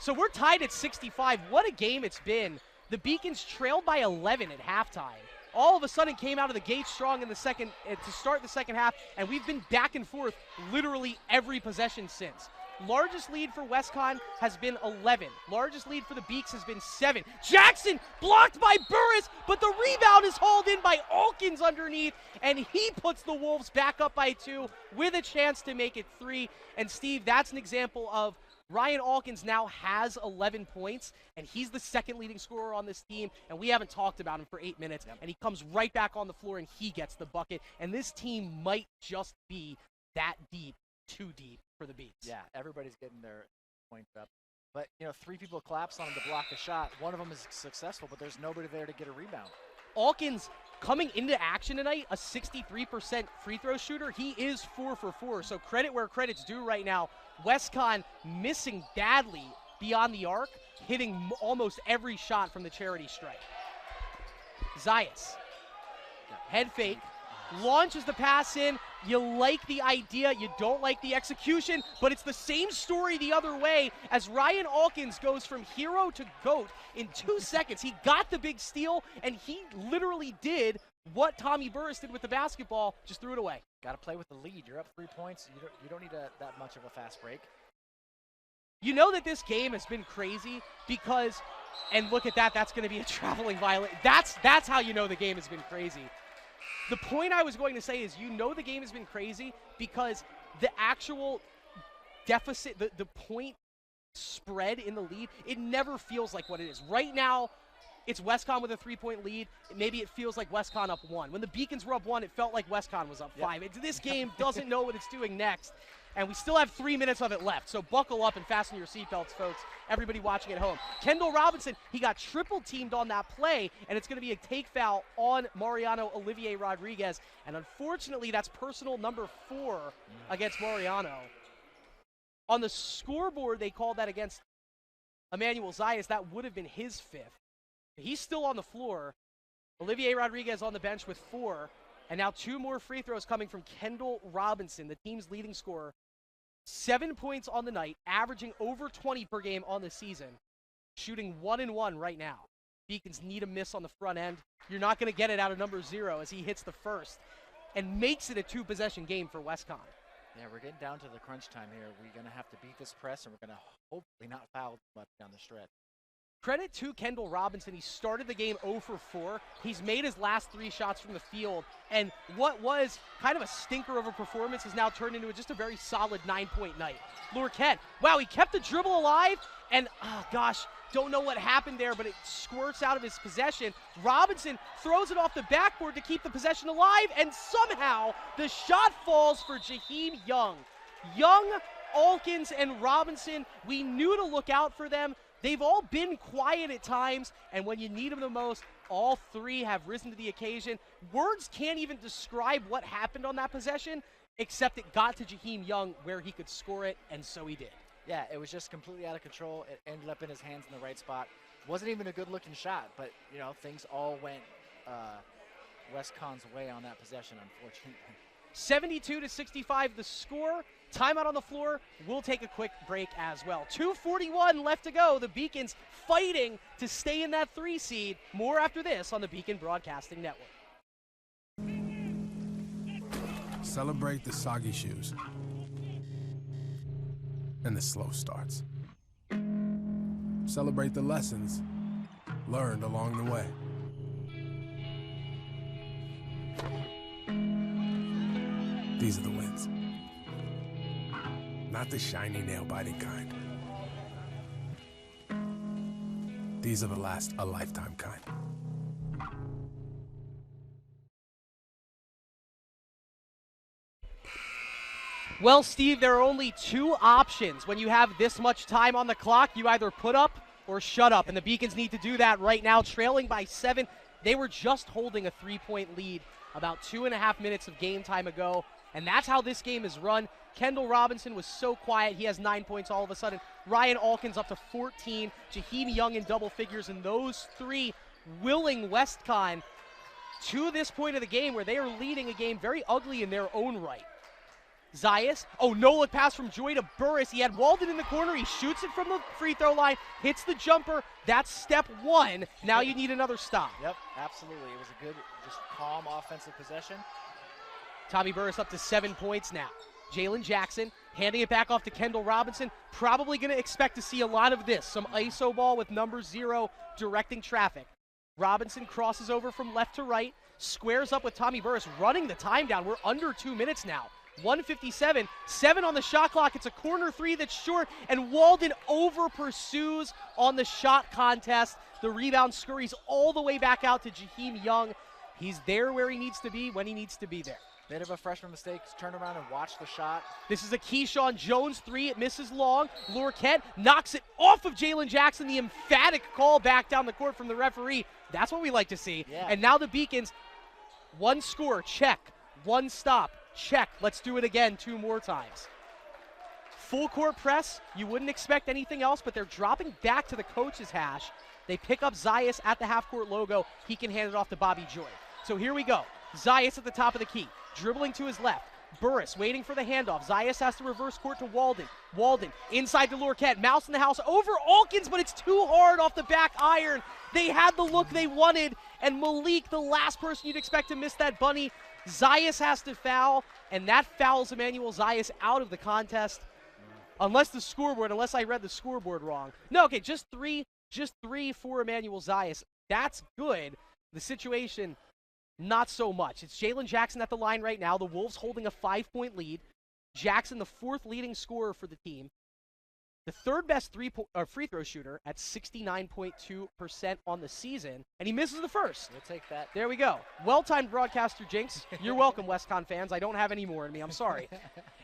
So we're tied at 65. What a game it's been. The Beacons trailed by 11 at halftime. All of a sudden came out of the gate strong in the second to start the second half, and we've been back and forth literally every possession since. Largest lead for WestCon has been 11. Largest lead for the Beaks has been 7. Jackson blocked by Burris, but the rebound is hauled in by Alkins underneath, and he puts the Wolves back up by 2 with a chance to make it 3. And Steve, that's an example of Ryan Alkins now has 11 points, and he's the second leading scorer on this team, and we haven't talked about him for 8 minutes, and he comes right back on the floor and he gets the bucket, and this team might just be that deep, too deep for the Beats. Yeah, everybody's getting their points up. But, 3 people collapse on him to block the shot. One of them is successful, but there's nobody there to get a rebound. Alkins coming into action tonight, a 63% free throw shooter. He is 4 for 4, so credit where credit's due right now. WestCon missing badly beyond the arc, hitting almost every shot from the charity strike. Zayas, head fake, launches the pass in. You like the idea, you don't like the execution, but it's the same story the other way as Ryan Alkins goes from hero to GOAT in 2 seconds. He got the big steal, and he literally did what Tommy Burris did with the basketball, just threw it away. Got to play with the lead. You're up 3 points. You don't need that much of a fast break. You know that this game has been crazy because, and look at that, that's going to be a traveling violation. That's how you know the game has been crazy. The point I was going to say is the game has been crazy because the actual deficit, the point spread in the lead, it never feels like what it is. Right now, it's WestCon with a 3-point lead. Maybe it feels like WestCon up 1. When the Beacons were up 1, it felt like WestCon was up 5. This game doesn't know what it's doing next, and we still have 3 minutes of it left. So buckle up and fasten your seatbelts, folks. Everybody watching at home. Kendall Robinson, he got triple teamed on that play, and it's going to be a take foul on Mariano Olivier Rodriguez. And unfortunately, that's personal number 4 against Mariano. On the scoreboard, they called that against Emmanuel Zayas. That would have been his 5th. He's still on the floor. Olivier Rodriguez on the bench with 4. And now 2 more free throws coming from Kendall Robinson, the team's leading scorer. 7 points on the night, averaging over 20 per game on the season. Shooting 1-1 right now. Beacons need a miss on the front end. You're not going to get it out of number 0 as he hits the first and makes it a 2-possession game for WestCon. Yeah, we're getting down to the crunch time here. We're going to have to beat this press, and we're going to hopefully not foul much down the stretch. Credit to Kendall Robinson. He started the game 0 for 4. He's made his last 3 shots from the field. And what was kind of a stinker of a performance has now turned into just a very solid 9-point night. Lorquette, wow, he kept the dribble alive. And, don't know what happened there, but it squirts out of his possession. Robinson throws it off the backboard to keep the possession alive. And somehow the shot falls for Jaheim Young. Young, Alkins, and Robinson, we knew to look out for them. They've all been quiet at times, and when you need them the most, all 3 have risen to the occasion. Words can't even describe what happened on that possession, except it got to Jaheim Young where he could score it, and so he did. Yeah, it was just completely out of control. It ended up in his hands in the right spot. Wasn't even a good-looking shot, but, things all went WestCon's way on that possession, unfortunately. 72-65 the score. Timeout on the floor. We'll take a quick break as well. 2:41 left to go. The Beacons fighting to stay in that 3 seed. More after this on the Beacon Broadcasting Network. Celebrate the soggy shoes and the slow starts. Celebrate the lessons learned along the way. These are the wins. Not the shiny nail-biting kind. These are the last a lifetime kind. Well, Steve, there are only two options when you have this much time on the clock. You either put up or shut up, and the Beacons need to do that right now, trailing by 7. They were just holding a 3-point lead about 2.5 minutes of game time ago, and that's how this game is run. Kendall Robinson was so quiet. He has 9 points all of a sudden. Ryan Alkins up to 14. Jaheim Young in double figures, and those three willing WestCon to this point of the game where they are leading a game very ugly in their own right. Zayas, no-look pass from Joy to Burris. He had Walden in the corner. He shoots it from the free throw line, hits the jumper. That's step one. Now you need another stop. Yep, absolutely. It was a good, just calm offensive possession. Tommy Burris up to 7 points now. Jalen Jackson handing it back off to Kendall Robinson. Probably going to expect to see a lot of this. Some ISO ball with number 0 directing traffic. Robinson crosses over from left to right, squares up with Tommy Burris, running the time down. We're under 2 minutes now. 1:57, 7 on the shot clock. It's a corner three that's short, and Walden over pursues on the shot contest. The rebound scurries all the way back out to Jaheim Young. He's there where he needs to be when he needs to be there. Bit of a freshman mistake. Turn around and watch the shot. This is a Keyshawn Jones three. It misses long. Lorquette knocks it off of Jalen Jackson. The emphatic call back down the court from the referee. That's what we like to see. Yeah. And now the Beacons, one score, check. One stop, check. Let's do it again 2 more times. Full court press. You wouldn't expect anything else, but they're dropping back to the coach's hash. They pick up Zayas at the half-court logo. He can hand it off to Bobby Joy. So here we go. Zayas at the top of the key, dribbling to his left. Burris waiting for the handoff. Zayas has to reverse court to Walden. Walden inside to Lorquette. Mouse in the house over Alkins, but it's too hard off the back iron. They had the look they wanted, and Malik, the last person you'd expect to miss that bunny. Zayas has to foul, and that fouls Emmanuel Zayas out of the contest. Unless I read the scoreboard wrong. No, okay, just three for Emmanuel Zayas. That's good. The situation, not so much. It's Jalen Jackson at the line right now. The Wolves holding a 5-point lead. Jackson, the 4th leading scorer for the team. The 3rd best free throw shooter at 69.2% on the season, and he misses the first. We'll take that. There we go. Well-timed broadcaster jinx. You're welcome, WestCon fans. I don't have any more in me. I'm sorry.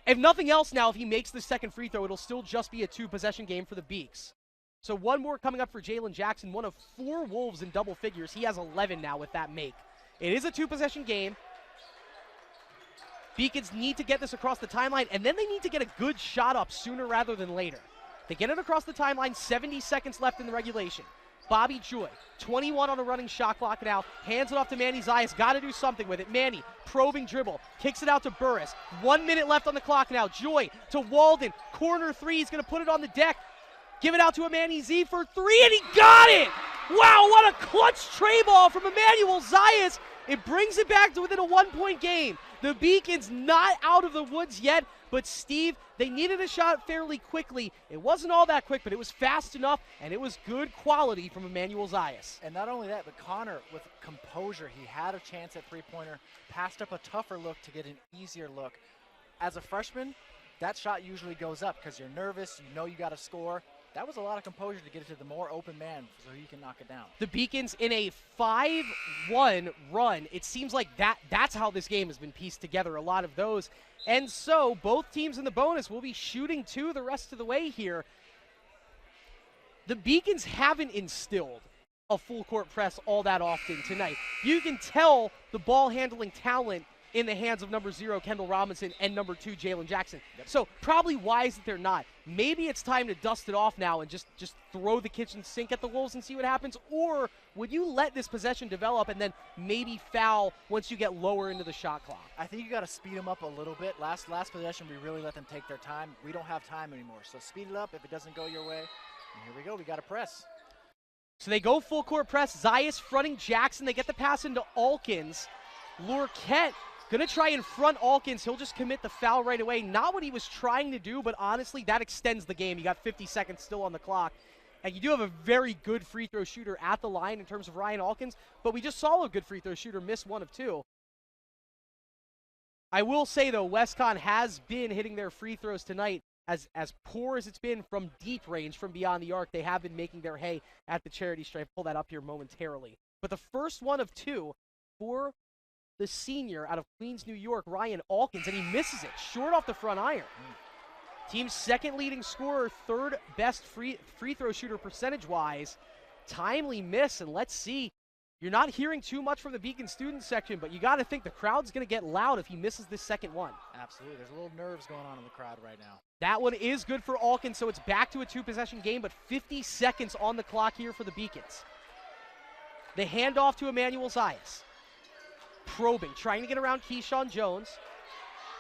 If nothing else now, if he makes the second free throw, it'll still just be a 2-possession game for the Beaks. So one more coming up for Jalen Jackson, one of 4 Wolves in double figures. He has 11 now with that make. It is a 2-possession game. Beacons need to get this across the timeline, and then they need to get a good shot up sooner rather than later. They get it across the timeline, 70 seconds left in the regulation. Bobby Joy, 21 on a running shot clock now, hands it off to Manny Zayas, got to do something with it. Manny, probing dribble, kicks it out to Burris. 1 minute left on the clock now. Joy to Walden, corner three, he's going to put it on the deck. Give it out to Manny Z for 3, and he got it! Wow, what a clutch tray ball from Emmanuel Zayas. It brings it back to within a 1-point game. The Beacons not out of the woods yet, but Steve, they needed a shot fairly quickly. It wasn't all that quick, but it was fast enough, and it was good quality from Emmanuel Zayas. And not only that, but Connor, with composure, he had a chance at three-pointer, passed up a tougher look to get an easier look. As a freshman, that shot usually goes up because you're nervous, you know you got to score. That was a lot of composure to get it to the more open man so he can knock it down. The Beacons in a 5-1 run. It seems like that's how this game has been pieced together, a lot of those. And so both teams in the bonus will be shooting 2 the rest of the way here. The Beacons haven't instilled a full court press all that often tonight. You can tell the ball handling talent in the hands of number 0, Kendall Robinson, and number 2, Jalen Jackson. Yep. So probably wise that they're not. Maybe it's time to dust it off now and just throw the kitchen sink at the Wolves and see what happens, or would you let this possession develop and then maybe foul once you get lower into the shot clock? I think you got to speed them up a little bit. Last possession, we really let them take their time. We don't have time anymore, so speed it up if it doesn't go your way. And here we go, we got to press. So they go full court press. Zayas fronting Jackson. They get the pass into Alkins. Lorquette going to try and front Alkins. He'll just commit the foul right away. Not what he was trying to do, but honestly, that extends the game. You got 50 seconds still on the clock. And you do have a very good free throw shooter at the line in terms of Ryan Alkins, but we just saw a good free throw shooter miss 1 of 2. I will say, though, WestCon has been hitting their free throws tonight as poor as it's been from deep range, from beyond the arc, they have been making their hay at the charity stripe. Pull that up here momentarily. But the first one of two for the senior out of Queens, New York, Ryan Alkins, and he misses it short off the front iron. Team's second leading scorer, third best free throw shooter percentage-wise. Timely miss, and let's see. You're not hearing too much from the Beacon student section, but you got to think the crowd's going to get loud if he misses this second one. Absolutely. There's a little nerves going on in the crowd right now. That one is good for Alkins, so it's back to a two-possession game, but 50 seconds on the clock here for the Beacons. The handoff to Emmanuel Zayas. Probing, trying to get around Keyshawn Jones.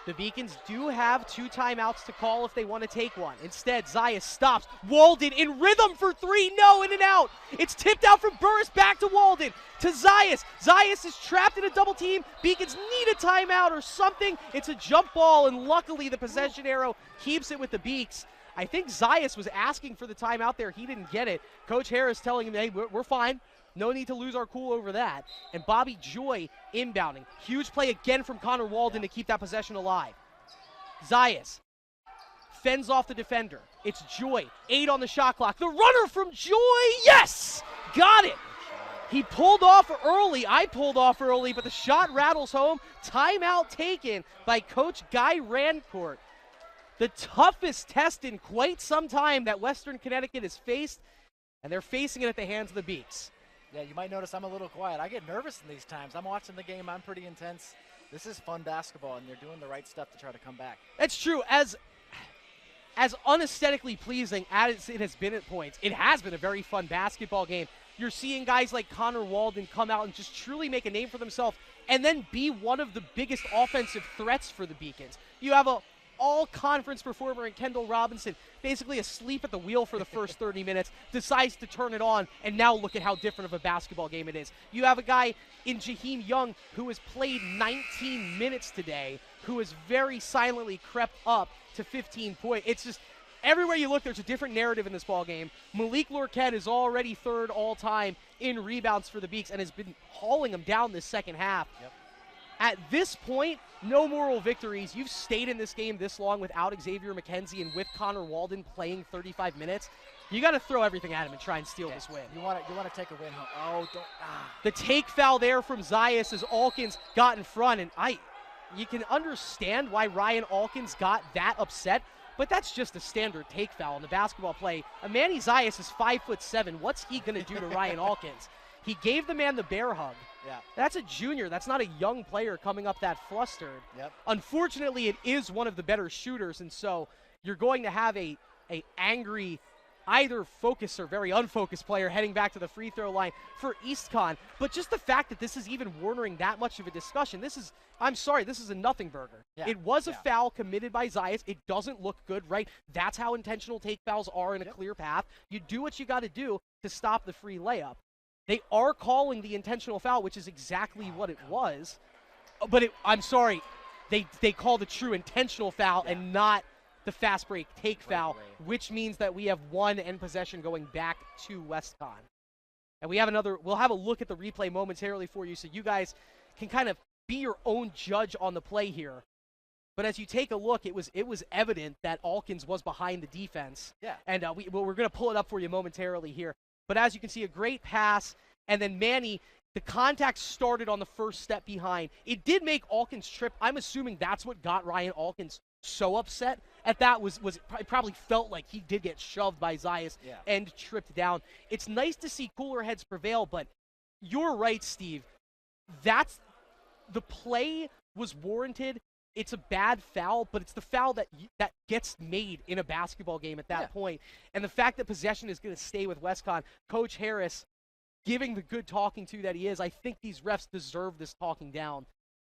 The Beacons do have 2 timeouts to call if they want to take one. Instead, Zayas stops. Walden in rhythm for 3. No, in and out. It's tipped out from Burris back to Walden. To Zayas. Zayas is trapped in a double team. Beacons need a timeout or something. It's a jump ball, and luckily the possession arrow keeps it with the Beaks. I think Zayas was asking for the timeout there. He didn't get it. Coach Harris telling him, hey, we're fine. No need to lose our cool over that. And Bobby Joy inbounding. Huge play again from Connor Walden to keep that possession alive. Zayas fends off the defender. It's Joy. 8 on the shot clock. The runner from Joy. Yes! Got it. He pulled off early. I pulled off early, but the shot rattles home. Timeout taken by Coach Guy Rancourt. The toughest test in quite some time that Western Connecticut has faced, and they're facing it at the hands of the Beaks. Yeah, you might notice I'm a little quiet. I get nervous in these times. I'm watching the game. I'm pretty intense. This is fun basketball, and they're doing the right stuff to try to come back. It's true. As unesthetically pleasing as it has been at points, it has been a very fun basketball game. You're seeing guys like Connor Walden come out and just truly make a name for themselves and then be one of the biggest offensive threats for the Beacons. You have a all-conference performer in Kendall Robinson, basically asleep at the wheel for the first 30 minutes, decides to turn it on, and now look at how different of a basketball game it is. You have a guy in Jaheim Young who has played 19 minutes today, who has very silently crept up to 15 points. It's just, everywhere you look, there's a different narrative in this ball game. Malik Lorquette is already third all-time in rebounds for the Beaks and has been hauling them down this second half. Yep. At this point, no moral victories. You've stayed in this game this long without Xavier McKenzie and with Connor Walden playing 35 minutes. You got to throw everything at him and try and steal this win. You want to take a win home. Oh, don't. The take foul there from Zayas as Alkins got in front, and you can understand why Ryan Alkins got that upset, but that's just a standard take foul in the basketball play. Manny Zayas is 5'7". What's he going to do to Ryan Alkins? He gave the man the bear hug. Yeah. That's a junior. That's not a young player coming up that flustered. Yep. Unfortunately, it is one of the better shooters, and so you're going to have a angry, either focused or very unfocused player heading back to the free throw line for EastCon. But just the fact that this is even warrantering that much of a discussion, this is a nothing burger. Yeah. It was a foul committed by Zayas. It doesn't look good, right? That's how intentional take fouls are in a clear path. You do what you got to do to stop the free layup. They are calling the intentional foul, which is exactly what it was. But I'm sorry, they called a true intentional foul and not the fast break take foul, which means that we have one end possession going back to WestCon. And we'll have a look at the replay momentarily for you so you guys can kind of be your own judge on the play here. But as you take a look, it was evident that Alkins was behind the defense. Yeah. And we're going to pull it up for you momentarily here. But as you can see, a great pass, and then Manny, the contact started on the first step behind. It did make Alkins trip. I'm assuming that's what got Ryan Alkins so upset at that was probably felt like he did get shoved by Zayas and tripped down. It's nice to see cooler heads prevail, but you're right, Steve. The play was warranted. It's a bad foul, but it's the foul that gets made in a basketball game at that point. And the fact that possession is going to stay with WestCon, Coach Harris giving the good talking to that he is, I think these refs deserve this talking down.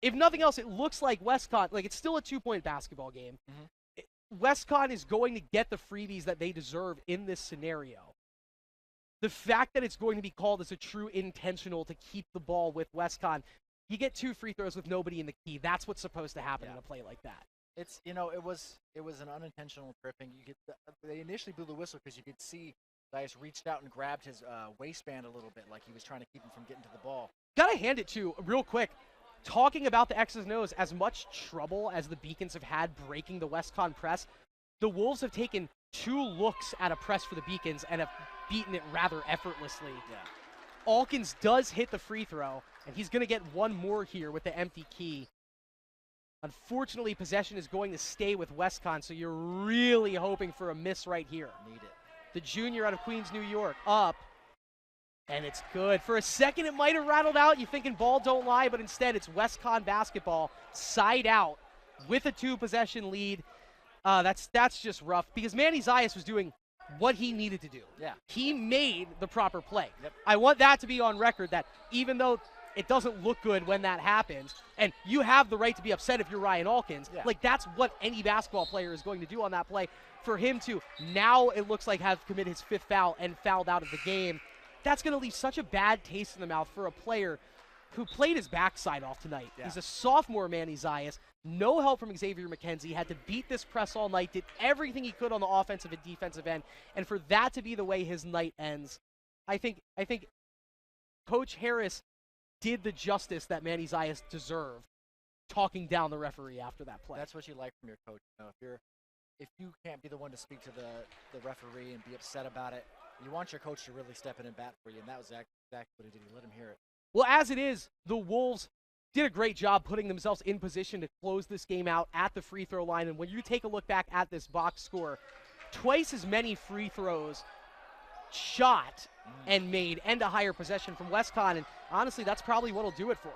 If nothing else, it looks like WestCon, it's still a 2-point basketball game. Mm-hmm. WestCon is going to get the freebies that they deserve in this scenario. The fact that it's going to be called as a true intentional to keep the ball with WestCon, you get 2 free throws with nobody in the key. That's what's supposed to happen in a play like that. It's it was an unintentional tripping. They initially blew the whistle because you could see Zayas reached out and grabbed his waistband a little bit, like he was trying to keep him from getting to the ball. Gotta hand it to, real quick, talking about the X's and O's, as much trouble as the Beacons have had breaking the WestCon press, the Wolves have taken 2 looks at a press for the Beacons and have beaten it rather effortlessly. Yeah. Alkins does hit the free throw, and he's going to get one more here with the empty key. Unfortunately, possession is going to stay with Westcon, so you're really hoping for a miss right here. Need it. The junior out of Queens, New York, up, and it's good. For a second, it might have rattled out. You're thinking ball don't lie, but instead it's Westcon basketball, side out, with a 2-possession lead. That's just rough, because Manny Zayas was doing what he needed to do. Yeah. He made the proper play. Yep. I want that to be on record, that even though it doesn't look good when that happens, and you have the right to be upset if you're Ryan Alkins. Yeah. Like, that's what any basketball player is going to do on that play. For him to now, it looks like, have committed his 5th foul and fouled out of the game, that's going to leave such a bad taste in the mouth for a player who played his backside off tonight. Yeah. He's a sophomore, Manny Zayas. No help from Xavier McKenzie. Had to beat this press all night, did everything he could on the offensive and defensive end. And for that to be the way his night ends, I think Coach Harris did the justice that Manny Zayas deserved, talking down the referee after that play. That's what you like from your coach. You know, if you can't be the one to speak to the referee and be upset about it, you want your coach to really step in and bat for you, and that was exactly what he did. He let him hear it. Well, as it is, the Wolves did a great job putting themselves in position to close this game out at the free throw line. And when you take a look back at this box score, twice as many free throws shot and made, and a higher possession from Westcon. And honestly, that's probably what'll do it for him.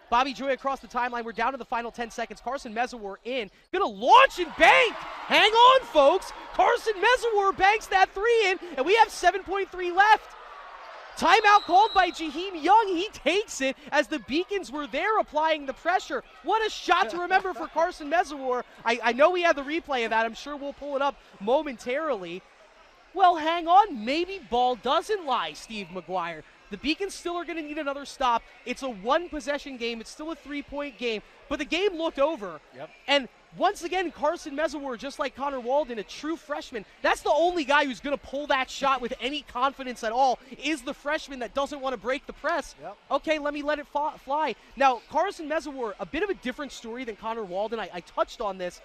Bobby Joy across the timeline. We're down to the final 10 seconds. Carson Mezawar in. Gonna launch and bank. Hang on, folks. Carson Mezawar banks that 3 in, and we have 7.3 left. Timeout called by Jaheim Young. He takes it as the Beacons were there applying the pressure. What a shot to remember for Carson Mezawar. I know we have the replay of that. I'm sure we'll pull it up momentarily. Well, hang on. Maybe ball doesn't lie, Steve McGuire. The Beacons still are going to need another stop. It's a 1-possession game. It's still a 3-point game. But the game looked over. Yep. And once again, Carson Mezawar, just like Connor Walden, a true freshman, that's the only guy who's going to pull that shot with any confidence at all, is the freshman that doesn't want to break the press. Yep. Okay, let me let it fly. Now, Carson Mezawar, a bit of a different story than Connor Walden. I touched on this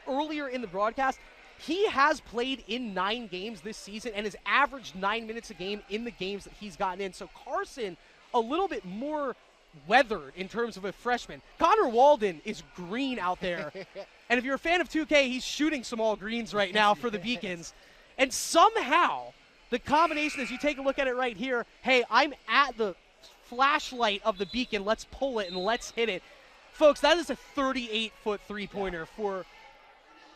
earlier in the broadcast. He has played in 9 games this season and has averaged 9 minutes a game in the games that he's gotten in. So Carson, a little bit more weathered in terms of a freshman. Connor Walden is green out there. And if you're a fan of 2K, he's shooting some all greens right now for the Beacons. And somehow, the combination, as you take a look at it right here, hey, I'm at the flashlight of the Beacon. Let's pull it and let's hit it. Folks, that is a 38-foot three-pointer for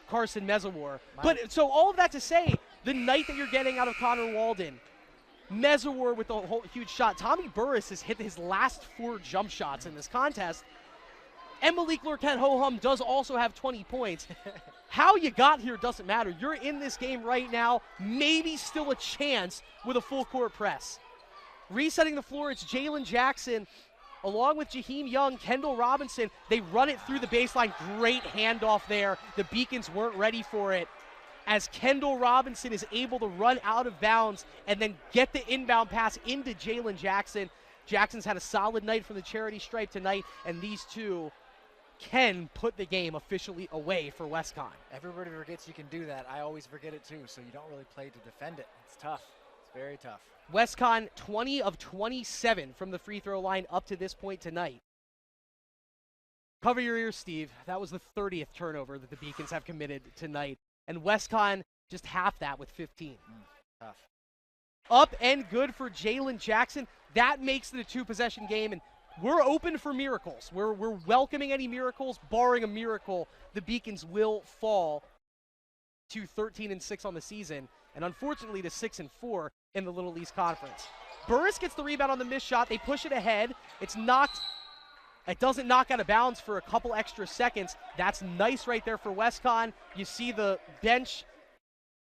Carson Mezawar. But so all of that to say, the night that you're getting out of Connor Walden, Mezawar with a whole huge shot. Tommy Burris has hit his last 4 jump shots in this contest. And Malik Lurket Ho-Hum does also have 20 points. How you got here doesn't matter. You're in this game right now, maybe still a chance with a full court press. Resetting the floor, it's Jalen Jackson along with Jaheim Young, Kendall Robinson. They run it through the baseline. Great handoff there. The Beacons weren't ready for it, as Kendall Robinson is able to run out of bounds and then get the inbound pass into Jalen Jackson. Jackson's had a solid night from the charity stripe tonight, and these two can put the game officially away for Westcon. Everybody forgets you can do that. I always forget it too, so you don't really play to defend it. It's tough. It's very tough. Westcon 20 of 27 from the free throw line up to this point tonight. Cover your ears, Steve. That was the 30th turnover that the Beacons have committed tonight. And Westcon just half that with 15. Tough. Up and good for Jalen Jackson. That makes it a 2-possession game, and we're open for miracles. We're welcoming any miracles. Barring a miracle, the Beacons will fall to 13-6 on the season, and unfortunately to 6-4 in the Little East Conference. Burris gets the rebound on the missed shot. They push it ahead. It's knocked. It doesn't knock out of bounds for a couple extra seconds. That's nice right there for Westcon. You see the bench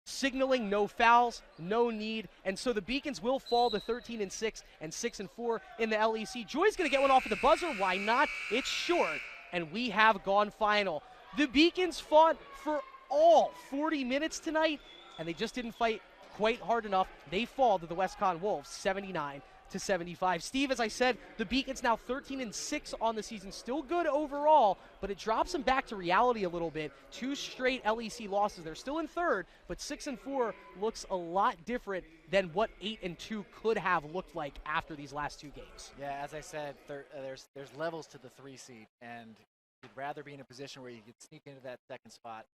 signaling no fouls, no need, and so the Beacons will fall to 13-6 and 6-4 in the LEC. Joy's going to get one off of the buzzer. Why not? It's short, and we have gone final. The Beacons fought for all 40 minutes tonight, and they just didn't fight quite hard enough. They fall to the Westcon Wolves 79-69. 75. Steve, as I said, the Beacons now 13-6 on the season. Still good overall, but it drops them back to reality a little bit. 2 straight LEC losses. They're still in third, but 6-4 looks a lot different than what 8-2 could have looked like after these last 2 games. Yeah, as I said, there's levels to the 3 seed, and you'd rather be in a position where you could sneak into that second spot,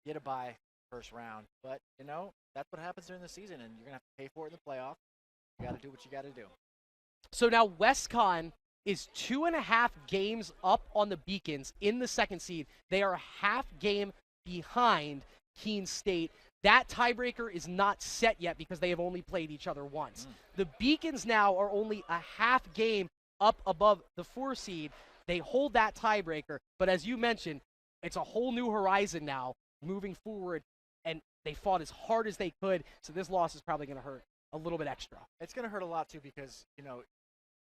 get a bye first round. But, you know, that's what happens during the season, and you're going to have to pay for it in the playoff. You got to do what you got to do. So now WestCon is 2.5 games up on the Beacons in the 2nd seed. They are a half game behind Keene State. That tiebreaker is not set yet because they have only played each other once. The Beacons now are only a half game up above the 4 seed. They hold that tiebreaker, but as you mentioned, it's a whole new horizon now moving forward, and they fought as hard as they could, so this loss is probably going to hurt a little bit extra. It's going to hurt a lot, too, because, you know,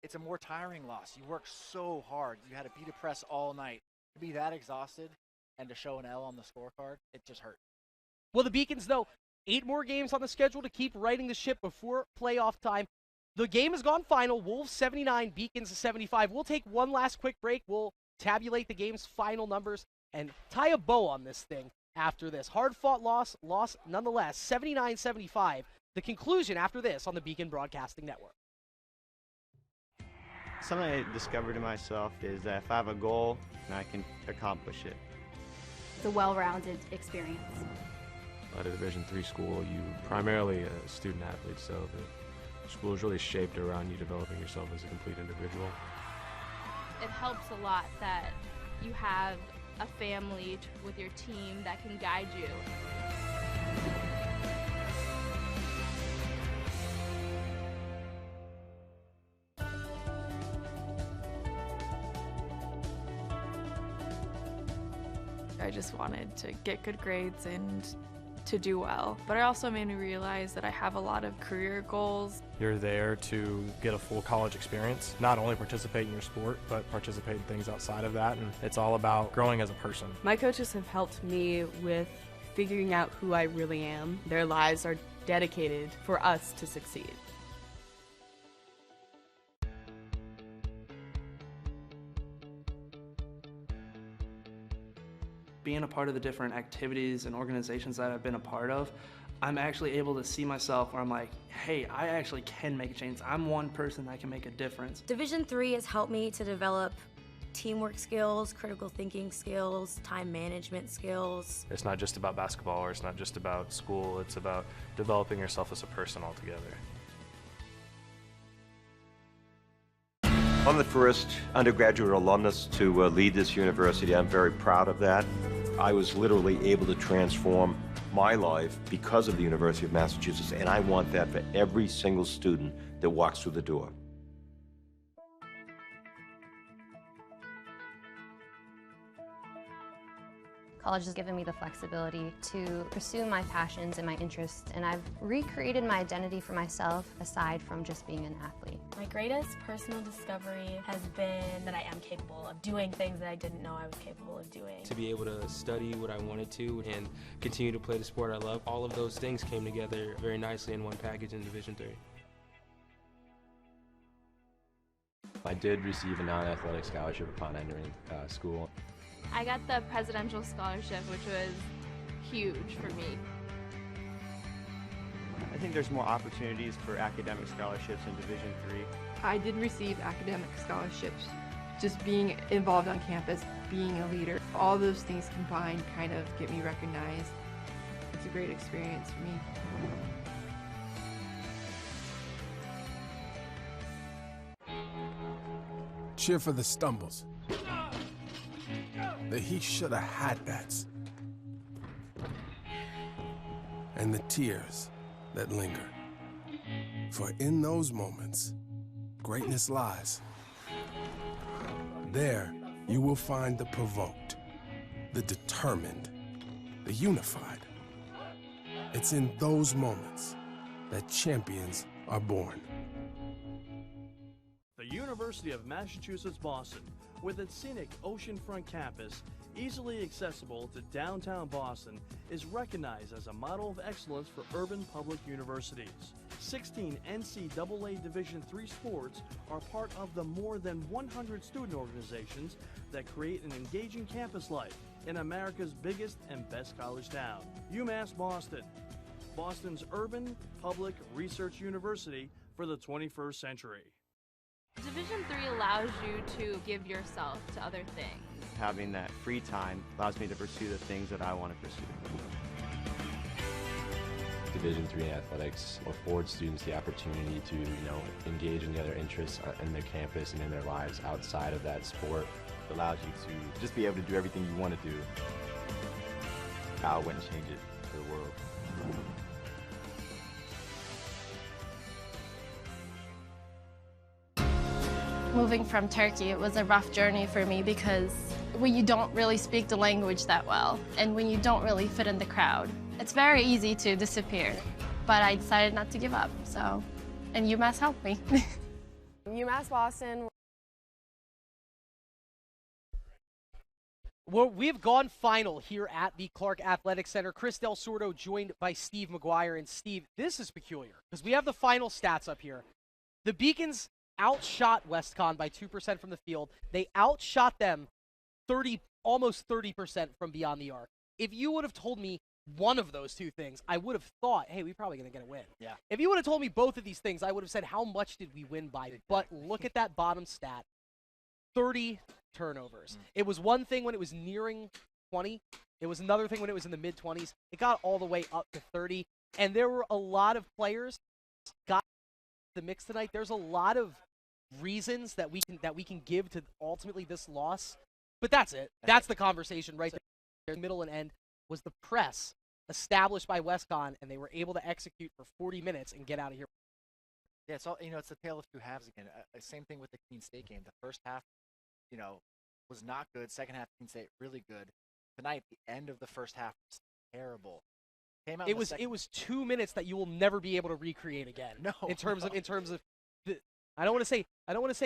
it's a more tiring loss. You work so hard. You had to beat a press all night. To be that exhausted and to show an L on the scorecard, it just hurt. Well, the Beacons, though, 8 more games on the schedule to keep righting the ship before playoff time. The game has gone final. Wolves 79, Beacons 75. We'll take one last quick break. We'll tabulate the game's final numbers and tie a bow on this thing after this. Hard-fought loss nonetheless, 79-75. The conclusion after this on the Beacon Broadcasting Network. Something I discovered in myself is that if I have a goal, and I can accomplish it. It's a well-rounded experience. At a Division III school, you primarily a student athlete, so the school is really shaped around you developing yourself as a complete individual. It helps a lot that you have a family with your team that can guide you. I just wanted to get good grades and to do well. But it also made me realize that I have a lot of career goals. You're there to get a full college experience, not only participate in your sport, but participate in things outside of that. And it's all about growing as a person. My coaches have helped me with figuring out who I really am. Their lives are dedicated for us to succeed. Being a part of the different activities and organizations that I've been a part of, I'm actually able to see myself where I'm like, hey, I actually can make a change. I'm one person that can make a difference. Division III has helped me to develop teamwork skills, critical thinking skills, time management skills. It's not just about basketball, or it's not just about school, it's about developing yourself as a person altogether. I'm the first undergraduate alumnus to lead this university. I'm very proud of that. I was literally able to transform my life because of the University of Massachusetts, and I want that for every single student that walks through the door. College has given me the flexibility to pursue my passions and my interests, and I've recreated my identity for myself aside from just being an athlete. My greatest personal discovery has been that I am capable of doing things that I didn't know I was capable of doing. To be able to study what I wanted to and continue to play the sport I love, all of those things came together very nicely in one package in Division III. I did receive a non-athletic scholarship upon entering school. I got the presidential scholarship, which was huge for me. I think there's more opportunities for academic scholarships in Division III. I did receive academic scholarships. Just being involved on campus, being a leader, all those things combined kind of get me recognized. It's a great experience for me. Cheer for the stumbles. The he shoulda had that's. And the tears that linger. For in those moments, greatness lies. There, you will find the provoked, the determined, the unified. It's in those moments that champions are born. The University of Massachusetts Boston, with its scenic oceanfront campus, easily accessible to downtown Boston, is recognized as a model of excellence for urban public universities. 16 NCAA Division III sports are part of the more than 100 student organizations that create an engaging campus life in America's biggest and best college town, UMass Boston. Boston's urban public research university for the 21st century. Division III allows you to give yourself to other things. Having that free time allows me to pursue the things that I want to pursue. Division III in athletics affords students the opportunity to, engage in the other interests in their campus and in their lives outside of that sport. It allows you to just be able to do everything you want to do. I wouldn't change it for the world. Moving from Turkey, it was a rough journey for me because when you don't really speak the language that well and when you don't really fit in the crowd, it's very easy to disappear. But I decided not to give up, and UMass helped me. UMass Boston. Well, we've gone final here at the Clark Athletic Center. Chris Del Sordo joined by Steve McGuire. And Steve, this is peculiar because we have the final stats up here. The Beacons outshot WestCon by 2% from the field. They outshot them almost 30% from beyond the arc. If you would have told me one of those two things, I would have thought, hey, we're probably going to get a win. Yeah. If you would have told me both of these things, I would have said, how much did we win by? But look at that bottom stat, 30 turnovers. It was one thing when it was nearing 20. It was another thing when it was in the mid-20s. It got all the way up to 30. And there were a lot of players got the mix tonight. There's a lot of reasons that we can give to ultimately this loss. But that's it. That's the conversation right there. Middle and end was the press established by WestCon, and they were able to execute for 40 minutes and get out of here. Yeah, it's all, it's the tale of two halves again. Same thing with the Keene State game. The first half, was not good. Second half, Keene State really good. Tonight, the end of the first half was terrible. It was 2 minutes that you will never be able to recreate again. No, in terms of the, I don't want to say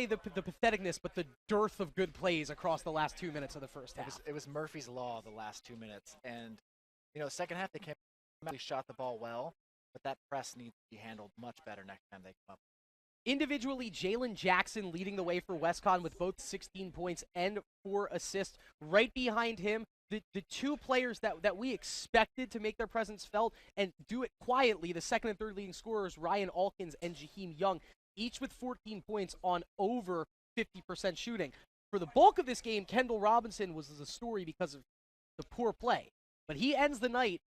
the patheticness, but the dearth of good plays across the last 2 minutes of the first half. It was Murphy's Law the last 2 minutes, and second half they shot the ball well, but that press needs to be handled much better next time they come up. Individually, Jalen Jackson leading the way for WestCon with both 16 points and 4 assists. Right behind him, the two players that we expected to make their presence felt and do it quietly, the second and third leading scorers, Ryan Alkins and Jaheim Young, each with 14 points on over 50% shooting. For the bulk of this game, Kendall Robinson was the story because of the poor play. But he ends the night,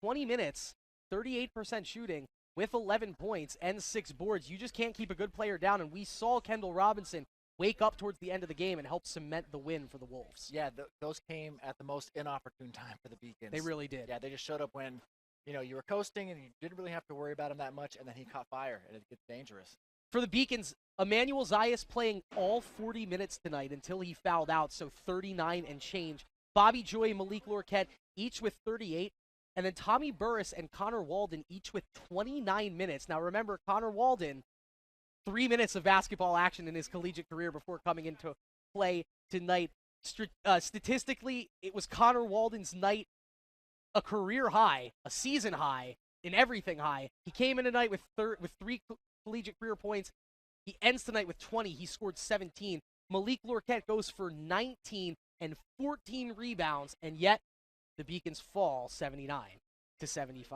20 minutes, 38% shooting, with 11 points and 6 boards. You just can't keep a good player down, and we saw Kendall Robinson wake up towards the end of the game and help cement the win for the Wolves. Yeah, those came at the most inopportune time for the Beacons. They really did. Yeah, they just showed up when, you were coasting and you didn't really have to worry about him that much, and then he caught fire, and it gets dangerous. For the Beacons, Emmanuel Zayas playing all 40 minutes tonight until he fouled out, so 39 and change. Bobby Joy and Malik Lorquette each with 38. And then Tommy Burris and Connor Walden each with 29 minutes. Now remember, Connor Walden, 3 minutes of basketball action in his collegiate career before coming into play tonight. Statistically, it was Connor Walden's night, a career high, a season high, in everything high. He came in tonight with 3 collegiate career points. He ends tonight with 20. He scored 17. Malik Lorquette goes for 19 and 14 rebounds, and yet the Beacons fall 79-75.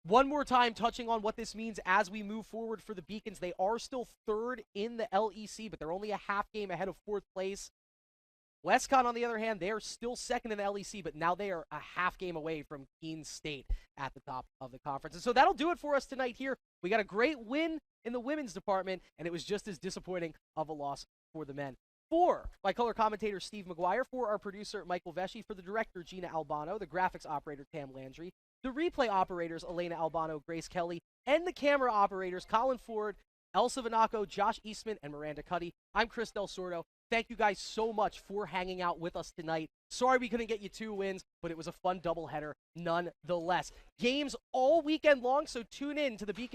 One more time touching on what this means as we move forward for the Beacons. They are still third in the LEC, but they're only a half game ahead of fourth place. WestCon, on the other hand, they are still second in the LEC, but now they are a half game away from Keene State at the top of the conference. And so that'll do it for us tonight here. We got a great win in the women's department, and it was just as disappointing of a loss for the men. For my color commentator, Steve McGuire, for our producer, Michael Vesci, for the director, Gina Albano, the graphics operator, Tam Landry, the replay operators, Elena Albano, Grace Kelly, and the camera operators, Colin Ford, Elsa Vanaco, Josh Eastman, and Miranda Cuddy. I'm Chris Del Sordo. Thank you guys so much for hanging out with us tonight. Sorry we couldn't get you 2 wins, but it was a fun doubleheader nonetheless. Games all weekend long, so tune in to the Beacon